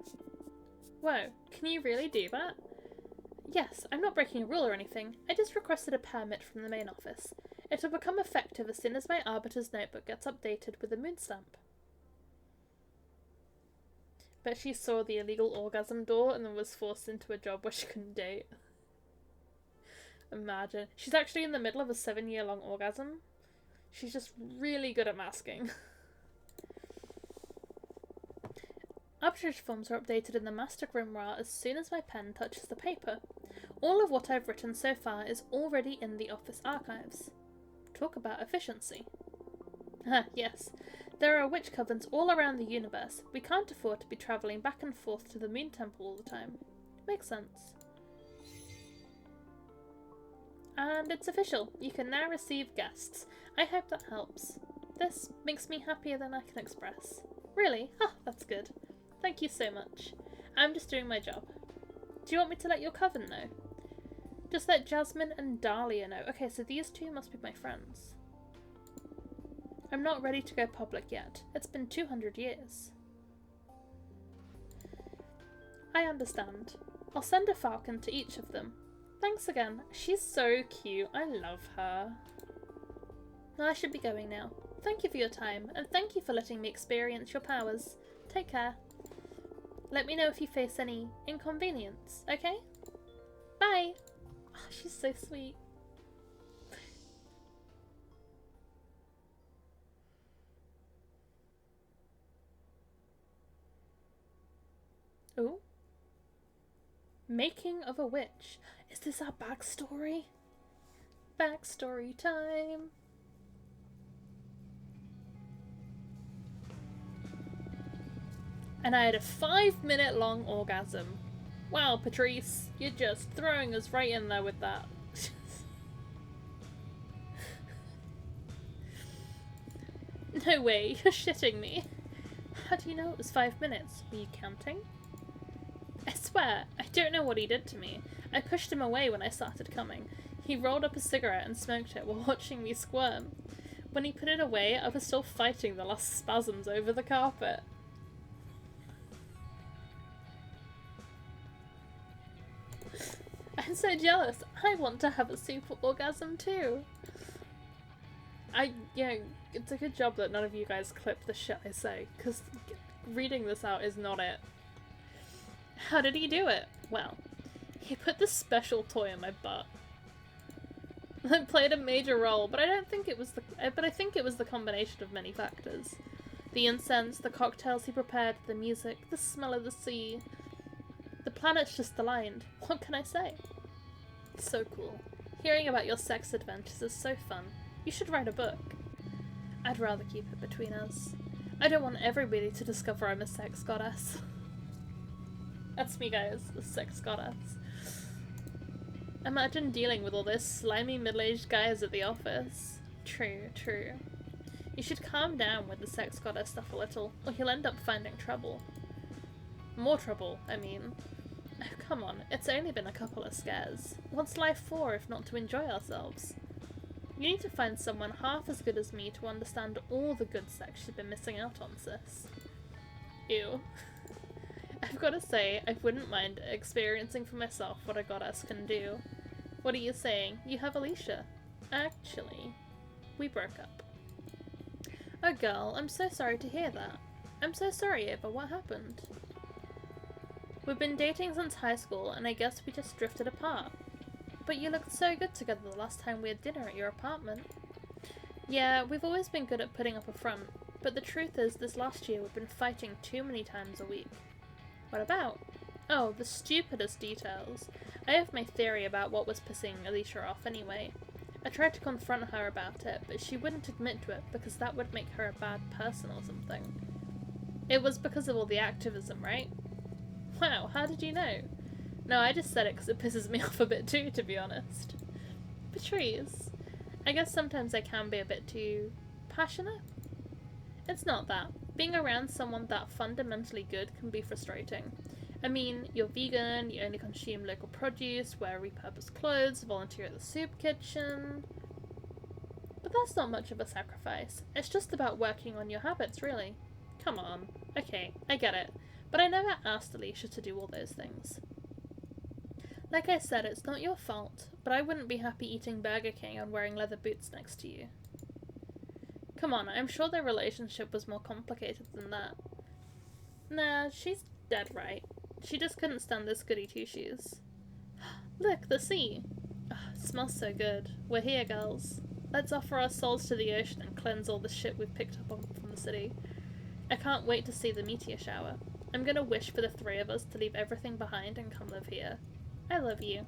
Whoa, can you really do that? Yes, I'm not breaking a rule or anything. I just requested a permit from the main office. It'll become effective as soon as my arbiter's notebook gets updated with a moon stamp. Bet she saw the illegal orgasm door and then was forced into a job where she couldn't date. Imagine. She's actually in the middle of a 7-year-long orgasm. She's just really good at masking. Arbitrage forms are updated in the master grimoire as soon as my pen touches the paper. All of what I've written so far is already in the office archives. Talk about efficiency. Yes. There are witch covens all around the universe. We can't afford to be travelling back and forth to the Moon Temple all the time. Makes sense. And it's official. You can now receive guests. I hope that helps. This makes me happier than I can express. Really? That's good. Thank you so much. I'm just doing my job. Do you want me to let your coven know? Just let Jasmine and Dahlia know. Okay, so these two must be my friends. I'm not ready to go public yet. It's been 200 years. I understand. I'll send a falcon to each of them. Thanks again. She's so cute. I love her. I should be going now. Thank you for your time, and thank you for letting me experience your powers. Take care. Let me know if you face any inconvenience, okay? Bye! Oh, she's so sweet. Ooh. Making of a witch. Is this our backstory? Backstory time. And I had a 5-minute long orgasm. Wow, Patrice, you're just throwing us right in there with that. No way, you're shitting me. How do you know it was 5 minutes? Were you counting? I swear, I don't know what he did to me. I pushed him away when I started coming. He rolled up a cigarette and smoked it while watching me squirm. When he put it away, I was still fighting the last spasms over the carpet. I'm so jealous. I want to have a super orgasm too. It's a good job that none of you guys clip the shit I say, because reading this out is not it. How did he do it? Well, he put this special toy in my butt. It played a major role, but I think it was the combination of many factors. The incense, the cocktails he prepared, the music, the smell of the sea. The planets just aligned. What can I say? So cool. Hearing about your sex adventures is so fun. You should write a book. I'd rather keep it between us. I don't want everybody to discover I'm a sex goddess. That's me, guys, the sex goddess. Imagine dealing with all those slimy middle-aged guys at the office. True, true. You should calm down with the sex goddess stuff a little, or you'll end up finding trouble. More trouble, I mean. Oh, come on, it's only been a couple of scares. What's life for if not to enjoy ourselves? You need to find someone half as good as me to understand all the good sex you've been missing out on, sis. Ew. I've got to say, I wouldn't mind experiencing for myself what a goddess can do. What are you saying? You have Alicia? Actually, we broke up. Oh girl, I'm so sorry to hear that. I'm so sorry, Ava, what happened? We've been dating since high school, and I guess we just drifted apart. But you looked so good together the last time we had dinner at your apartment. Yeah, we've always been good at putting up a front, but the truth is this last year we've been fighting too many times a week. What about? Oh, the stupidest details. I have my theory about what was pissing Alicia off anyway. I tried to confront her about it, but she wouldn't admit to it because that would make her a bad person or something. It was because of all the activism, right? Wow, how did you know? No, I just said it because it pisses me off a bit too, to be honest. Patrice, I guess sometimes I can be a bit too passionate. It's not that. Being around someone that fundamentally good can be frustrating. I mean, you're vegan, you only consume local produce, wear repurposed clothes, volunteer at the soup kitchen. But that's not much of a sacrifice. It's just about working on your habits, really. Come on. Okay, I get it. But I never asked Alicia to do all those things. Like I said, it's not your fault, but I wouldn't be happy eating Burger King and wearing leather boots next to you. Come on, I'm sure their relationship was more complicated than that. Nah, she's dead right. She just couldn't stand this goody two-shoes. Look, the sea! Oh, it smells so good. We're here, girls. Let's offer our souls to the ocean and cleanse all the shit we've picked up on from the city. I can't wait to see the meteor shower. I'm gonna wish for the three of us to leave everything behind and come live here. I love you.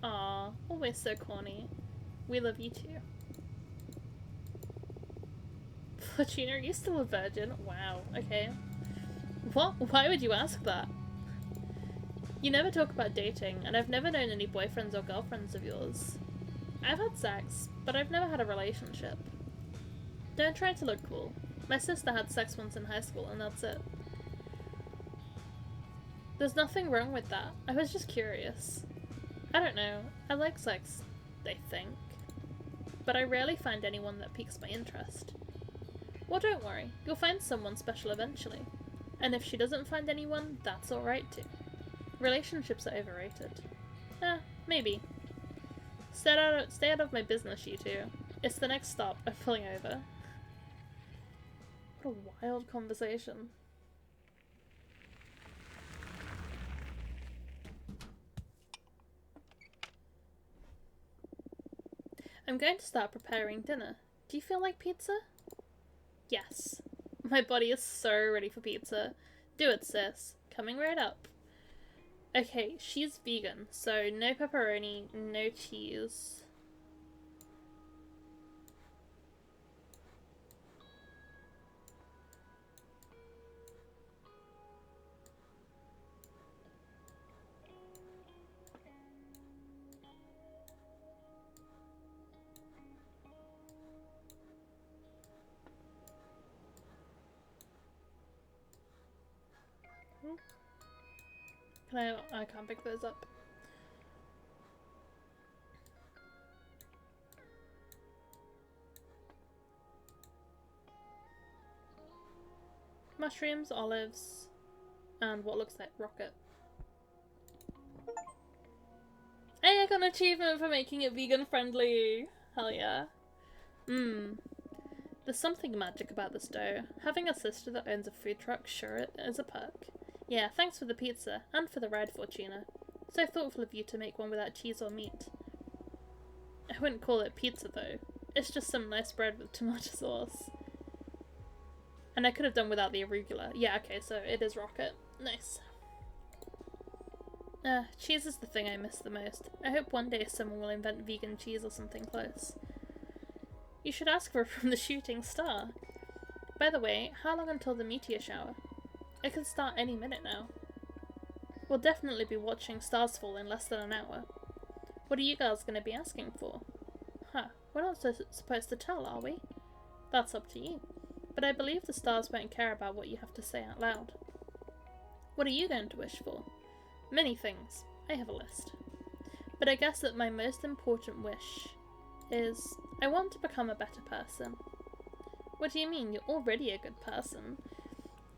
Aw, always so corny. We love you too. Fortuna, are you still a virgin? Wow, okay. What? Why would you ask that? You never talk about dating, and I've never known any boyfriends or girlfriends of yours. I've had sex, but I've never had a relationship. Don't try to look cool. My sister had sex once in high school, and that's it. There's nothing wrong with that. I was just curious. I don't know. I like sex, I think. But I rarely find anyone that piques my interest. Well, don't worry. You'll find someone special eventually. And if she doesn't find anyone, that's alright too. Relationships are overrated. Maybe. Stay out of my business, you two. It's the next stop. I'm pulling over. What a wild conversation. I'm going to start preparing dinner. Do you feel like pizza? Yes. My body is so ready for pizza. Do it, sis. Coming right up. Okay, she's vegan, so no pepperoni, no cheese. I can't pick those up. Mushrooms, olives, and what looks like rocket. Hey, I got an achievement for making it vegan friendly! Hell yeah. There's something magic about this dough. Having a sister that owns a food truck sure is a perk. Yeah, thanks for the pizza, and for the ride, Fortuna. So thoughtful of you to make one without cheese or meat. I wouldn't call it pizza though. It's just some nice bread with tomato sauce. And I could have done without the arugula. Yeah, okay, so it is rocket. Nice. Cheese is the thing I miss the most. I hope one day someone will invent vegan cheese or something close. You should ask for it from the shooting star. By the way, how long until the meteor shower? It can start any minute now. We'll definitely be watching stars fall in less than an hour. What are you girls going to be asking for? Huh, we're not supposed to tell, are we? That's up to you. But I believe the stars won't care about what you have to say out loud. What are you going to wish for? Many things. I have a list. But I guess that my most important wish is I want to become a better person. What do you mean? You're already a good person.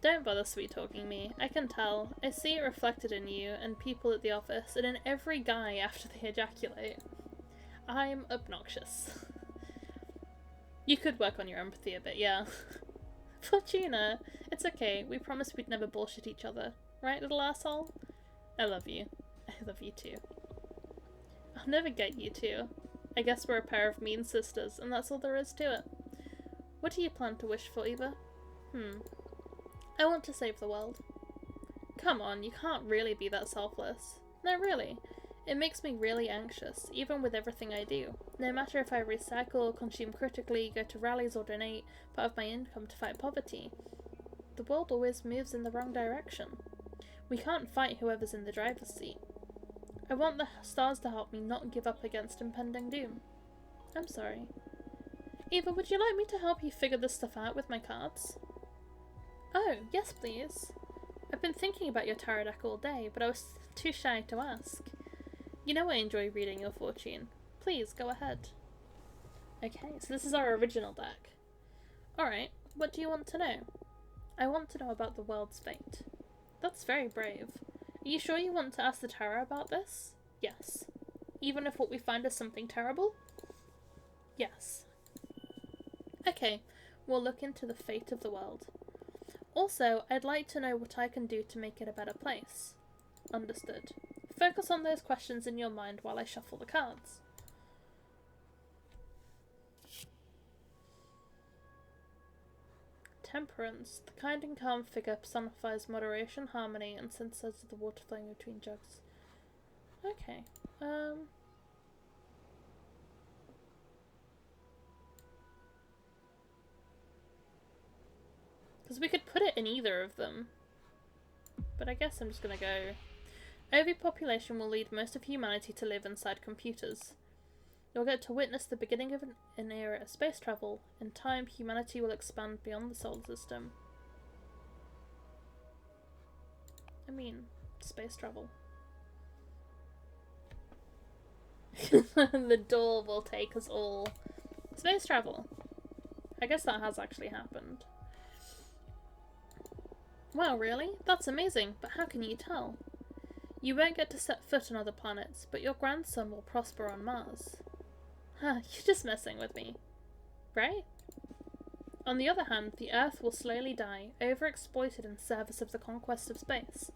Don't bother sweet-talking me. I can tell. I see it reflected in you and people at the office and in every guy after they ejaculate. I'm obnoxious. You could work on your empathy a bit, yeah. Fortuna, it's okay. We promised we'd never bullshit each other. Right, little asshole? I love you. I love you too. I'll never get you two. I guess we're a pair of mean sisters, and that's all there is to it. What do you plan to wish for, Eva? I want to save the world. Come on, you can't really be that selfless. No, really. It makes me really anxious, even with everything I do. No matter if I recycle, consume critically, go to rallies or donate part of my income to fight poverty. The world always moves in the wrong direction. We can't fight whoever's in the driver's seat. I want the stars to help me not give up against impending doom. I'm sorry. Eva, would you like me to help you figure this stuff out with my cards? Oh, yes please. I've been thinking about your tarot deck all day, but I was too shy to ask. You know I enjoy reading your fortune. Please, go ahead. Okay, so this is our original deck. Alright, what do you want to know? I want to know about the world's fate. That's very brave. Are you sure you want to ask the tarot about this? Yes. Even if what we find is something terrible? Yes. Okay, we'll look into the fate of the world. Also, I'd like to know what I can do to make it a better place. Understood. Focus on those questions in your mind while I shuffle the cards. Temperance. The kind and calm figure personifies moderation, harmony, and synthesizes the water flowing between jugs. Okay. Because we could put it in either of them. But I guess I'm just gonna go... Overpopulation will lead most of humanity to live inside computers. You'll get to witness the beginning of an era of space travel. In time, humanity will expand beyond the solar system. I mean, space travel. The door will take us all. Space travel. I guess that has actually happened. Wow, really? That's amazing, but how can you tell? You won't get to set foot on other planets, but your grandson will prosper on Mars. Huh, you're just messing with me. Right? On the other hand, the Earth will slowly die, overexploited in service of the conquest of space.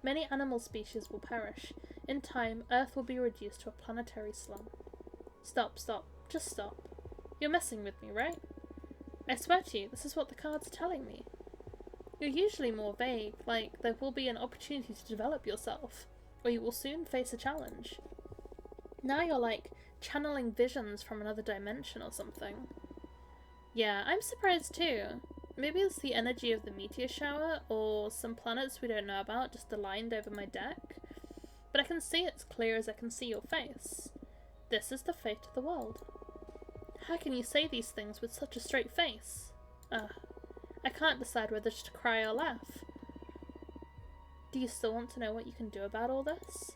Many animal species will perish. In time, Earth will be reduced to a planetary slum. Stop, stop. Just stop. You're messing with me, right? I swear to you, this is what the cards are telling me. You're usually more vague, like there will be an opportunity to develop yourself, or you will soon face a challenge. Now you're like channeling visions from another dimension or something. Yeah, I'm surprised too. Maybe it's the energy of the meteor shower, or some planets we don't know about just aligned over my deck. But I can see it as clear as I can see your face. This is the fate of the world. How can you say these things with such a straight face? I can't decide whether to cry or laugh. Do you still want to know what you can do about all this?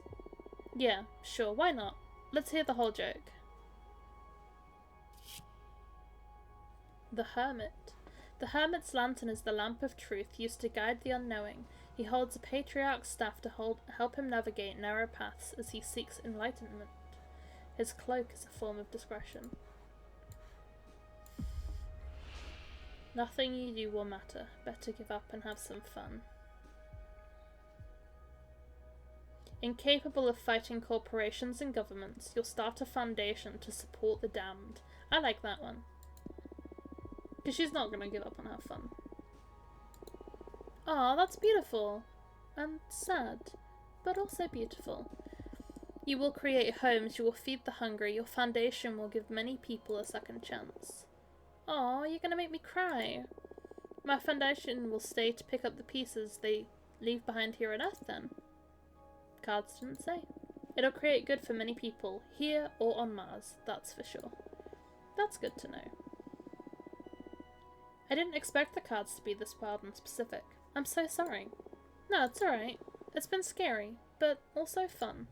Yeah, sure, why not? Let's hear the whole joke. The Hermit. The Hermit's lantern is the lamp of truth used to guide the unknowing. He holds a patriarch's staff to help him navigate narrow paths as he seeks enlightenment. His cloak is a form of discretion. Nothing you do will matter. Better give up and have some fun. Incapable of fighting corporations and governments, you'll start a foundation to support the damned. I like that one. Because she's not going to give up and have fun. Aw, that's beautiful. And sad. But also beautiful. You will create homes, you will feed the hungry, your foundation will give many people a second chance. Aw, you're gonna make me cry. My foundation will stay to pick up the pieces they leave behind here on Earth then. Cards didn't say. It'll create good for many people, here or on Mars, that's for sure. That's good to know. I didn't expect the cards to be this wild and specific. I'm so sorry. No, it's alright. It's been scary, but also fun.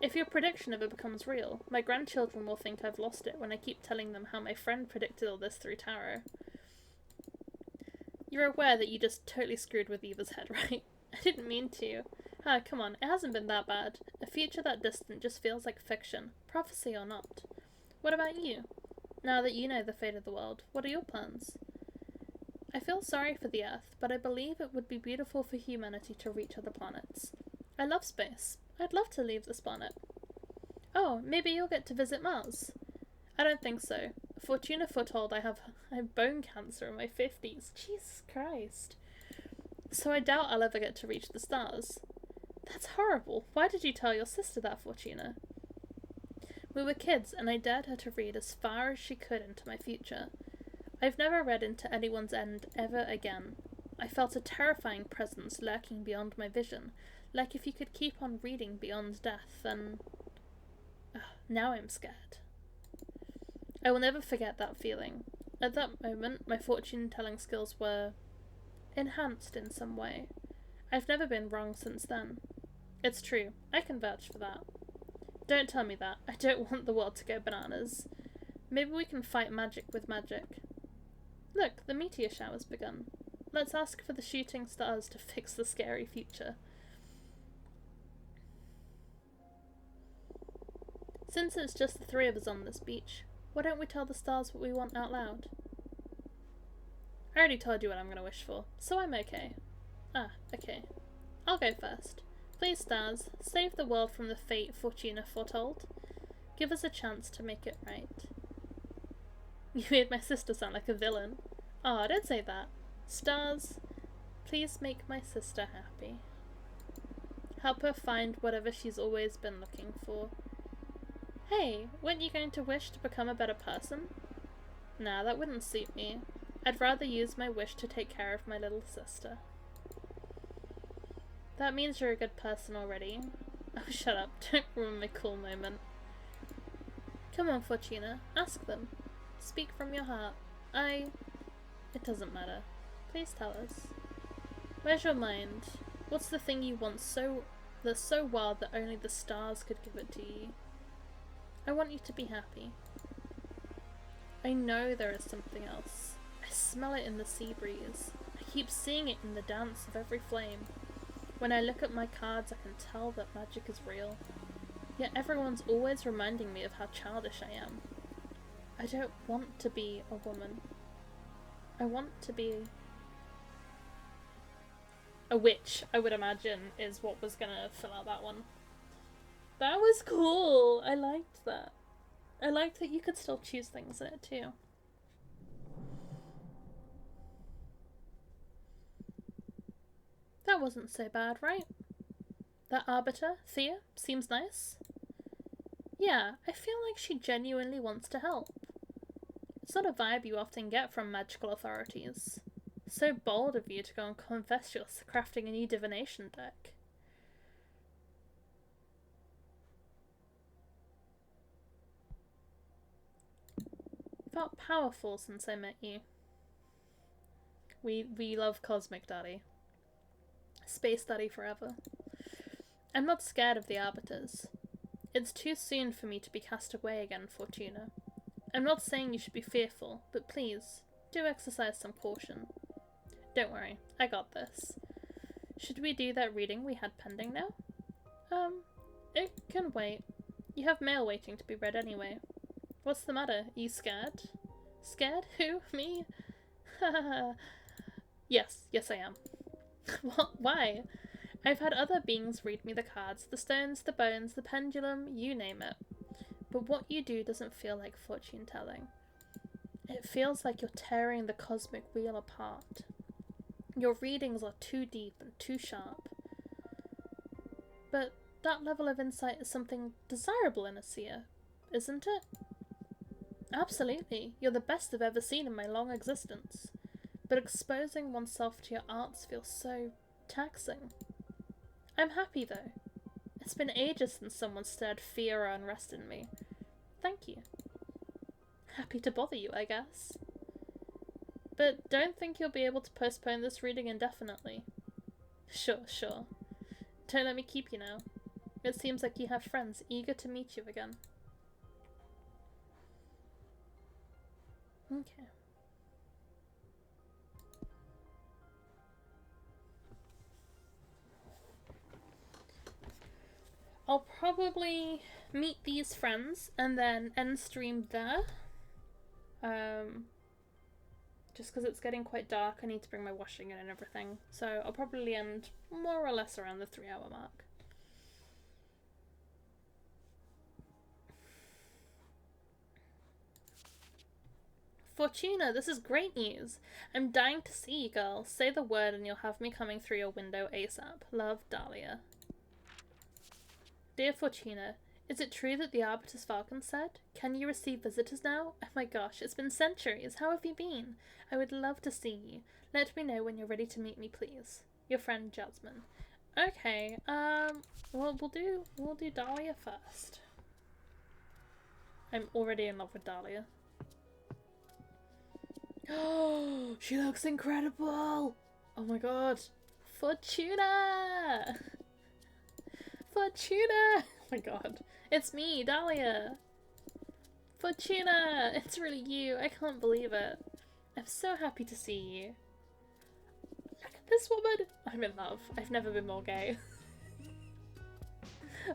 If your prediction ever becomes real, my grandchildren will think I've lost it when I keep telling them how my friend predicted all this through tarot. You're aware that you just totally screwed with Eva's head, right? I didn't mean to. Ah, come on, it hasn't been that bad. A future that distant just feels like fiction, prophecy or not. What about you? Now that you know the fate of the world, what are your plans? I feel sorry for the Earth, but I believe it would be beautiful for humanity to reach other planets. I love space. I'd love to leave this planet. Oh, maybe you'll get to visit Mars. I don't think so. Fortuna foretold I have bone cancer in my 50s. Jesus Christ. So I doubt I'll ever get to reach the stars. That's horrible. Why did you tell your sister that, Fortuna? We were kids, and I dared her to read as far as she could into my future. I've never read into anyone's end ever again. I felt a terrifying presence lurking beyond my vision, like if you could keep on reading beyond death, then... now I'm scared. I will never forget that feeling. At that moment, my fortune-telling skills were enhanced in some way. I've never been wrong since then. It's true. I can vouch for that. Don't tell me that. I don't want the world to go bananas. Maybe we can fight magic with magic. Look, the meteor shower's begun. Let's ask for the shooting stars to fix the scary future. Since it's just the three of us on this beach, why don't we tell the stars what we want out loud? I already told you what I'm going to wish for, so I'm okay. Ah, okay. I'll go first. Please, stars, save the world from the fate Fortuna foretold. Give us a chance to make it right. You made my sister sound like a villain. Oh, don't say that. Stars, please make my sister happy. Help her find whatever she's always been looking for. Hey, weren't you going to wish to become a better person? Nah, that wouldn't suit me. I'd rather use my wish to take care of my little sister. That means you're a good person already. Oh, shut up. Don't ruin my cool moment. Come on, Fortuna. Ask them. Speak from your heart. It doesn't matter. Please tell us. Where's your mind? What's the thing you want that's so wild that only the stars could give it to you? I want you to be happy. I know there is something else. I smell it in the sea breeze. I keep seeing it in the dance of every flame. When I look at my cards, I can tell that magic is real. Yet everyone's always reminding me of how childish I am. I don't want to be a woman. I want to be a witch, I would imagine, is what was gonna fill out that one. That was cool! I liked that. I liked that you could still choose things in it too. That wasn't so bad, right? That arbiter, Thea, seems nice. Yeah, I feel like she genuinely wants to help. It's not a vibe you often get from magical authorities. So bold of you to go and confess you're crafting a new divination deck. Felt powerful since I met you. We love Cosmic Daddy. Space Daddy forever. I'm not scared of the Arbiters. It's too soon for me to be cast away again, Fortuna. I'm not saying you should be fearful, but please, do exercise some caution. Don't worry, I got this. Should we do that reading we had pending now? It can wait. You have mail waiting to be read anyway. What's the matter? Are you scared? Scared? Who? Me? Yes, I am. What? Why? I've had other beings read me the cards, the stones, the bones, the pendulum, you name it. But what you do doesn't feel like fortune telling. It feels like you're tearing the cosmic wheel apart. Your readings are too deep and too sharp. But that level of insight is something desirable in a seer, isn't it? Absolutely. You're the best I've ever seen in my long existence. But exposing oneself to your arts feels so taxing. I'm happy though. It's been ages since someone stirred fear or unrest in me. Thank you. Happy to bother you, I guess. But don't think you'll be able to postpone this reading indefinitely. Sure. Don't let me keep you now. It seems like you have friends eager to meet you again. Okay. I'll probably meet these friends and then end stream there. Just because it's getting quite dark, I need to bring my washing in and everything. So I'll probably end more or less around the 3-hour mark. Fortuna, this is great news. I'm dying to see you, girl. Say the word and you'll have me coming through your window ASAP. Love, Dahlia. Dear Fortuna, is it true that the Arbiter's Falcon said? Can you receive visitors now? Oh my gosh, it's been centuries. How have you been? I would love to see you. Let me know when you're ready to meet me, please. Your friend Jasmine. Okay, well we'll do Dahlia first. I'm already in love with Dahlia. Oh, she looks incredible! Oh my god. Fortuna! Fortuna! Oh my god. It's me, Dahlia! Fortuna! It's really you. I can't believe it. I'm so happy to see you. Look at this woman! I'm in love. I've never been more gay.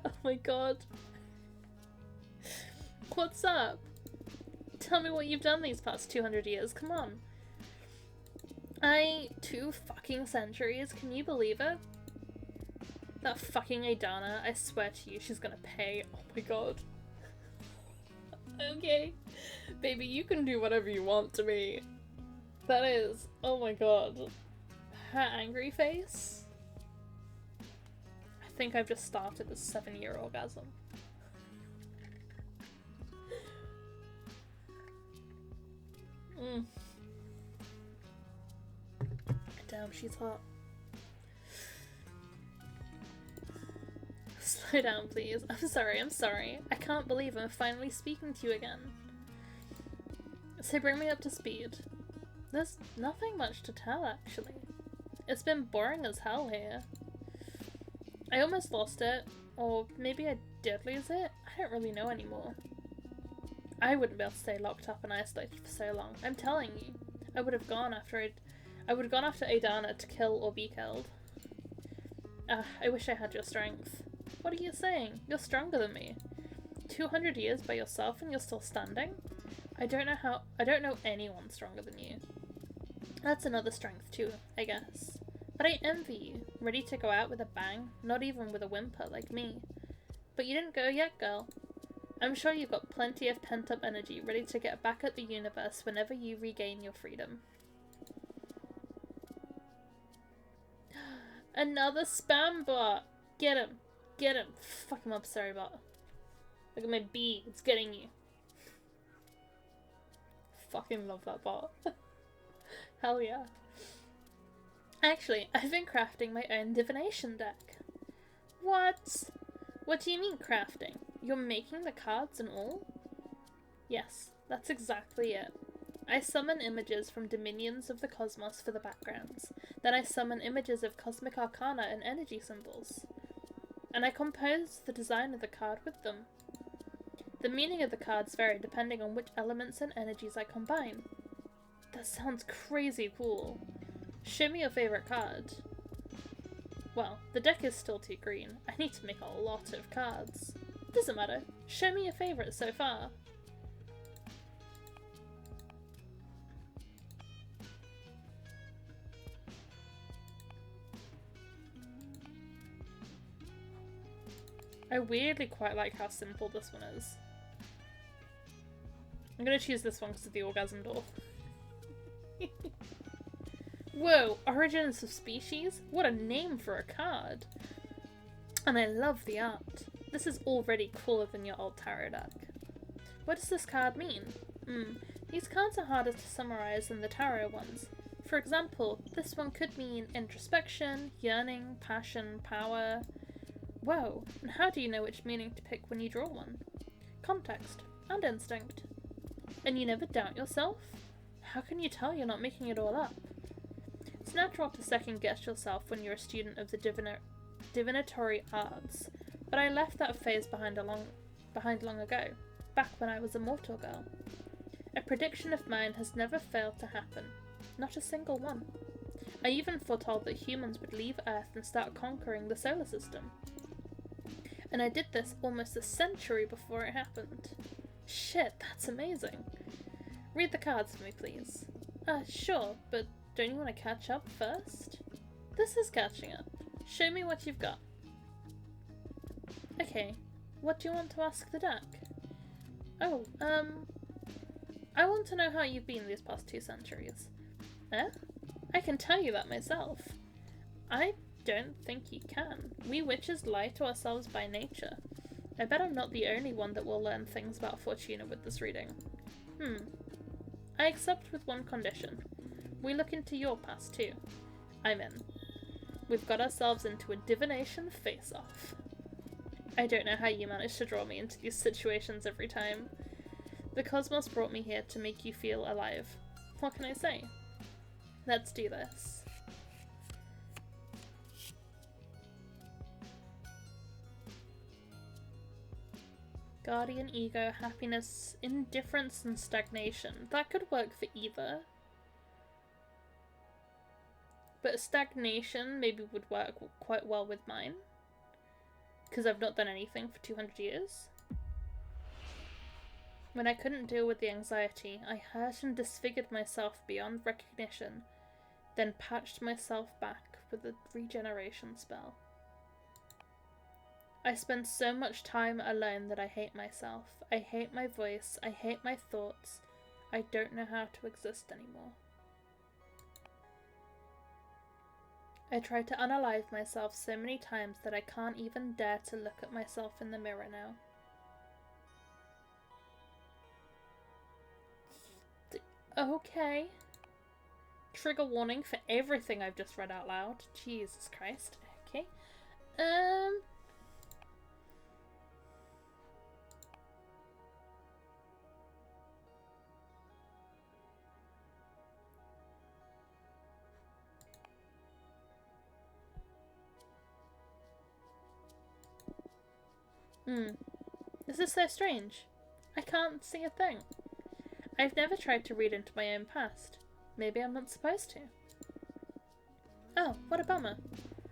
Oh my god. What's up? Tell me what you've done these past 200 years. Come on. 2 fucking centuries. Can you believe it? That fucking Adana, I swear to you, she's gonna pay. Oh my god. Okay. Baby, you can do whatever you want to me. That is, oh my god. Her angry face? I think I've just started a 7-year orgasm. Damn, she's hot. Slow down, please. I'm sorry. I can't believe I'm finally speaking to you again. So bring me up to speed. There's nothing much to tell, actually. It's been boring as hell here. I almost lost it, or maybe I did lose it? I don't really know anymore. I wouldn't be able to stay locked up and isolated for so long. I'm telling you. I would have gone after Adana to kill or be killed. I wish I had your strength. What are you saying? You're stronger than me. 200 years by yourself and you're still standing? I don't know anyone stronger than you. That's another strength too, I guess. But I envy you, ready to go out with a bang, not even with a whimper like me. But you didn't go yet, girl. I'm sure you've got plenty of pent-up energy ready to get back at the universe whenever you regain your freedom. Another spam bot! Get him! Get him! Fuck him up, sorry bot. Look at my bee, it's getting you. Fucking love that bot. Hell yeah. Actually, I've been crafting my own divination deck. What? What do you mean crafting? You're making the cards and all? Yes, that's exactly it. I summon images from dominions of the cosmos for the backgrounds. Then I summon images of cosmic arcana and energy symbols. And I compose the design of the card with them. The meaning of the cards vary depending on which elements and energies I combine. That sounds crazy cool. Show me your favorite card. Well, the deck is still too green. I need to make a lot of cards. Doesn't matter. Show me your favorite so far. I weirdly quite like how simple this one is. I'm gonna choose this one because of the orgasm door. Whoa, Origins of Species? What a name for a card! And I love the art. This is already cooler than your old tarot deck. What does this card mean? These cards are harder to summarize than the tarot ones. For example, this one could mean introspection, yearning, passion, power. Whoa, and how do you know which meaning to pick when you draw one? Context and instinct. And you never doubt yourself? How can you tell you're not making it all up? It's natural to second guess yourself when you're a student of the divinatory arts, but I left that phase behind long ago, back when I was a mortal girl. A prediction of mine has never failed to happen, not a single one. I even foretold that humans would leave Earth and start conquering the solar system. And I did this almost a century before it happened. Shit, that's amazing. Read the cards for me, please. Sure, but don't you want to catch up first? This is catching up. Show me what you've got. Okay, what do you want to ask the deck? Oh, I want to know how you've been these past 2 centuries. Eh? I can tell you that myself. I don't think you can. We witches lie to ourselves by nature. I bet I'm not the only one that will learn things about Fortuna with this reading. I accept with one condition. We look into your past too. I'm in. We've got ourselves into a divination face-off. I don't know how you manage to draw me into these situations every time. The cosmos brought me here to make you feel alive. What can I say? Let's do this. Guardian ego, happiness, indifference, and stagnation. That could work for either. But stagnation maybe would work quite well with mine. Because I've not done anything for 200 years. When I couldn't deal with the anxiety, I hurt and disfigured myself beyond recognition, then patched myself back with a regeneration spell. I spend so much time alone that I hate myself. I hate my voice. I hate my thoughts. I don't know how to exist anymore. I try to unalive myself so many times that I can't even dare to look at myself in the mirror now. Okay. Trigger warning for everything I've just read out loud. Jesus Christ. Okay. This is so strange. I can't see a thing. I've never tried to read into my own past. Maybe I'm not supposed to. Oh, what a bummer.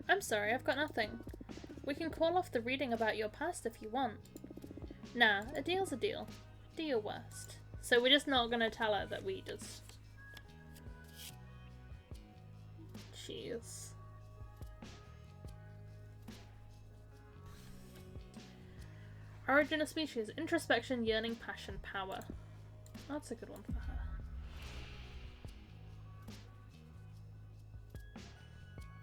I'm sorry, I've got nothing. We can call off the reading about your past if you want. Nah, a deal's a deal. Do your worst. So we're just not gonna tell her that we just... Jeez. Origin of species. Introspection, yearning, passion, power. That's a good one for her.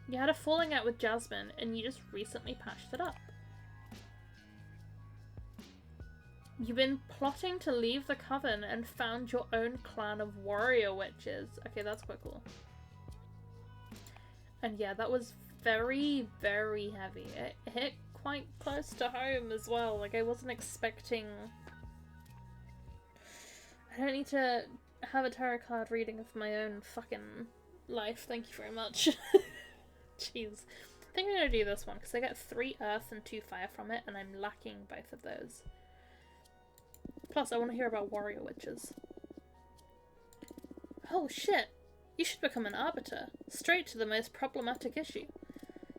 You had a falling out with Jasmine and you just recently patched it up. You've been plotting to leave the coven and found your own clan of warrior witches. Okay, that's quite cool. And yeah, that was very, very heavy. It hit quite close to home as well. Like, I wasn't expecting... I don't need to have a tarot card reading of my own fucking life. Thank you very much. Jeez. I think I'm gonna do this one because I get 3 earth and 2 fire from it, and I'm lacking both of those. Plus, I want to hear about warrior witches. Oh shit! You should become an arbiter. Straight to the most problematic issue.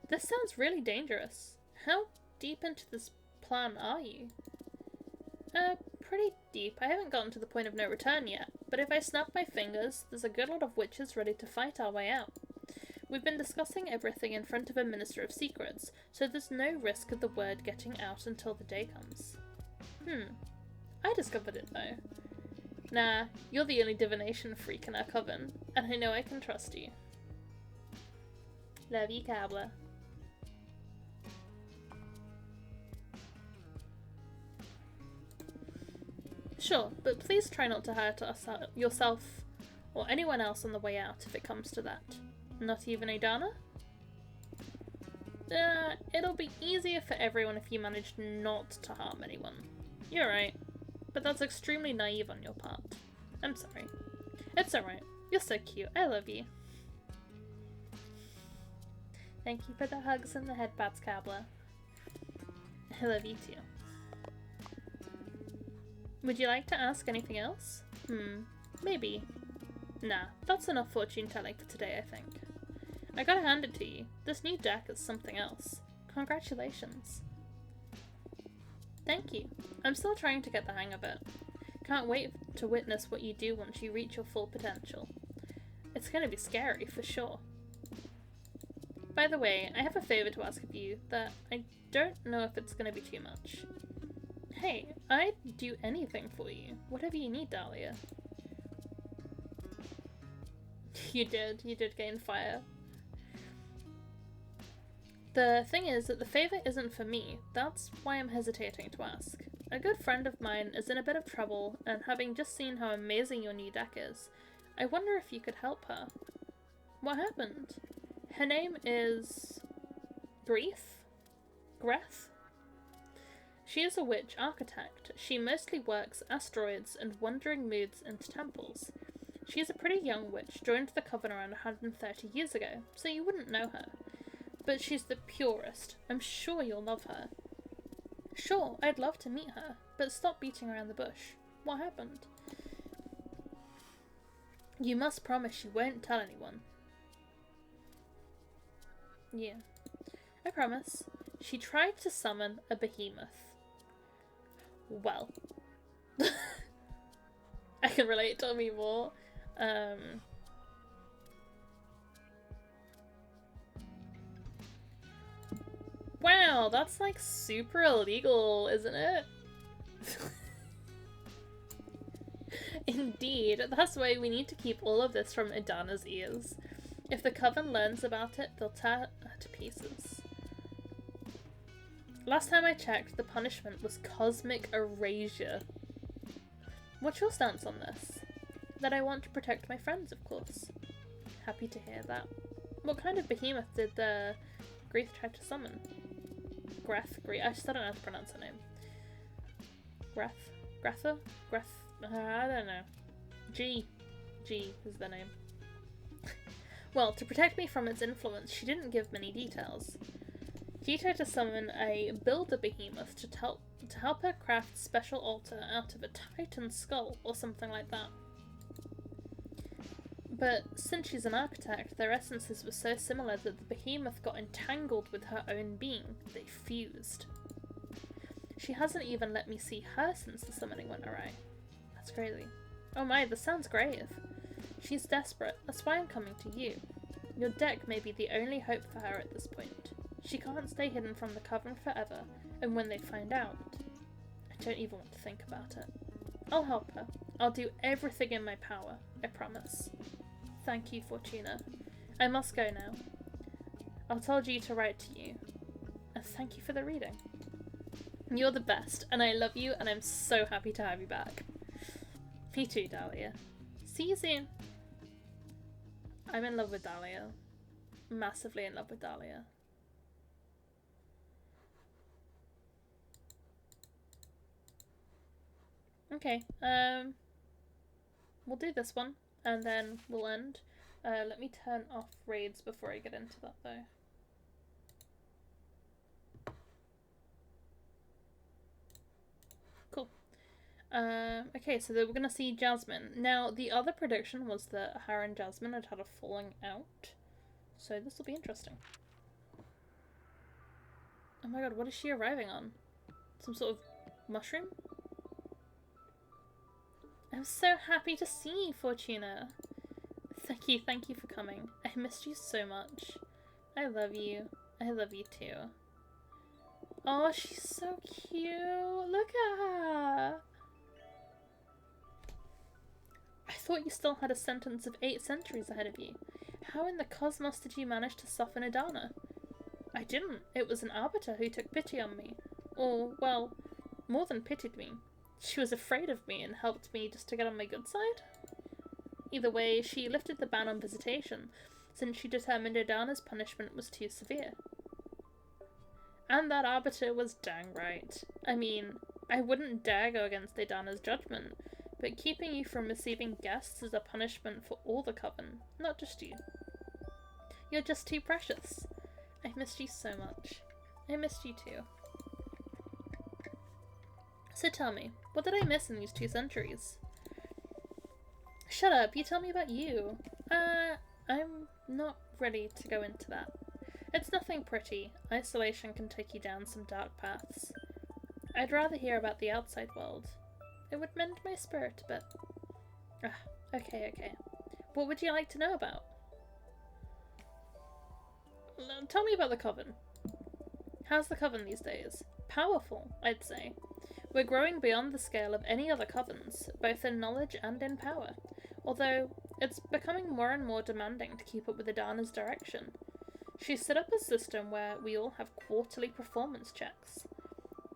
This sounds really dangerous. How deep into this plan are you? Pretty deep. I haven't gotten to the point of no return yet, but if I snap my fingers, there's a good lot of witches ready to fight our way out. We've been discussing everything in front of a Minister of Secrets, so there's no risk of the word getting out until the day comes. I discovered it though. Nah, you're the only divination freak in our coven, and I know I can trust you. Love you, Cobbler. Sure, but please try not to hurt yourself or anyone else on the way out if it comes to that. Not even Adana? It'll be easier for everyone if you manage not to harm anyone. You're right, but that's extremely naive on your part. I'm sorry. It's alright. You're so cute. I love you. Thank you for the hugs and the headpats, Cobbler. I love you too. Would you like to ask anything else? Maybe. Nah, that's enough fortune telling for today, I think. I gotta hand it to you. This new deck is something else. Congratulations. Thank you. I'm still trying to get the hang of it. Can't wait to witness what you do once you reach your full potential. It's gonna be scary, for sure. By the way, I have a favor to ask of you that I don't know if it's gonna be too much. Hey, I'd do anything for you. Whatever you need, Dahlia. You did gain fire. The thing is that the favor isn't for me. That's why I'm hesitating to ask. A good friend of mine is in a bit of trouble, and having just seen how amazing your new deck is, I wonder if you could help her. What happened? Her name is... Greth? She is a witch architect. She mostly works asteroids and wandering moods and temples. She is a pretty young witch, joined the coven around 130 years ago, so you wouldn't know her. But she's the purest. I'm sure you'll love her. Sure, I'd love to meet her, but stop beating around the bush. What happened? You must promise you won't tell anyone. Yeah, I promise. She tried to summon a behemoth. Well. I can relate, tell me more. Wow, that's like super illegal, isn't it? Indeed, that's why we need to keep all of this from Idana's ears. If the coven learns about it, they'll tear her to pieces. Last time I checked, the punishment was cosmic erasure. What's your stance on this? That I want to protect my friends, of course. Happy to hear that. What kind of behemoth did the Grief try to summon? I still don't know how to pronounce her name. Gretha? I don't know. G is the name. Well, to protect me from its influence, she didn't give many details. She tried to summon a builder behemoth to help her craft special altar out of a titan skull or something like that. But since she's an architect, their essences were so similar that the behemoth got entangled with her own being. They fused. She hasn't even let me see her since the summoning went awry. That's crazy. Oh my, this sounds grave. She's desperate, that's why I'm coming to you. Your deck may be the only hope for her at this point. She can't stay hidden from the Coven forever, and when they find out... I don't even want to think about it. I'll help her. I'll do everything in my power, I promise. Thank you, Fortuna. I must go now. I'll tell G to write to you. And thank you for the reading. You're the best, and I love you, and I'm so happy to have you back. Me too, Dahlia. See you soon. I'm in love with Dahlia. Massively in love with Dahlia. Okay, we'll do this one, and then we'll end. Let me turn off raids before I get into that, though. Cool. Okay, so we're gonna see Jasmine. Now, the other prediction was that her and Jasmine had had a falling out, so this will be interesting. Oh my god, what is she arriving on? Some sort of mushroom? I'm so happy to see you, Fortuna. Thank you for coming. I missed you so much. I love you. I love you too. Oh, she's so cute. Look at her. I thought you still had a sentence of 8 centuries ahead of you. How in the cosmos did you manage to soften Adana? I didn't. It was an arbiter who took pity on me. Or, well, more than pitied me. She was afraid of me and helped me just to get on my good side. Either way, she lifted the ban on visitation, since she determined Adana's punishment was too severe. And that arbiter was dang right. I mean, I wouldn't dare go against Adana's judgment, but keeping you from receiving guests is a punishment for all the Coven, not just you. You're just too precious. I missed you so much. I missed you too. So tell me, what did I miss in these 2 centuries? Shut up, you tell me about you. I'm not ready to go into that. It's nothing pretty. Isolation can take you down some dark paths. I'd rather hear about the outside world. It would mend my spirit a bit. Okay. What would you like to know about? Tell me about the Coven. How's the Coven these days? Powerful, I'd say. We're growing beyond the scale of any other Covens, both in knowledge and in power, although it's becoming more and more demanding to keep up with Adana's direction. She's set up a system where we all have quarterly performance checks,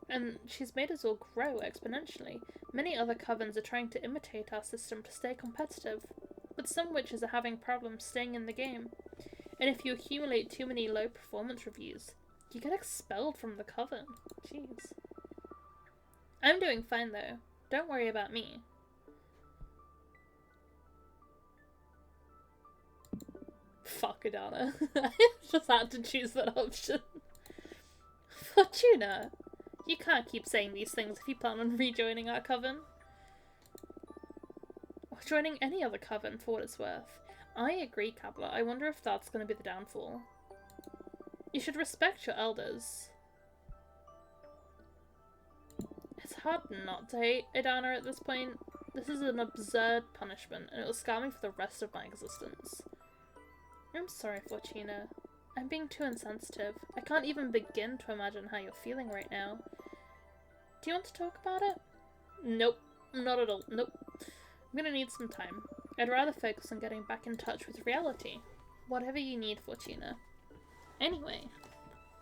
and she's made us all grow exponentially. Many other Covens are trying to imitate our system to stay competitive, but some witches are having problems staying in the game, and if you accumulate too many low performance reviews, you get expelled from the Coven. Jeez. I'm doing fine though. Don't worry about me. Fuck Adana. I just had to choose that option. Fortuna! You can't keep saying these things if you plan on rejoining our Coven. Or joining any other Coven for what it's worth. I agree, Kabla. I wonder if that's going to be the downfall. You should respect your elders. It's hard not to hate Adana at this point. This is an absurd punishment, and it will scar me for the rest of my existence. I'm sorry, Fortuna. I'm being too insensitive. I can't even begin to imagine how you're feeling right now. Do you want to talk about it? Nope. Not at all. Nope. I'm gonna need some time. I'd rather focus on getting back in touch with reality. Whatever you need, Fortuna. Anyway.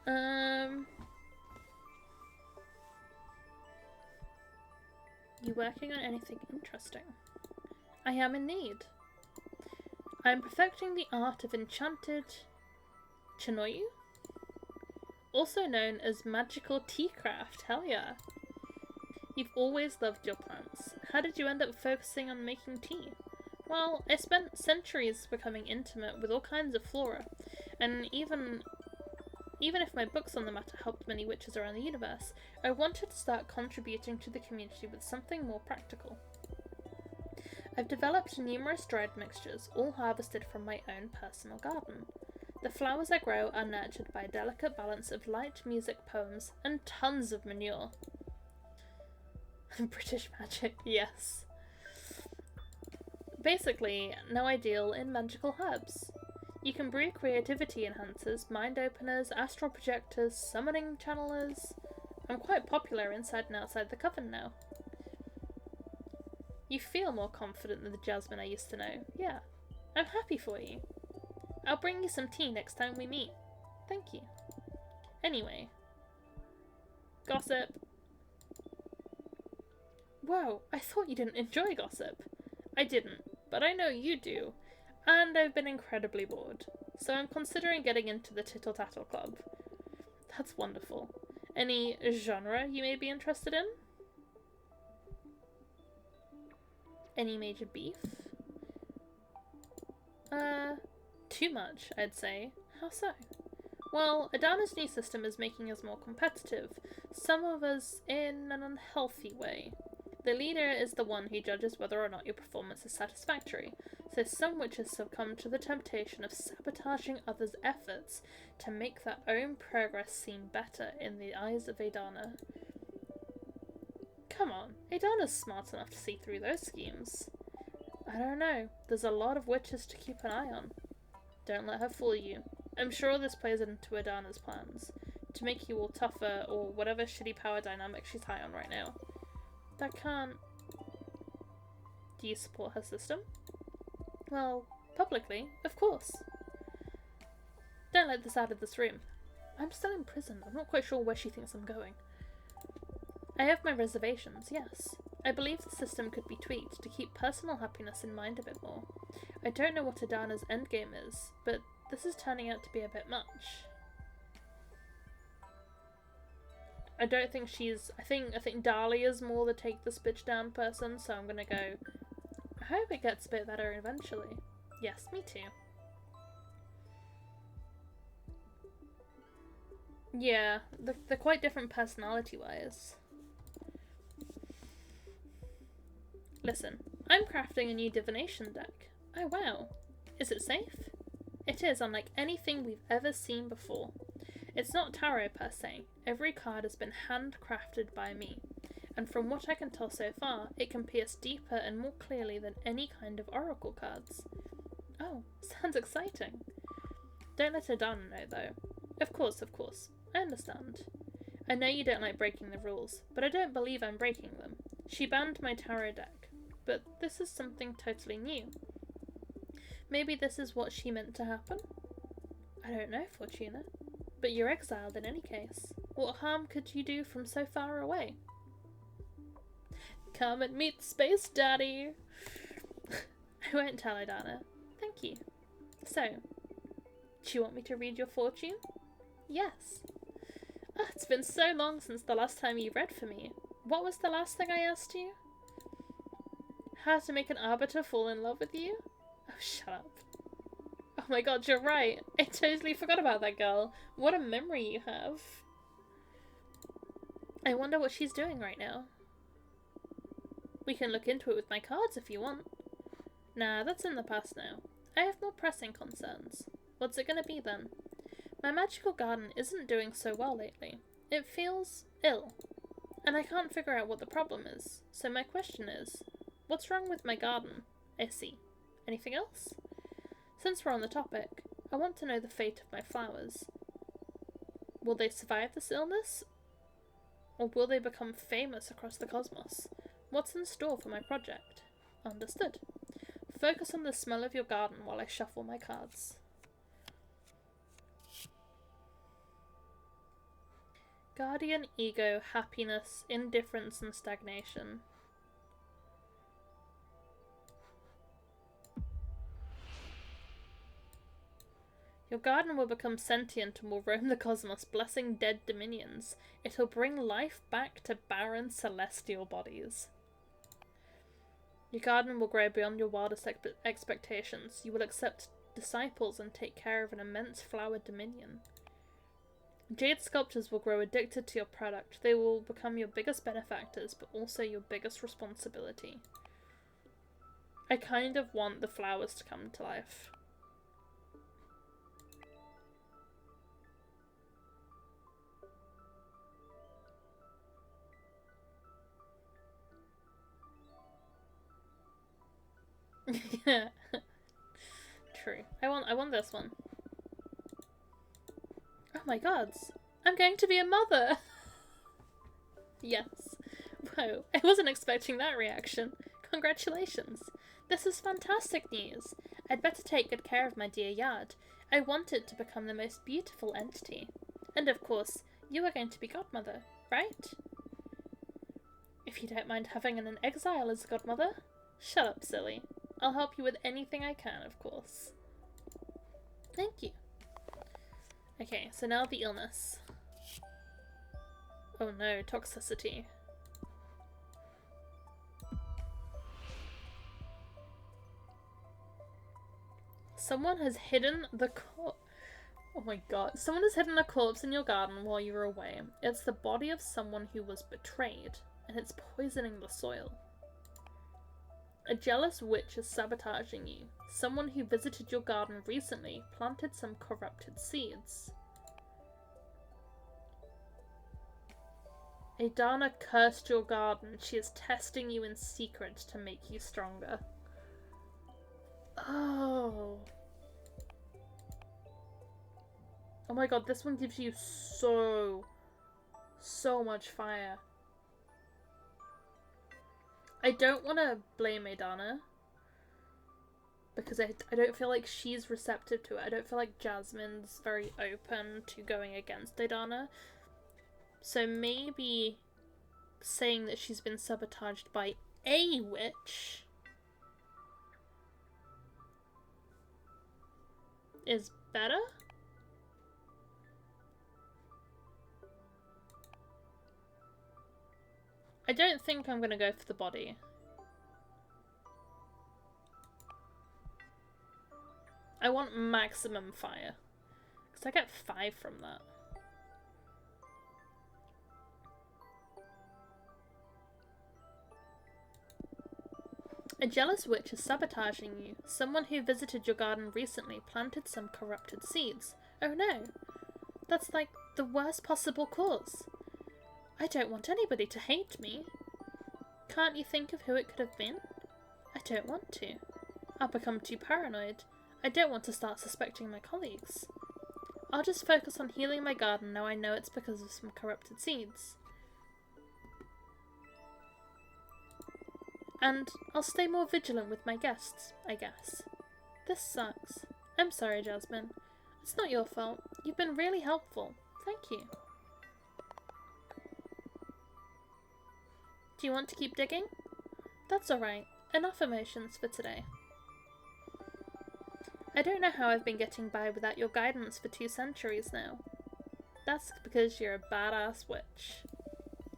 You working on anything interesting? I am indeed. I am perfecting the art of enchanted Chinoyu, also known as magical tea craft. Hell yeah. You've always loved your plants. How did you end up focusing on making tea? Well, I spent centuries becoming intimate with all kinds of flora, and even if my books on the matter helped many witches around the universe, I wanted to start contributing to the community with something more practical. I've developed numerous dried mixtures, all harvested from my own personal garden. The flowers I grow are nurtured by a delicate balance of light, music, poems, and tons of manure. British magic, yes. Basically, no ideal in magical herbs. You can brew creativity enhancers, mind openers, astral projectors, summoning channelers. I'm quite popular inside and outside the coven now. You feel more confident than the Jasmine I used to know. Yeah, I'm happy for you. I'll bring you some tea next time we meet. Thank you. Anyway. Gossip. Whoa, I thought you didn't enjoy gossip. I didn't, but I know you do. And I've been incredibly bored. So I'm considering getting into the Tittle Tattle Club. That's wonderful. Any genre you may be interested in? Any major beef? Too much, I'd say. How so? Well, Adana's new system is making us more competitive, some of us in an unhealthy way. The leader is the one who judges whether or not your performance is satisfactory, so some witches succumb to the temptation of sabotaging others' efforts to make their own progress seem better in the eyes of Adana. Come on, Adana's smart enough to see through those schemes. I don't know, there's a lot of witches to keep an eye on. Don't let her fool you. I'm sure this plays into Adana's plans, to make you all tougher or whatever shitty power dynamic she's high on right now. That can't... Do you support her system? Well, publicly, of course. Don't let this out of this room. I'm still in prison. I'm not quite sure where she thinks I'm going. I have my reservations, yes. I believe the system could be tweaked to keep personal happiness in mind a bit more. I don't know what Adana's endgame is, but this is turning out to be a bit much. I don't think she's... I think Dahlia's more the take this bitch down person, so I'm gonna go... I hope it gets a bit better eventually. Yes, me too. Yeah, they're quite different personality-wise. Listen, I'm crafting a new divination deck. Oh wow. Is it safe? It is, unlike anything we've ever seen before. It's not tarot per se. Every card has been handcrafted by me, and from what I can tell so far, it can pierce deeper and more clearly than any kind of oracle cards. Oh, sounds exciting. Don't let Adana know though. Of course, I understand. I know you don't like breaking the rules, but I don't believe I'm breaking them. She banned my tarot deck, but this is something totally new. Maybe this is what she meant to happen? I don't know, Fortuna. But you're exiled in any case. What harm could you do from so far away? Come and meet Space Daddy! I won't tell Adana. Thank you. So, do you want me to read your fortune? Yes. Oh, it's been so long since the last time you read for me. What was the last thing I asked you? How to make an arbiter fall in love with you? Oh, shut up. Oh my god, you're right. I totally forgot about that girl. What a memory you have. I wonder what she's doing right now. We can look into it with my cards if you want. Nah, that's in the past now. I have more pressing concerns. What's it gonna be then? My magical garden isn't doing so well lately. It feels ill. And I can't figure out what the problem is. So my question is, what's wrong with my garden? I see. Anything else? Since we're on the topic, I want to know the fate of my flowers. Will they survive this illness? Or will they become famous across the cosmos? What's in store for my project? Understood. Focus on the smell of your garden while I shuffle my cards. Guardian ego, happiness, indifference, and stagnation. Your garden will become sentient and will roam the cosmos, blessing dead dominions. It'll bring life back to barren celestial bodies. Your garden will grow beyond your wildest expectations. You will accept disciples and take care of an immense flower dominion. Jade sculptors will grow addicted to your product. They will become your biggest benefactors, but also your biggest responsibility. I kind of want the flowers to come to life. Yeah. True. I want this one. Oh my gods. I'm going to be a mother! Yes. Whoa, I wasn't expecting that reaction. Congratulations. This is fantastic news. I'd better take good care of my dear yard. I want it to become the most beautiful entity. And of course, you are going to be godmother, right? If you don't mind having an exile as godmother. Shut up, silly. I'll help you with anything I can, of course. Thank you. Okay, so now the illness. Oh no, toxicity. Someone has hidden the corpse. Oh my god. Someone has hidden a corpse in your garden while you were away. It's the body of someone who was betrayed, and it's poisoning the soil. A jealous witch is sabotaging you. Someone who visited your garden recently planted some corrupted seeds. Adana cursed your garden. She is testing you in secret to make you stronger. Oh. Oh my god, this one gives you so much fire. I don't want to blame Adana, because I don't feel like she's receptive to it. I don't feel like Jasmine's very open to going against Adana. So maybe saying that she's been sabotaged by a witch is better? I don't think I'm gonna go for the body. I want maximum fire, because I get 5 from that. A jealous witch is sabotaging you. Someone who visited your garden recently planted some corrupted seeds. Oh no! That's like the worst possible cause. I don't want anybody to hate me. Can't you think of who it could have been? I don't want to. I'll become too paranoid. I don't want to start suspecting my colleagues. I'll just focus on healing my garden now I know it's because of some corrupted seeds. And I'll stay more vigilant with my guests, I guess. This sucks. I'm sorry, Jasmine. It's not your fault. You've been really helpful. Thank you. Do you want to keep digging? That's alright. Enough emotions for today. I don't know how I've been getting by without your guidance for 2 centuries now. That's because you're a badass witch.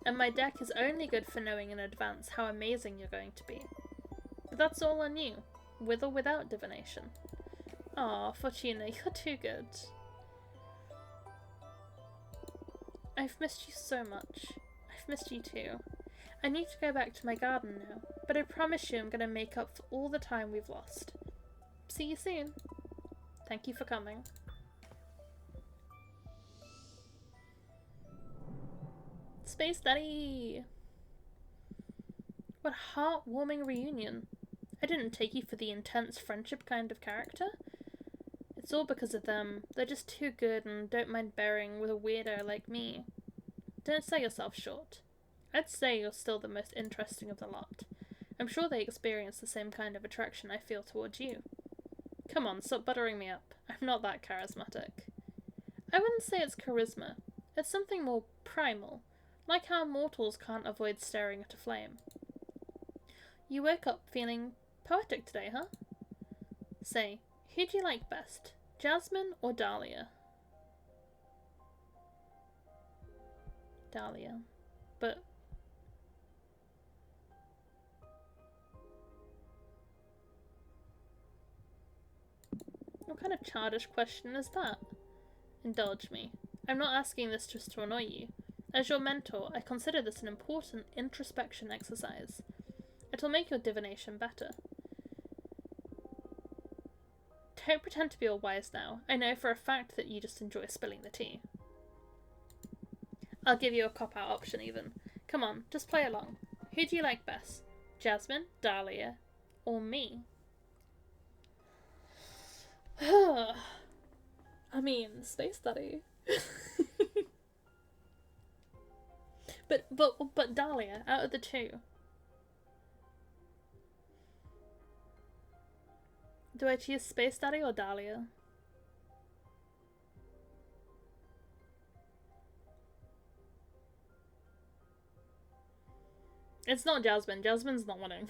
And my deck is only good for knowing in advance how amazing you're going to be. But that's all on you, with or without divination. Aw, Fortuna, you're too good. I've missed you so much. I've missed you too. I need to go back to my garden now, but I promise you I'm going to make up for all the time we've lost. See you soon. Thank you for coming. Space Daddy! What a heartwarming reunion. I didn't take you for the intense friendship kind of character. It's all because of them. They're just too good and don't mind bearing with a weirdo like me. Don't sell yourself short. I'd say you're still the most interesting of the lot. I'm sure they experience the same kind of attraction I feel towards you. Come on, stop buttering me up. I'm not that charismatic. I wouldn't say it's charisma. It's something more primal, like how mortals can't avoid staring at a flame. You woke up feeling poetic today, huh? Say, who do you like best, Jasmine or Dahlia? Dahlia. But what kind of childish question is that? Indulge me. I'm not asking this just to annoy you. As your mentor, I consider this an important introspection exercise. It'll make your divination better. Don't pretend to be all wise now. I know for a fact that you just enjoy spilling the tea. I'll give you a cop-out option even. Come on, just play along. Who do you like best? Jasmine, Dahlia, or me? I mean, Space Daddy. but Dahlia, out of the two. Do I choose Space Daddy or Dahlia? It's not Jasmine. Jasmine's not winning.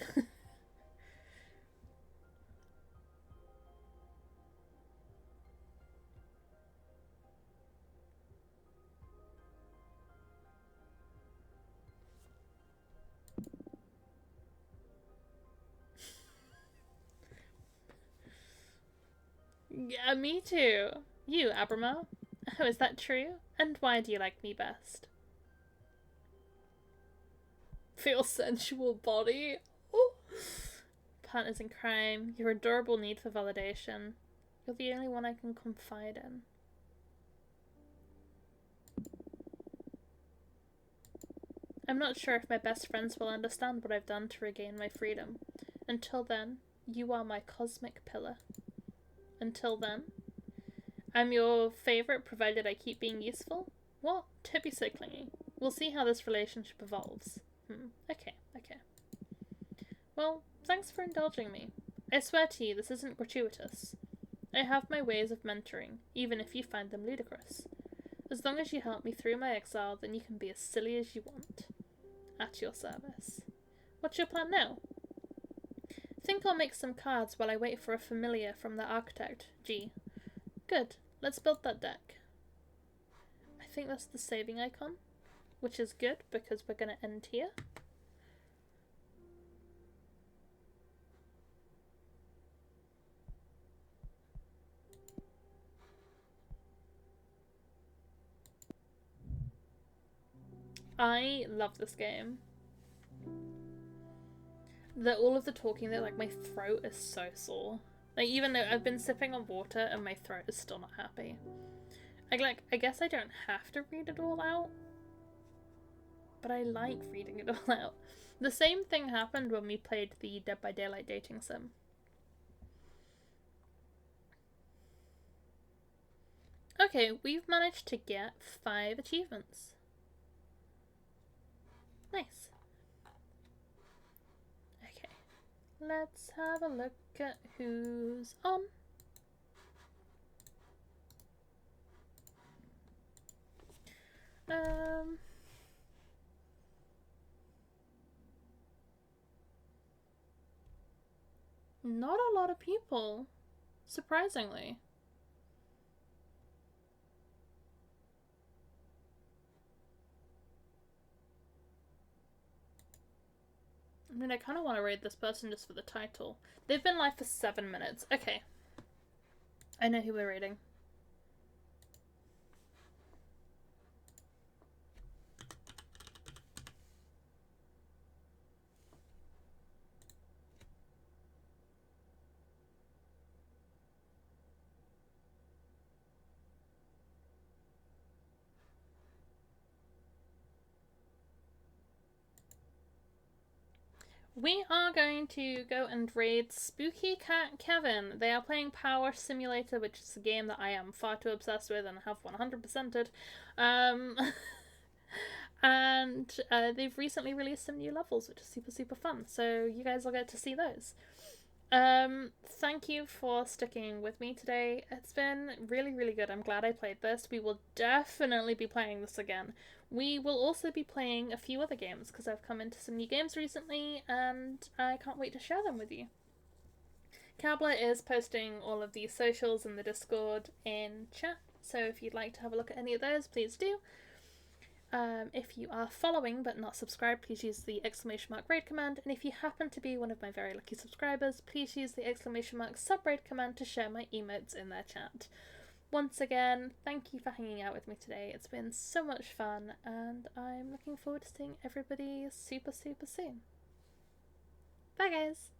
Yeah, me too. You, Abramo? Oh, is that true? And why do you like me best? Feel sensual body? Oh. Partners in crime, your adorable need for validation. You're the only one I can confide in. I'm not sure if my best friends will understand what I've done to regain my freedom. Until then, you are my cosmic pillar. Until then, I'm your favourite provided I keep being useful? What? Don't be so clingy. We'll see how this relationship evolves. Okay. Well, thanks for indulging me. I swear to you, this isn't gratuitous. I have my ways of mentoring, even if you find them ludicrous. As long as you help me through my exile, then you can be as silly as you want. At your service. What's your plan now? Think I'll make some cards while I wait for a familiar from the architect, G. Good. Let's build that deck. I think that's the saving icon, which is good because we're going to end here. I love this game. All of the talking there, like my throat is so sore. Like even though I've been sipping on water and my throat is still not happy. I guess I don't have to read it all out. But I like reading it all out. The same thing happened when we played the Dead by Daylight dating sim. Okay, we've managed to get 5 achievements. Nice. Okay, let's have a look at who's on. Not a lot of people, surprisingly. I mean, I kind of want to raid this person just for the title. They've been live for 7 minutes. Okay. I know who we're raiding. We are going to go and raid Spooky Cat Kevin. They are playing Power Simulator, which is a game that I am far too obsessed with and have 100%ed. And they've recently released some new levels, which is super fun. So you guys will get to see those. Thank you for sticking with me today. It's been really, really good. I'm glad I played this. We will definitely be playing this again. We will also be playing a few other games because I've come into some new games recently and I can't wait to share them with you. Cabla is posting all of the socials and the Discord in chat, so if you'd like to have a look at any of those, please do. If you are following but not subscribed, please use the !raid command, and if you happen to be one of my very lucky subscribers, please use the !subraid command to share my emotes in their chat. Once again, thank you for hanging out with me today. It's been so much fun, and I'm looking forward to seeing everybody super, super soon. Bye guys!